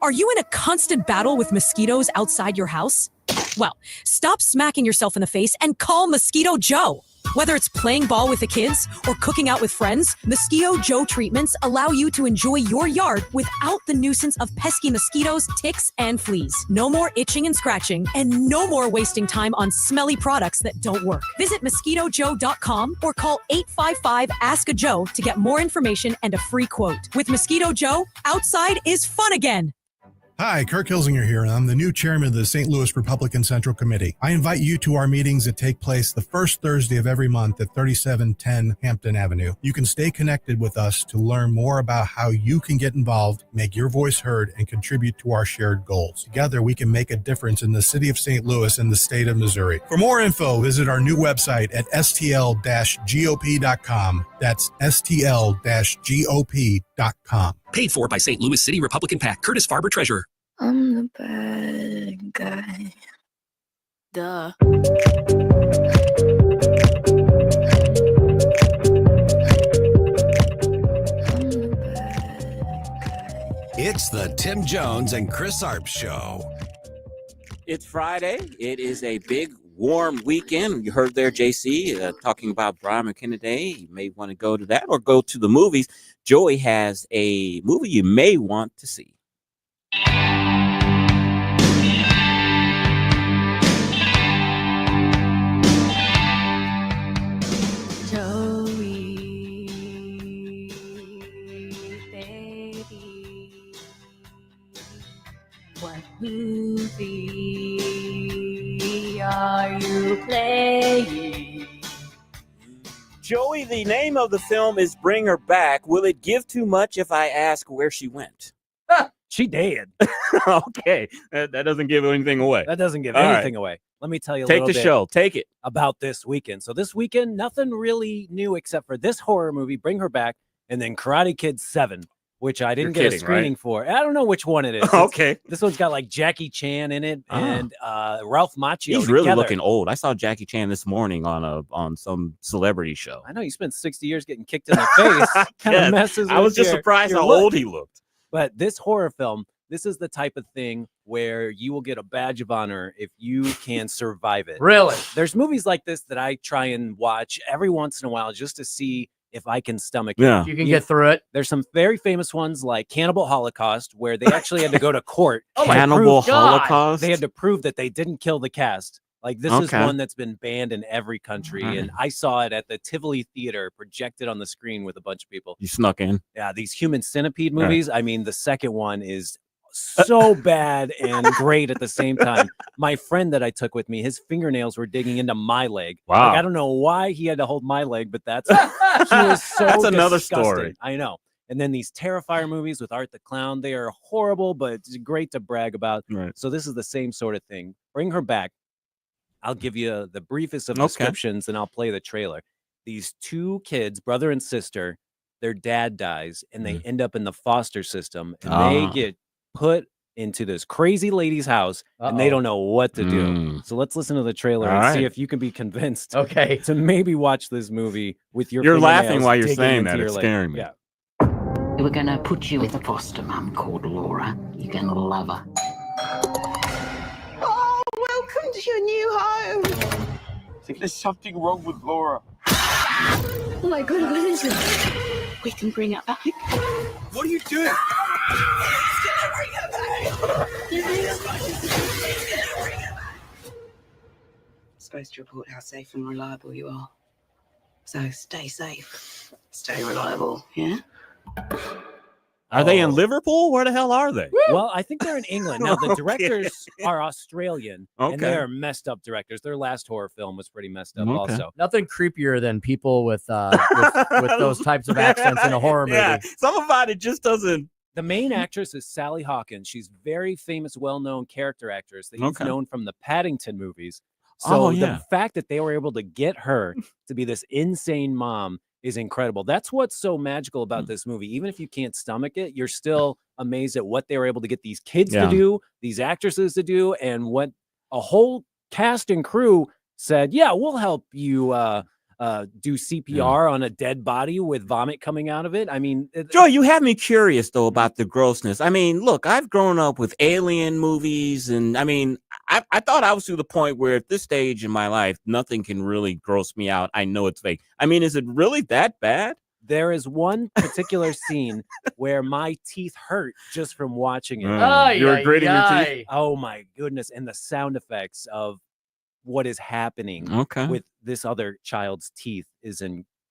Are you in a constant battle with mosquitoes outside your house? Well, stop smacking yourself in the face and call Mosquito Joe. Whether it's playing ball with the kids or cooking out with friends, Mosquito Joe treatments allow you to enjoy your yard without the nuisance of pesky mosquitoes, ticks, and fleas. No more itching and scratching, and no more wasting time on smelly products that don't work. Visit MosquitoJoe.com or call 855-ASK-A-JOE to get more information and a free quote. With Mosquito Joe, outside is fun again. Hi, Kirk Hilsinger here, and I'm the new chairman of the St. Louis Republican Central Committee. I invite you to our meetings that take place the first Thursday of every month at 3710 Hampton Avenue. You can stay connected with us to learn more about how you can get involved, make your voice heard, and contribute to our shared goals. Together, we can make a difference in the city of St. Louis and the state of Missouri. For more info, visit our new website at stl-gop.com. That's stl-gop.com. Paid for by St. Louis City Republican PAC. Curtis Farber, Treasurer. I'm the bad guy. Duh. It's the Tim Jones and Chris Arps Show. It's Friday. It is a big, warm weekend. You heard there, JC, talking about Brian McKenna Day. You may want to go to that or go to the movies. Joey has a movie you may want to see. Joey, baby. to play. Joey, the name of the film is Bring Her Back. Will it give too much if I ask where she went? She dead. Okay. That doesn't give anything away. That doesn't give All anything right. away. Let me tell you a Take little the bit show. Take it. about this weekend. So this weekend, nothing really new except for this horror movie, Bring Her Back, and then Karate Kid 7, which I didn't get a screening for. I don't know which one it is. Okay. This one's got like Jackie Chan in it and Ralph Macchio. He's really together. looking old. I saw Jackie Chan this morning on some celebrity show. I know you spent 60 years getting kicked in the face. Kind Yes. of messes I with was just your- surprised your how look. old he looked. But this horror film, this is the type of thing where you will get a badge of honor if you can survive it. Really? There's movies like this that I try and watch every once in a while just to see if I can stomach it. Yeah. You can get through it. There's some very famous ones like Cannibal Holocaust, where they actually had to go to court. Oh to my Cannibal prove- Holocaust? They had to prove that they didn't kill the cast. Like this is Okay. one that's been banned in every country. And I saw it at the Tivoli Theater projected on the screen with a bunch of people. You snuck in. Yeah, these human centipede Right. movies. I mean, the second one is so bad and great at the same time. My friend that I took with me, his fingernails were digging into my leg. Wow. Like, I don't know why he had to hold my leg, but he was so That's another disgusting. story. I know. And then these Terrifier movies with Art the Clown, they are horrible, but it's great to brag about. Right. So this is the same sort of thing. Bring Her Back. I'll give you the briefest of Okay. descriptions and I'll play the trailer. These two kids, brother and sister, their dad dies and they end up in the foster system and they Ah. get put into this crazy lady's house and they Uh-oh. don't know what to do. So let's listen to the trailer All and see right. if you can be convinced Okay. to maybe watch this movie with your You're laughing fingernails while you're digging saying into that. your It's leg. scaring me. Yeah. We're going to put you with a foster mum called Laura. You're going to love her. Oh, welcome to your new home. I think there's something wrong with Laura. Oh my God, what is it? We can bring her back. What are you doing? Supposed to report how safe and reliable you are. So stay safe, stay reliable, yeah? Are they in Liverpool? Where the hell are they? Well, I think they're in England. Now, the Okay. directors are Australian, and they Okay. are messed up directors. Their last horror film was pretty messed up Okay. also. Nothing creepier than people with those types of accents in a horror movie. Yeah, some about it just doesn't. The main actress is Sally Hawkins. She's very famous, well-known character actress that you've Okay. known from the Paddington movies. So Oh, yeah. the fact that they were able to get her to be this insane mom is incredible. That's what's so magical about this movie. Even if you can't stomach it, you're still amazed at what they were able to get these kids Yeah. to do, these actresses to do, and what a whole cast and crew said, yeah, we'll help you do CPR on a dead body with vomit coming out of it. I mean, Joe, you have me curious though about the grossness. I mean, look, I've grown up with alien movies, and I mean, I thought I was to the point where at this stage in my life, nothing can really gross me out. I know it's fake. I mean, is it really that bad? there is one particular scene where my teeth hurt just from watching it. You were gritting your teeth? Oh my goodness. And the sound effects of what is happening Okay. with this other child's teeth is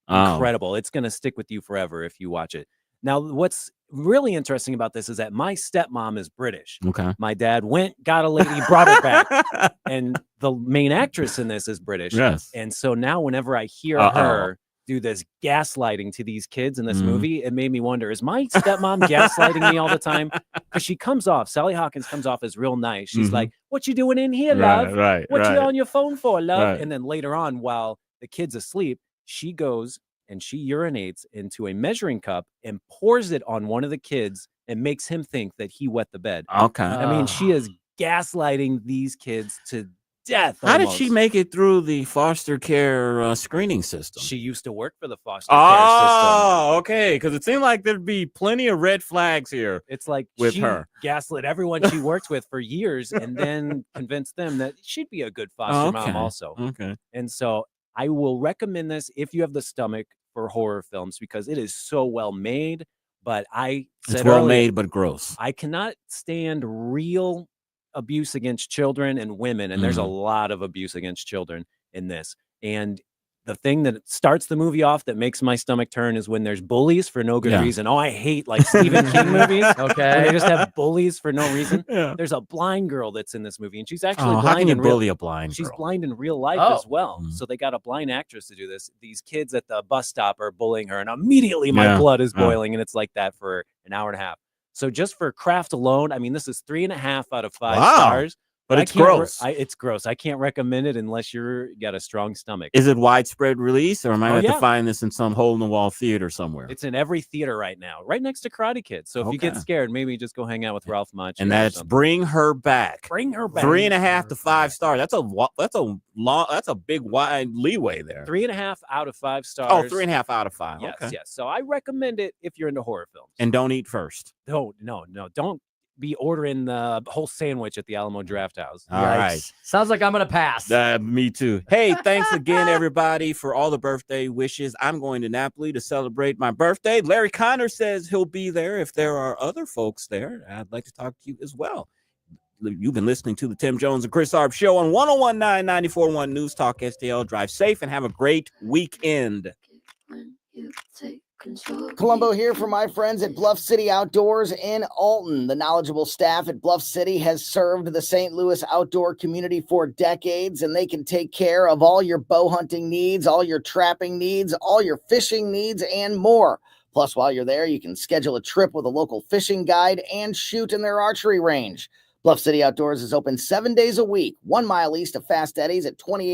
Oh. incredible. It's going to stick with you forever if you watch it. Now, what's really interesting about this is that my stepmom is British. Okay. My dad went, got a lady, brought her back. And the main actress in this is British. Yes. And so now whenever I hear Uh-oh. her do this gaslighting to these kids in this Mhm. movie, it made me wonder, is my stepmom gaslighting me all the time? Because she comes off, Sally Hawkins comes off as real nice. She's Mhm. like, what you doing in here, Right, love? right, What right. you on your phone for, love? Right. And then later on, while the kid's asleep, she goes and she urinates into a measuring cup and pours it on one of the kids and makes him think that he wet the bed. Okay. I mean, she is gaslighting these kids to death. How did she almost. make it through the foster care screening system? She used to work for the foster care system. Oh, okay. Because it seemed like there'd be plenty of red flags here. It's like with she her. gaslit everyone she worked with for years and then convinced them that she'd be a good foster mom Okay. also. Okay. And so I will recommend this if you have the stomach for horror films because it is so well made. But I said It's well earlier, made, but gross. I cannot stand real abuse against children and women. And there's a Mhm. lot of abuse against children in this. And the thing that starts the movie off that makes my stomach turn is when there's bullies for no good reason. Oh, I hate like Stephen King movies. Okay. When they just have bullies for no reason. Yeah. There's a blind girl that's in this movie, and she's actually How blind can you in real. bully a blind She's girl? blind in real life Oh. as well. So they got a blind actress to do this. These kids at the bus stop are bullying her, and immediately my blood is boiling, and it's like that for an hour and a half. So just for craft alone, I mean, this is 3.5 out of 5 stars. But I it's can't gross. It's gross. I can't recommend it unless you got a strong stomach. Is it widespread release, or am I going to yeah. have to find this in some hole-in-the-wall theater somewhere? It's in every theater right now, right next to Karate Kid. So if you get Okay. scared, maybe just go hang out with Ralph Macchio. And or that's something. Bring Her Back. Bring Her Back. 3.5 to 5 stars. That's a big wide leeway there. 3.5 out of 5 stars. Oh, 3.5 out of 5. Yes, Okay. yes. So I recommend it if you're into horror films. And don't eat first. No. Don't be ordering the whole sandwich at the Alamo Draft House. All right. Sounds like I'm going to pass. Me too. Hey, thanks again, everybody, for all the birthday wishes. I'm going to Napoli to celebrate my birthday. Larry Connor says he'll be there if there are other folks there. I'd like to talk to you as well. You've been listening to the Tim Jones and Chris Arps show on 101.9 94.1 News Talk STL. Drive safe and have a great weekend. Columbo here for my friends at Bluff City Outdoors in Alton. The knowledgeable staff at Bluff City has served the St. Louis outdoor community for decades, and they can take care of all your bow hunting needs, all your trapping needs, all your fishing needs, and more. Plus, while you're there, you can schedule a trip with a local fishing guide and shoot in their archery range. Bluff City Outdoors is open 7 days a week, 1 mile east of Fast Eddie's at 28